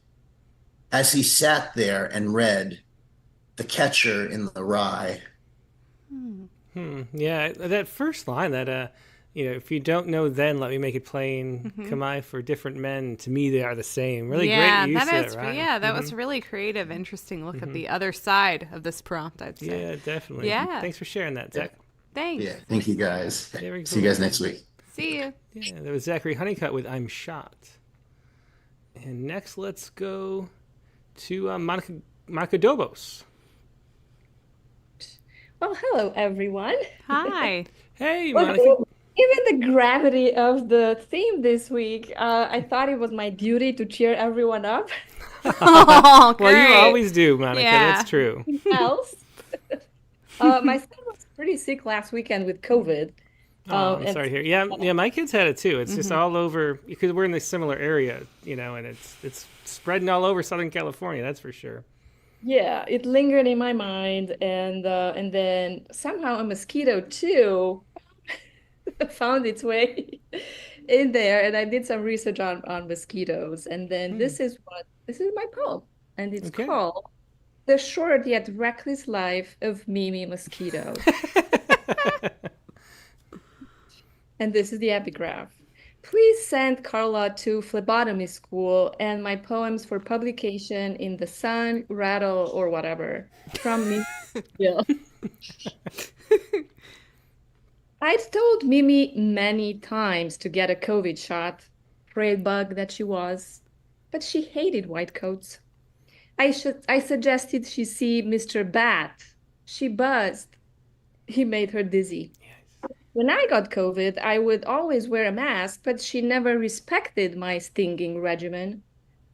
as he sat there and read The Catcher in the Rye. Yeah, that first line, that if you don't know, then let me make it plain. Come I for different men? To me, they are the same. Really great use of that, right? Yeah, that was really creative, interesting look at the other side of this prompt, I'd say. Yeah, definitely. Yeah. Thanks for sharing that, Zach. Thanks. Yeah, thank you guys. Very See you cool. guys next week. See you. Yeah, that was Zachary Honeycutt with I'm Shot. And next, let's go to Monica Dobos. Well, hello, everyone. Hi. Hey, Well, Monica. given the gravity of the theme this week, I thought it was my duty to cheer everyone up. Oh, Well, you great. always do, Monica. Yeah. That's true. Else, my son was pretty sick last weekend with COVID. Oh, I'm and- sorry to hear. Yeah, my kids had it too. It's just all over because we're in a similar area, and it's spreading all over Southern California. That's for sure. Yeah, it lingered in my mind, and then somehow a mosquito too found its way in there, and I did some research on mosquitoes, and then this is my poem, and it's called "The Short Yet Reckless Life of Mimi Mosquito." And this is the epigraph. Please send Carla to phlebotomy school and my poems for publication in The Sun, Rattle, or whatever. From me. Yeah. I'd told Mimi many times to get a COVID shot, frail bug that she was, but she hated white coats. I suggested she see Mr. Bat. She buzzed. He made her dizzy. When I got COVID, I would always wear a mask, but she never respected my stinging regimen.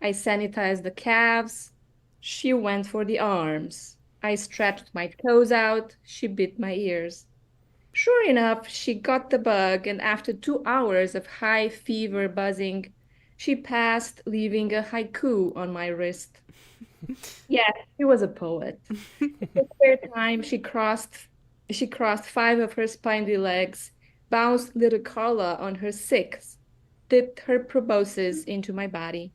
I sanitized the calves. She went for the arms. I stretched my toes out. She bit my ears. Sure enough, she got the bug, and after 2 hours of high fever buzzing, she passed, leaving a haiku on my wrist. Yes, she was a poet. The third time she crossed 5 of her spindly legs, bounced little Carla on her 6th, dipped her proboscis into my body.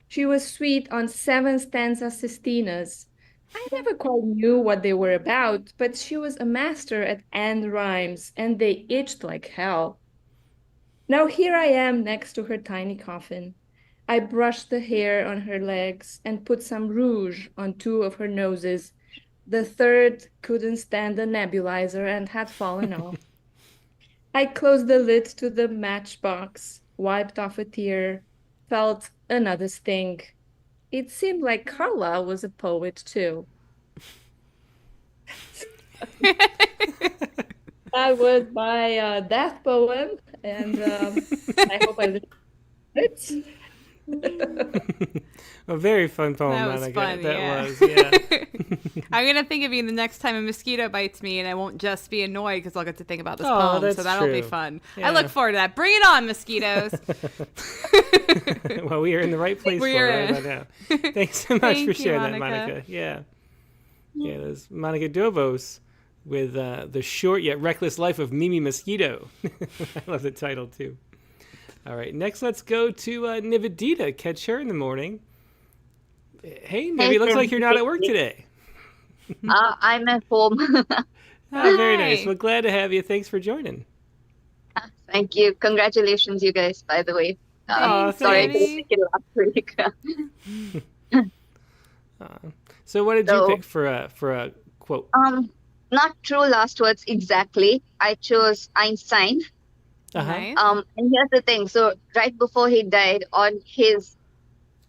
She was sweet on 7 stanza sestinas. I never quite knew what they were about, but she was a master at end rhymes, and they itched like hell. Now here I am next to her tiny coffin. I brushed the hair on her legs and put some rouge on 2 of her noses. The third couldn't stand the nebulizer and had fallen off. I closed the lid to the matchbox, wiped off a tear, felt another sting. It seemed like Carla was a poet too. That was my death poem, and I hope I did it. A very fun poem, That was Monica. fun, That yeah. was, yeah. I'm going to think of you the next time a mosquito bites me, and I won't just be annoyed because I'll get to think about this Oh, poem, that's so that'll be true. fun. Yeah. I look forward to that. Bring it on, mosquitoes. Well, we are in the right place for it right about now. Thanks so much Thank for you, sharing that, Monica. Monica. Yeah. Yeah, that's Monica Dobos. with The Short Yet Reckless Life of Mimi Mosquito. I love the title, too. All right, next let's go to Nivedita. Catch her in the morning. Hey, Nivi, looks like you're not at work today. I'm at home. Very nice. Well, glad to have you. Thanks for joining. Thank you. Congratulations, you guys, by the way. Sorry I couldn't make it last week. So what did you pick for a quote? Not true last words exactly. I chose Einstein. And here's the thing. So right before he died, on his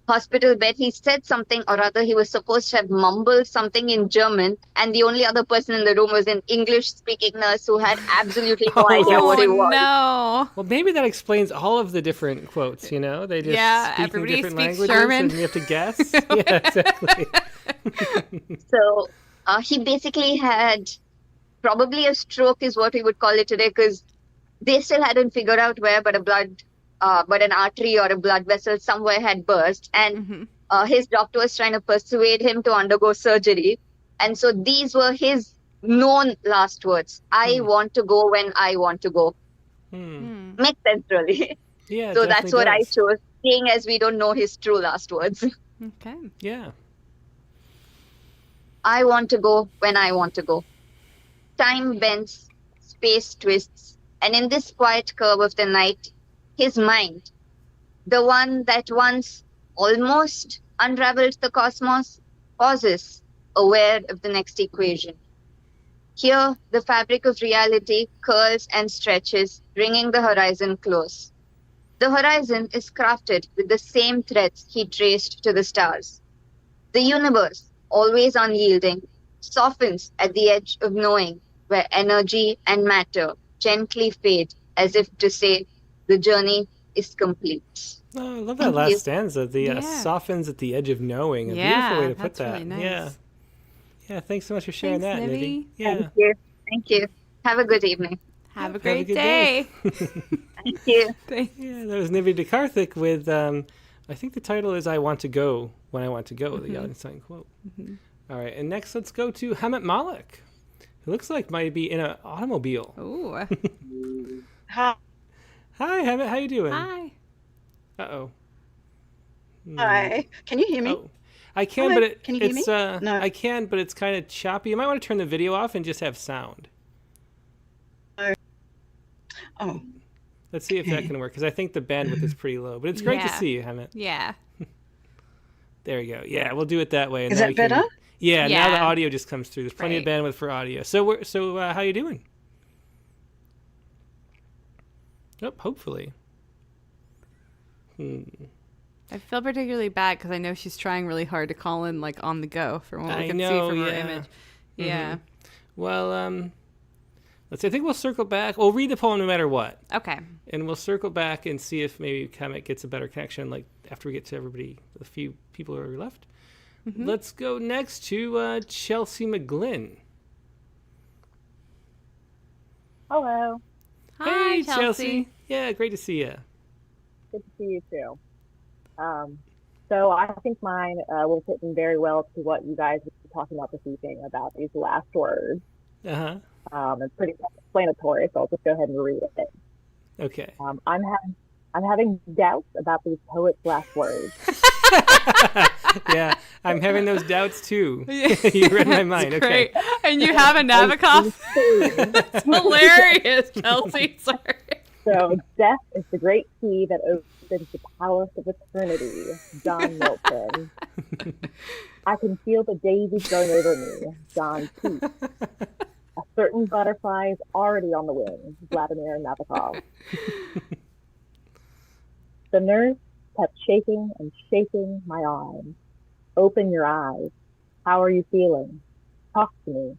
hospital bed, he said something or other. He was supposed to have mumbled something in German, and the only other person in the room was an English-speaking nurse who had absolutely no idea what it was. No. Well, maybe that explains all of the different quotes. You know, they just speak in different languages, German. and you have to guess. Yeah, exactly. So he basically had probably a stroke, is what we would call it today, because they still hadn't figured out where, but an artery or a blood vessel somewhere had burst, and his doctor was trying to persuade him to undergo surgery. And so these were his known last words. I want to go when I want to go. Makes sense, really. Yeah. So that's what I chose, seeing as we don't know his true last words. Okay. Yeah. I want to go when I want to go. Time bends, space twists, and in this quiet curve of the night, his mind, the one that once almost unraveled the cosmos, pauses, aware of the next equation. Here, the fabric of reality curls and stretches, bringing the horizon close. The horizon is crafted with the same threads he traced to the stars. The universe, always unyielding, softens at the edge of knowing, where energy and matter gently fade, as if to say, the journey is complete. Oh, I love that last stanza. The softens at the edge of knowing. A beautiful way to put that. Really nice. Yeah. Yeah. Thanks so much for sharing that, Nivi. Yeah. Thank you. Thank you. Have a good evening. Have a great day. Thank you. Yeah, that was Nivi DeKarthik with, I think the title is I Want to Go When I Want to Go, the Einstein quote. All right, and next let's go to Hamet Malik, who looks like might be in an automobile. Ooh. Hi. Hi, Hamet. How you doing? Hi. Uh-oh. Hi. Can you hear me? Oh, I can, Hi. but Can you hear me? No. I can, but it's kind of choppy. You might want to turn the video off and just have sound. Oh. Let's see if that can work, because I think the bandwidth is pretty low. But it's great to see you, Hamet. Yeah. There we go. Yeah, we'll do it that way. And Is that better? Yeah, now the audio just comes through. There's plenty of bandwidth for audio. So how you doing? Oh, hopefully. I feel particularly bad because I know she's trying really hard to call in like on the go from what we can see from her image. Yeah. Well, let's see. I think we'll circle back. We'll read the poem no matter what. Okay. And we'll circle back and see if maybe Kamet gets a better connection, like after we get to everybody, the few people who are left. Let's go next to Chelsea McGlynn. Hello. Hi, hey, Chelsea. Yeah, great to see you. Good to see you too. So I think mine will fit in very well to what you guys were talking about this evening about these last words. It's pretty self-explanatory, so I'll just go ahead and read it. Okay. I'm having doubts about these poets' last words. Yeah, I'm having those doubts too. You read my mind. Okay. Great. And you have a Nabokov? That's hilarious, Chelsea. Sorry. So death is the great key that opens the palace of eternity. John Milton. I can feel the daisies going over me. John Keats. A certain butterfly is already on the wing. Vladimir Nabokov. The nurse kept shaking and shaking my arm. Open your eyes. How are you feeling? Talk to me.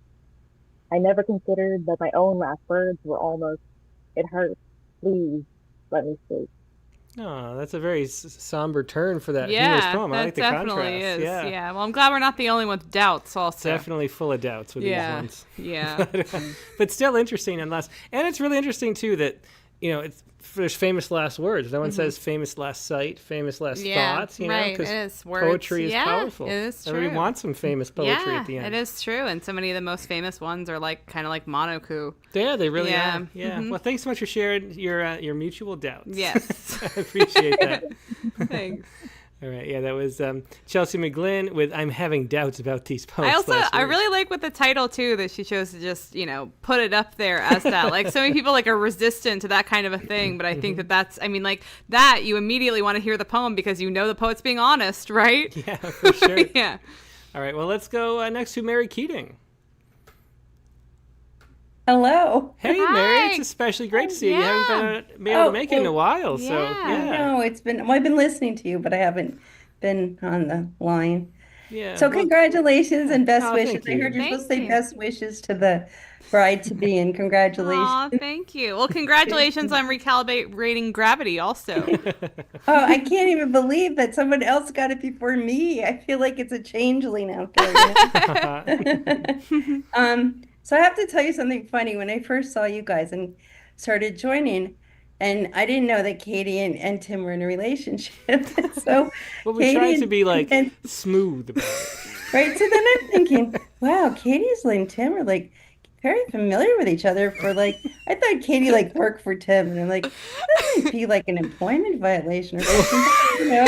I never considered that my own last words were almost, it hurts. Please, let me speak. Oh, that's a very somber turn for that Yeah, humorous poem. I like the definitely contrast. is. Yeah. Well, I'm glad we're not the only one with doubts also. Definitely full of doubts with these ones. Yeah. But still interesting nonetheless. And it's really interesting, too, that there's famous last words. No one says famous last sight, famous last thoughts. Right. Because it is words. poetry is powerful. It is true. Everybody wants some famous poetry at the end. It is true. And so many of the most famous ones are kind of like Monoku. Yeah, they really are. Yeah. Well, thanks so much for sharing your mutual doubts. Yes. I appreciate that. Thanks. All right, yeah, that was Chelsea McGlynn with "I'm having doubts about these poets." I really like with the title too that she chose to just put it up there as that. Like so many people are resistant to that kind of a thing, but I think that's that you immediately want to hear the poem because the poet's being honest, right? Yeah, for sure. Yeah. All right, well, let's go next to Mary Keating. Hello. Hey, Hi. Mary, it's especially great to see you. You haven't been able to make it in a while, so yeah. No, I've been listening to you, but I haven't been on the line. Yeah. So congratulations and best wishes. Thank you. I heard you're supposed to say best wishes to the bride-to-be, and congratulations. Aw, thank you. Well, congratulations on recalibrating gravity also. Oh, I can't even believe that someone else got it before me. I feel like it's a changeling out there. So I have to tell you something funny. When I first saw you guys and started joining, and I didn't know that Katie and Tim were in a relationship. So well, we tried to be smooth about it. Right. So then I'm thinking, wow, Katie's and Tim are very familiar with each other I thought Katie worked for Tim, and I'm like, that might be an employment violation or something,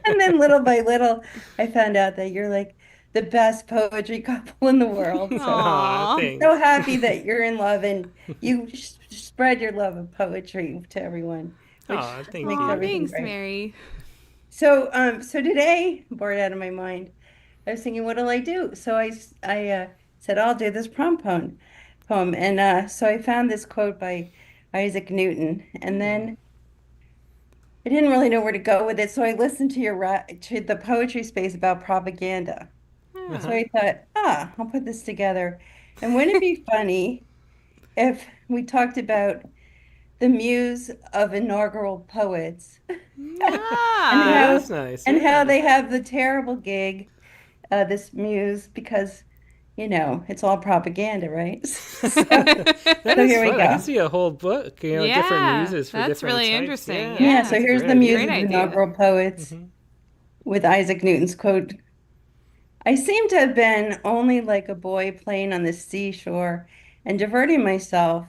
and then little by little, I found out that you're the best poetry couple in the world. So, so happy that you're in love and you spread your love of poetry to everyone. Thank you. Thanks, great. Mary. So, today, bored out of my mind, I was thinking, what will I do? So I said, I'll do this poem. And so I found this quote by Isaac Newton, and then I didn't really know where to go with it. So I listened to the poetry space about propaganda. So I thought, I'll put this together. And wouldn't it be funny if we talked about the muse of inaugural poets that's nice. And how they have the terrible gig, this muse, because it's all propaganda, right? So here we go. I can see a whole book, different muses for different that's really types. interesting. Yeah, so here's the muse of idea. inaugural poets with Isaac Newton's quote. I seem to have been only like a boy playing on the seashore and diverting myself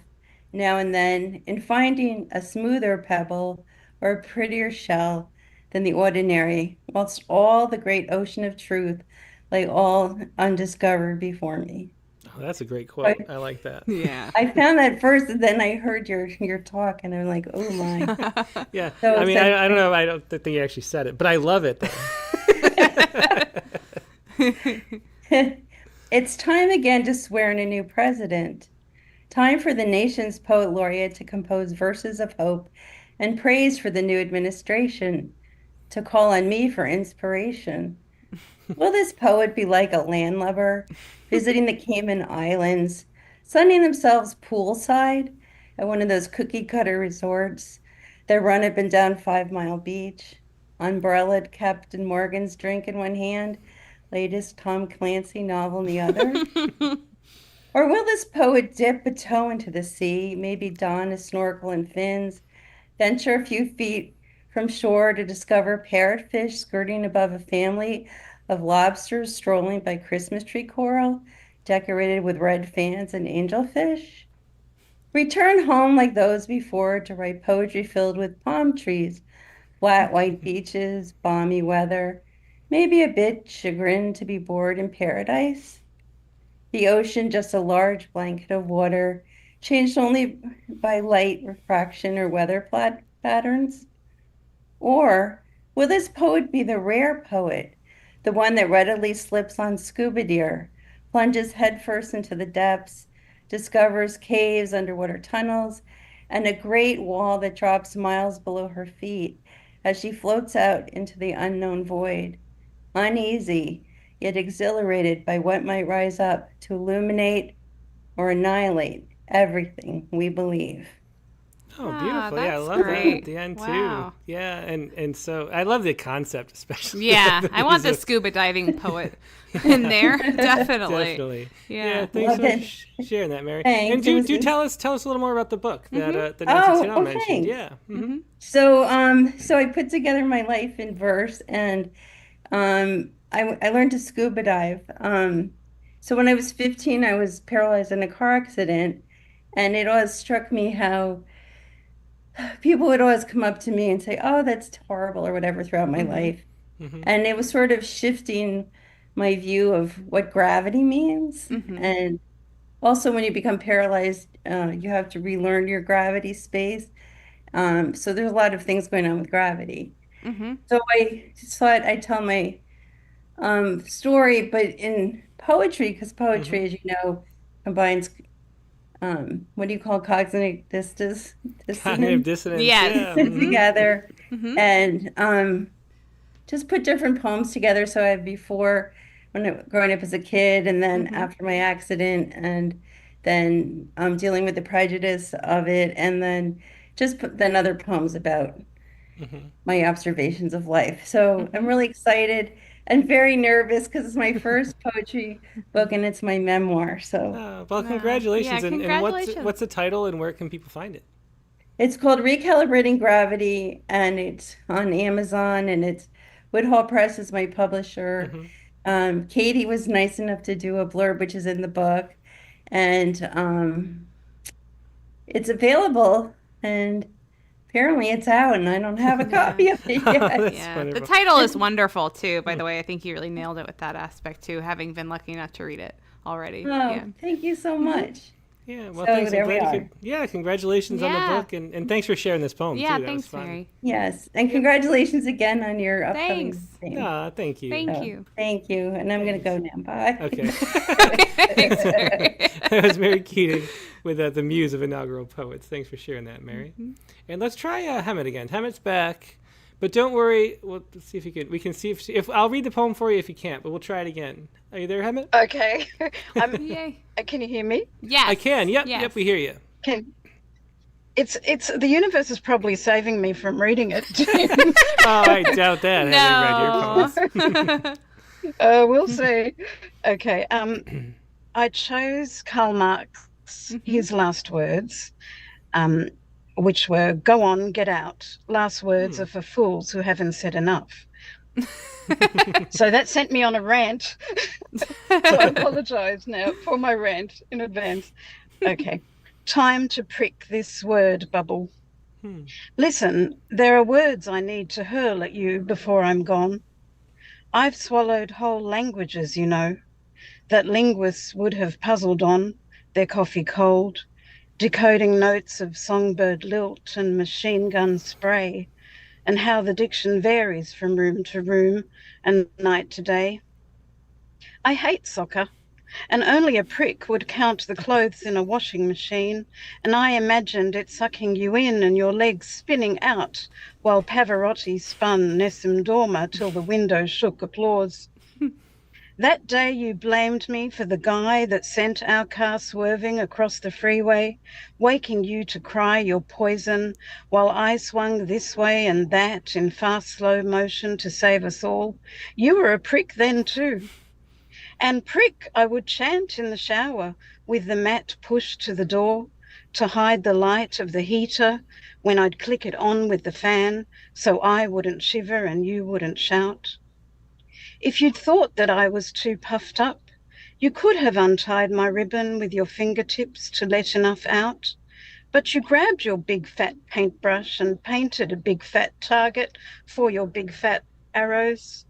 now and then in finding a smoother pebble or a prettier shell than the ordinary, whilst all the great ocean of truth lay all undiscovered before me. Oh, that's a great quote. I like that. Yeah. I found that first, and then I heard your talk, and I'm like, oh my. Yeah. So I mean, I don't know. I don't think you actually said it, but I love it, though. It's time again to swear in a new president. Time for the nation's poet laureate to compose verses of hope and praise for the new administration, to call on me for inspiration. Will this poet be like a landlubber, visiting the Cayman Islands, sunning themselves poolside at one of those cookie-cutter resorts that run up and down 5 Mile Beach, umbrellaed Captain Morgan's drink in one hand, latest Tom Clancy novel in the other? Or will this poet dip a toe into the sea, maybe don a snorkel and fins, venture a few feet from shore to discover parrotfish skirting above a family of lobsters strolling by Christmas tree coral, decorated with red fans and angelfish? Return home like those before to write poetry filled with palm trees, flat white beaches, balmy weather, maybe a bit chagrined to be bored in paradise? The ocean just a large blanket of water, changed only by light refraction or weather patterns? Or will this poet be the rare poet, the one that readily slips on scuba gear, plunges headfirst into the depths, discovers caves, underwater tunnels, and a great wall that drops miles below her feet as she floats out into the unknown void, uneasy, yet exhilarated by what might rise up to illuminate or annihilate everything we believe? Oh, beautiful. Yeah, I that's love that great. at the end, Wow. too. Yeah, and so I love the concept, especially. Yeah, the I want the music. scuba diving poet in there. Definitely. Definitely. Yeah. Thanks for sharing that, Mary. Thanks. And do tell us a little more about the book that Nancy Tinell mentioned. Thanks. Yeah. Mm-hmm. So I put together my life in verse, and I learned to scuba dive. So when I was 15, I was paralyzed in a car accident, and it always struck me how people would always come up to me and say, "Oh, that's horrible," or whatever throughout my life. And it was sort of shifting my view of what gravity means. And also, when you become paralyzed, you have to relearn your gravity space. So there's a lot of things going on with gravity. So I just thought I'd tell my story, but in poetry, because poetry, as you know, combines what do you call cognitive dissonance? Cognitive dissonance. Yes. Yeah. Together, and just put different poems together. So I have before, growing up as a kid, and then after my accident, and then dealing with the prejudice of it, and then just then other poems about my observations of life. So I'm really excited and very nervous because it's my first poetry book and it's my memoir. So Well, congratulations. Yeah, And congratulations. what's the title and where can people find it? it's called Recalibrating Gravity, and it's on Amazon, and it's Woodhall Press is my publisher. Katie was nice enough to do a blurb, which is in the book, and it's available, and apparently it's out, and I don't have a copy of it yet. Yeah, the title is wonderful too. By the way, I think you really nailed it with that aspect too, having been lucky enough to read it already. Oh, thank you so much. Yeah, well, So thanks. there I'm we glad are. you could, yeah, congratulations on the Yeah. book, and thanks for sharing this poem, Yeah, too. That thanks, was fun. Mary. Yes, and congratulations again on your upcoming Thanks. thing. Thank you. Thank So, you. Thank you, and I'm going to go now. Bye. Okay. That was Mary Keating with the Muse of Inaugural Poets. Thanks for sharing that, Mary. And let's try Hammett again. Hammett's back, but don't worry. Let's see if we can see if I'll read the poem for you if you can't, but we'll try it again. Are you there, Hammett? Okay. Yay. Can you hear me? Yes. I can. Yep. Yes. Yep. We hear you. It's the universe is probably saving me from reading it. Oh, I doubt that. Having read your poems. We'll see. Okay. I chose Karl Marx, his last words, which were, "Go on, get out. Last words are for fools who haven't said enough." So that sent me on a rant. So I apologize now for my rant in advance. Okay. Time to prick this word bubble. Listen, there are words I need to hurl at you before I'm gone. I've swallowed whole languages, you know, that linguists would have puzzled on, their coffee cold, decoding notes of songbird lilt and machine gun spray, and how the diction varies from room to room and night to day. I hate soccer, and only a prick would count the clothes in a washing machine, and I imagined it sucking you in and your legs spinning out while Pavarotti spun Nessun Dorma till the window shook applause. That day you blamed me for the guy that sent our car swerving across the freeway, waking you to cry your poison while I swung this way and that in fast slow motion to save us all. You were a prick then too. And prick I would chant in the shower with the mat pushed to the door to hide the light of the heater when I'd click it on with the fan so I wouldn't shiver and you wouldn't shout. If you'd thought that I was too puffed up, you could have untied my ribbon with your fingertips to let enough out, but you grabbed your big fat paintbrush and painted a big fat target for your big fat arrows.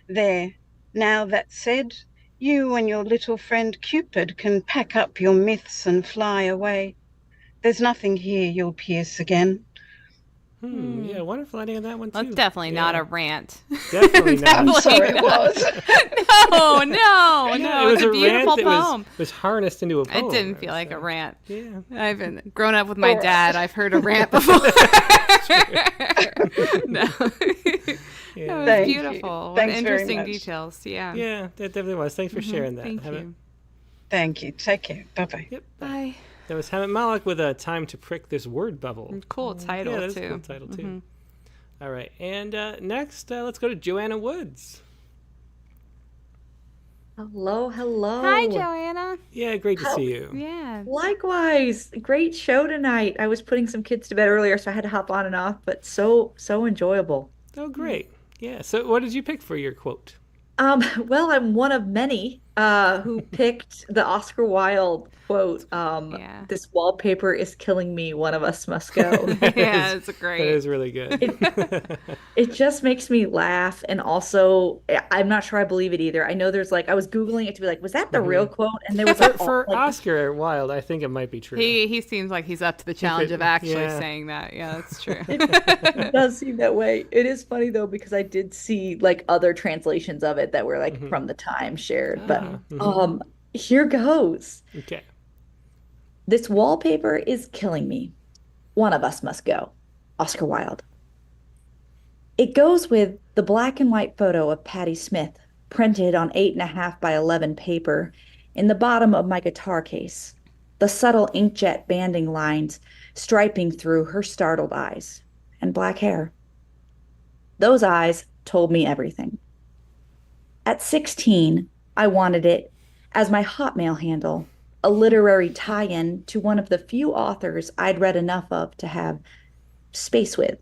There, now that said, you and your little friend Cupid can pack up your myths and fly away. There's nothing here you'll pierce again. Yeah, wonderful ending on that one too. That's definitely not a rant. Definitely not. I'm sorry, it was. No, it it's was a beautiful rant poem. that was harnessed into a poem. It didn't feel like a rant. Yeah. I've been grown up with my dad. I've heard a rant before. No. That was Thank you. beautiful. What Thanks very interesting much. details. Yeah. Yeah, that definitely was. Thanks for sharing that. Thank Hammett. you. Thank you. Take care. Bye-bye. Yep. Bye. That was Hammett Malik with a Time to Prick This Word Bubble. Cool title, yeah, that's too. A cool title, too. All right, and next, let's go to Joanna Woods. Hello, hello. Hi, Joanna. Yeah, great to see you. Yeah. Likewise. Great show tonight. I was putting some kids to bed earlier, so I had to hop on and off, but so enjoyable. Oh, great. Yeah, so what did you pick for your quote? Well, I'm one of many who picked the Oscar Wilde quote, "This wallpaper is killing me, one of us must go." Yeah, it's great. That is really good. It just makes me laugh, and also I'm not sure I believe it either. I know there's I was Googling it to be like, was that the real quote? And there was for Oscar Wilde, I think it might be true. He seems like he's up to the challenge of actually saying that. Yeah, that's true. It does seem that way. It is funny though, because I did see other translations of it that were from the time shared, but here goes. Okay. This wallpaper is killing me. One of us must go. Oscar Wilde. It goes with the black and white photo of Patti Smith printed on 8.5 by 11 paper in the bottom of my guitar case. The subtle inkjet banding lines striping through her startled eyes and black hair. Those eyes told me everything. At 16, I wanted it as my Hotmail handle, a literary tie-in to one of the few authors I'd read enough of to have space with.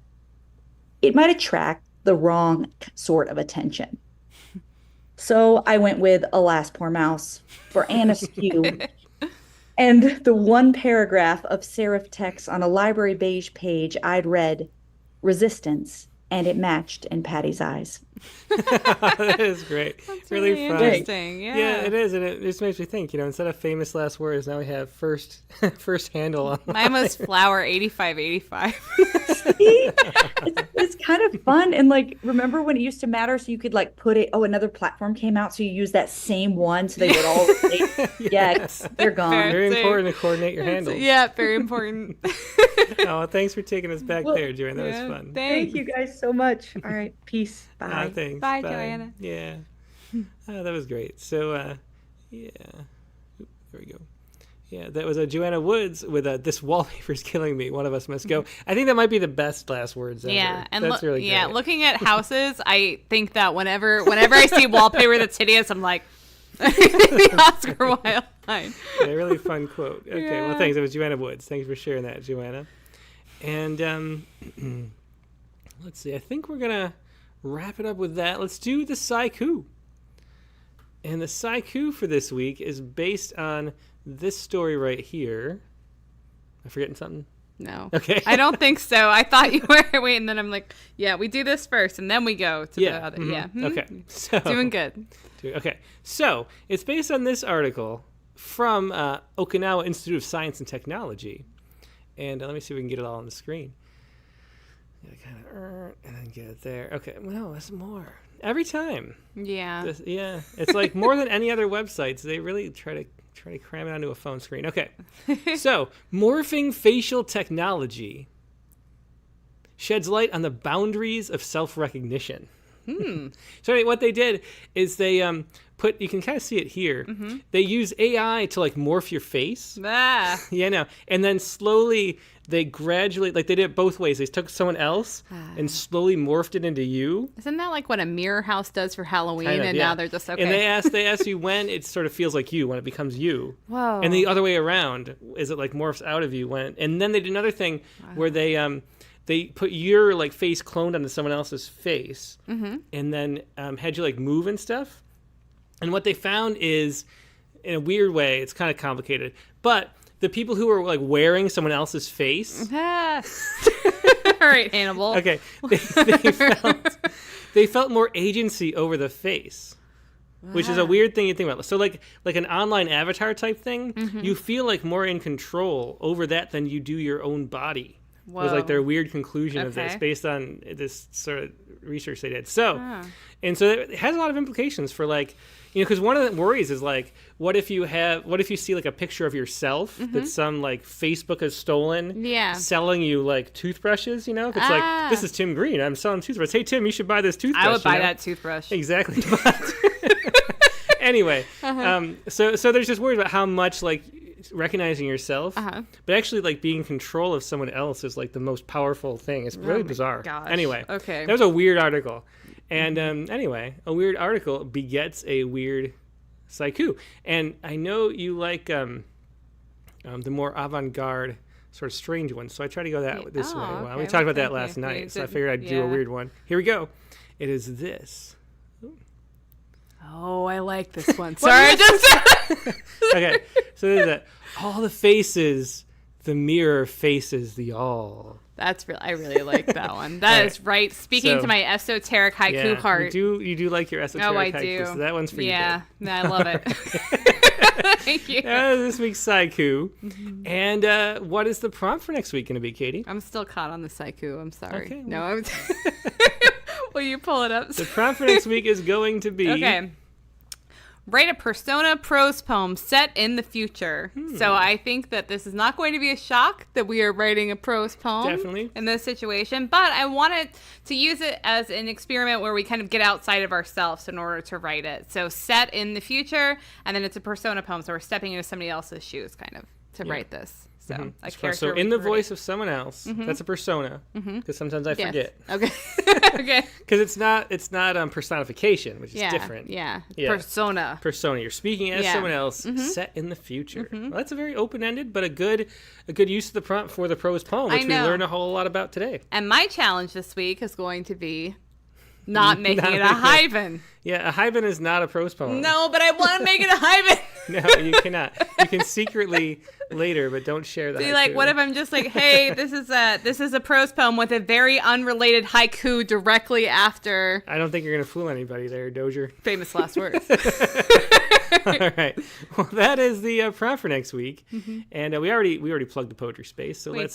It might attract the wrong sort of attention. So I went with Alas, Poor Mouse for Anna Skew and the one paragraph of serif text on a library beige page I'd read, Resistance, and it matched in Patty's eyes. That is great. That's really fun. interesting. Yeah. Yeah, it is, and it just makes me think. Instead of famous last words, now we have first handle on. Mine was Flower 8585. It's kind of fun, and remember when it used to matter, so you could put it. Oh, another platform came out, so you use that same one, so they would all. Yes, they're gone. Very important to coordinate your handles. Yeah, very important. Oh, thanks for taking us back there, Joanne. That was fun. Thank you guys so much. All right, peace. Bye. Thanks. Bye, Joanna. Yeah. That was great. So, yeah. Oop, there we go. Yeah, that was Joanna Woods with This Wallpaper's Killing Me. One of us must go. I think that might be the best last words ever. Yeah, and that's really great. Looking at houses, I think that whenever I see wallpaper that's hideous, I'm like, the Oscar Wilde line. Yeah, really fun quote. Okay, well, thanks. That was Joanna Woods. Thanks for sharing that, Joanna. And let's see. I think we're gonna wrap it up with that. Let's do the Sciku. And the Sciku for this week is based on this story right here. Am I forgetting something? No. Okay. I don't think so. I thought you were. Wait, and then I'm like, yeah, we do this first, and then we go to the other. Mm-hmm. Yeah. Okay. So, doing good. Okay. So it's based on this article from Okinawa Institute of Science and Technology. And let me see if we can get it all on the screen. And then get it there. Okay. Well, no, that's more. Every time. Yeah. Yeah. It's like more than any other websites. They really try to cram it onto a phone screen. Okay. So, morphing facial technology sheds light on the boundaries of self-recognition. So what they did is they you can kind of see it here. Mm-hmm. They use AI to morph your face. Yeah, no. And then slowly they gradually, they did it both ways. They took someone else and slowly morphed it into you. Isn't that like what a mirror house does for Halloween? Now they're just okay. And they ask you when it sort of feels like you, when it becomes you. Whoa. And the other way around, is it morphs out of you when? And then they did another thing where they put your face cloned onto someone else's face, and then had you move and stuff. And what they found is, in a weird way, it's kind of complicated, but the people who were wearing someone else's face. All right, Hannibal. Okay, they felt more agency over the face. Which is a weird thing you think about. So like an online avatar type thing, you feel more in control over that than you do your own body. Whoa. It was their weird conclusion of this based on this sort of research they did. So, and so it has a lot of implications for because one of the worries is what if you see a picture of yourself that some Facebook has stolen, selling you toothbrushes, if it's this is Tim Green, I'm selling toothbrushes. Hey Tim, you should buy this toothbrush. I would buy that toothbrush. Exactly. Anyway, so there's just worries about how much recognizing yourself, but actually like being in control of someone else is like the most powerful thing. It's really bizarre. Gosh. Anyway, Okay. that was a weird article. And anyway, a weird article begets a weird Sciku. And I know you like the more avant-garde sort of strange ones, so I try to go this way. Well, we talked about that last night, so I figured I'd do a weird one. Here we go. It is this. Oh, I like this one. Sorry, Okay, so there's that. All the faces, the mirror faces the all. That's real. I really like that one. That is right. Speaking to my esoteric haiku heart. You do like your esoteric haiku. Do. So that one's for you. Yeah, I love it. Thank you. This week's Sciku. And what is the prompt for next week going to be, Katie? I'm still caught on the Sciku. I'm sorry. Okay. No, I'm. Will you pull it up? The prompt for next week is going to be... Okay. Write a persona prose poem set in the future. So I think that this is not going to be a shock that we are writing a prose poem Definitely. in this situation, but I wanted to use it as an experiment where we kind of get outside of ourselves in order to write it. So set in the future, and then it's a persona poem, so we're stepping into somebody else's shoes kind of to write this. So a character. So in the voice of someone else, that's a persona, because sometimes I forget. Okay. Okay. Because it's not personification, which is different. Yeah. Persona. You're speaking as someone else set in the future. Well, that's a very open-ended, but a good use of the prompt for the prose poem, which we learned a whole lot about today. And my challenge this week is going to be not making it a hyphen. Yeah, a hyphen is not a prose poem. No, but I want to make it a hyphen. No, you cannot. You can secretly later, but don't share that. See, like, what if I'm just like, hey, this is a prose poem with a very unrelated haiku directly after. I don't think you're gonna fool anybody there, Dozier. Famous last words. All right. Well, that is the prompt for next week, and we already plugged the poetry space. So let's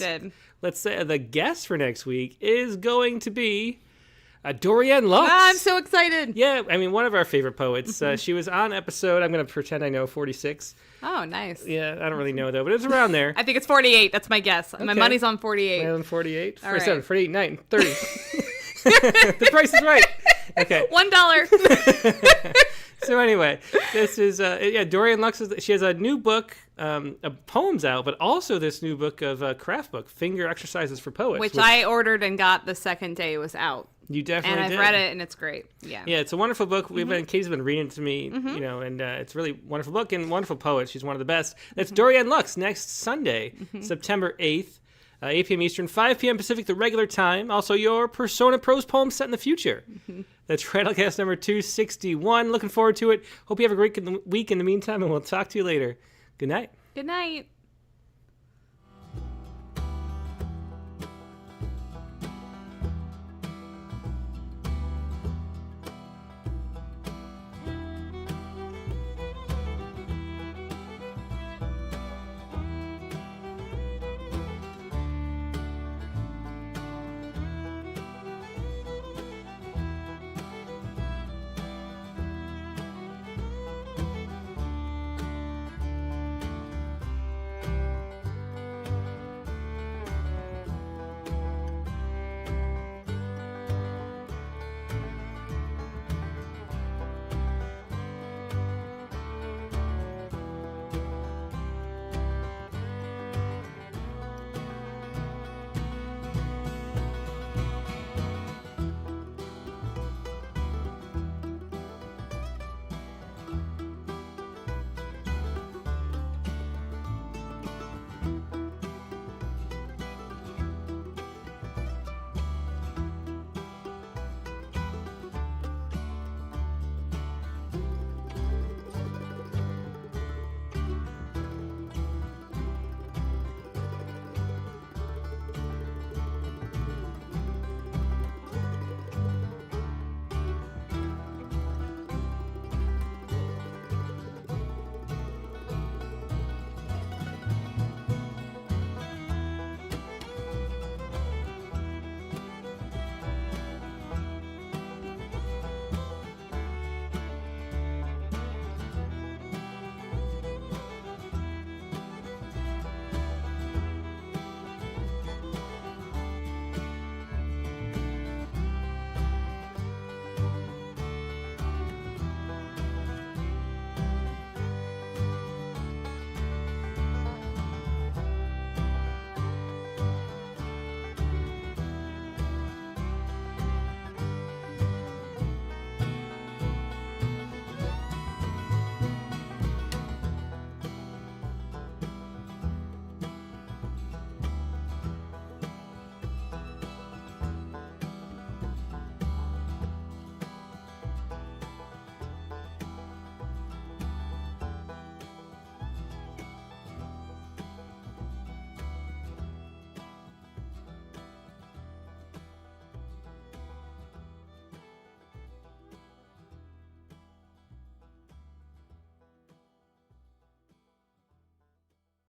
say the guest for next week is going to be. Dorianne Lux. I'm so excited. Yeah, I mean, one of our favorite poets. She was on episode, I'm going to pretend I know, 46. Oh, nice. Yeah, I don't really know, though, but it's around there. I think it's 48. That's my guess. Okay. My money's on 48. On 48? All 47, right. 48, 9, 30. The price is right. Okay. $1. So anyway, this is, Dorianne Lux, she has a new book of poems out, but also this new book of craft book, Finger Exercises for Poets. Which I ordered and got the second day it was out. You definitely did. And I've read it, and it's great. Yeah. Yeah, it's a wonderful book. Katie's been reading it to me, and it's a really wonderful book and wonderful poet. She's one of the best. That's Dorianne Lux next Sunday, September 8th, 8 p.m. Eastern, 5 p.m. Pacific, the regular time. Also, your persona prose poem set in the future. That's Rattlecast number 261. Looking forward to it. Hope you have a great week in the meantime, and we'll talk to you later. Good night. Good night.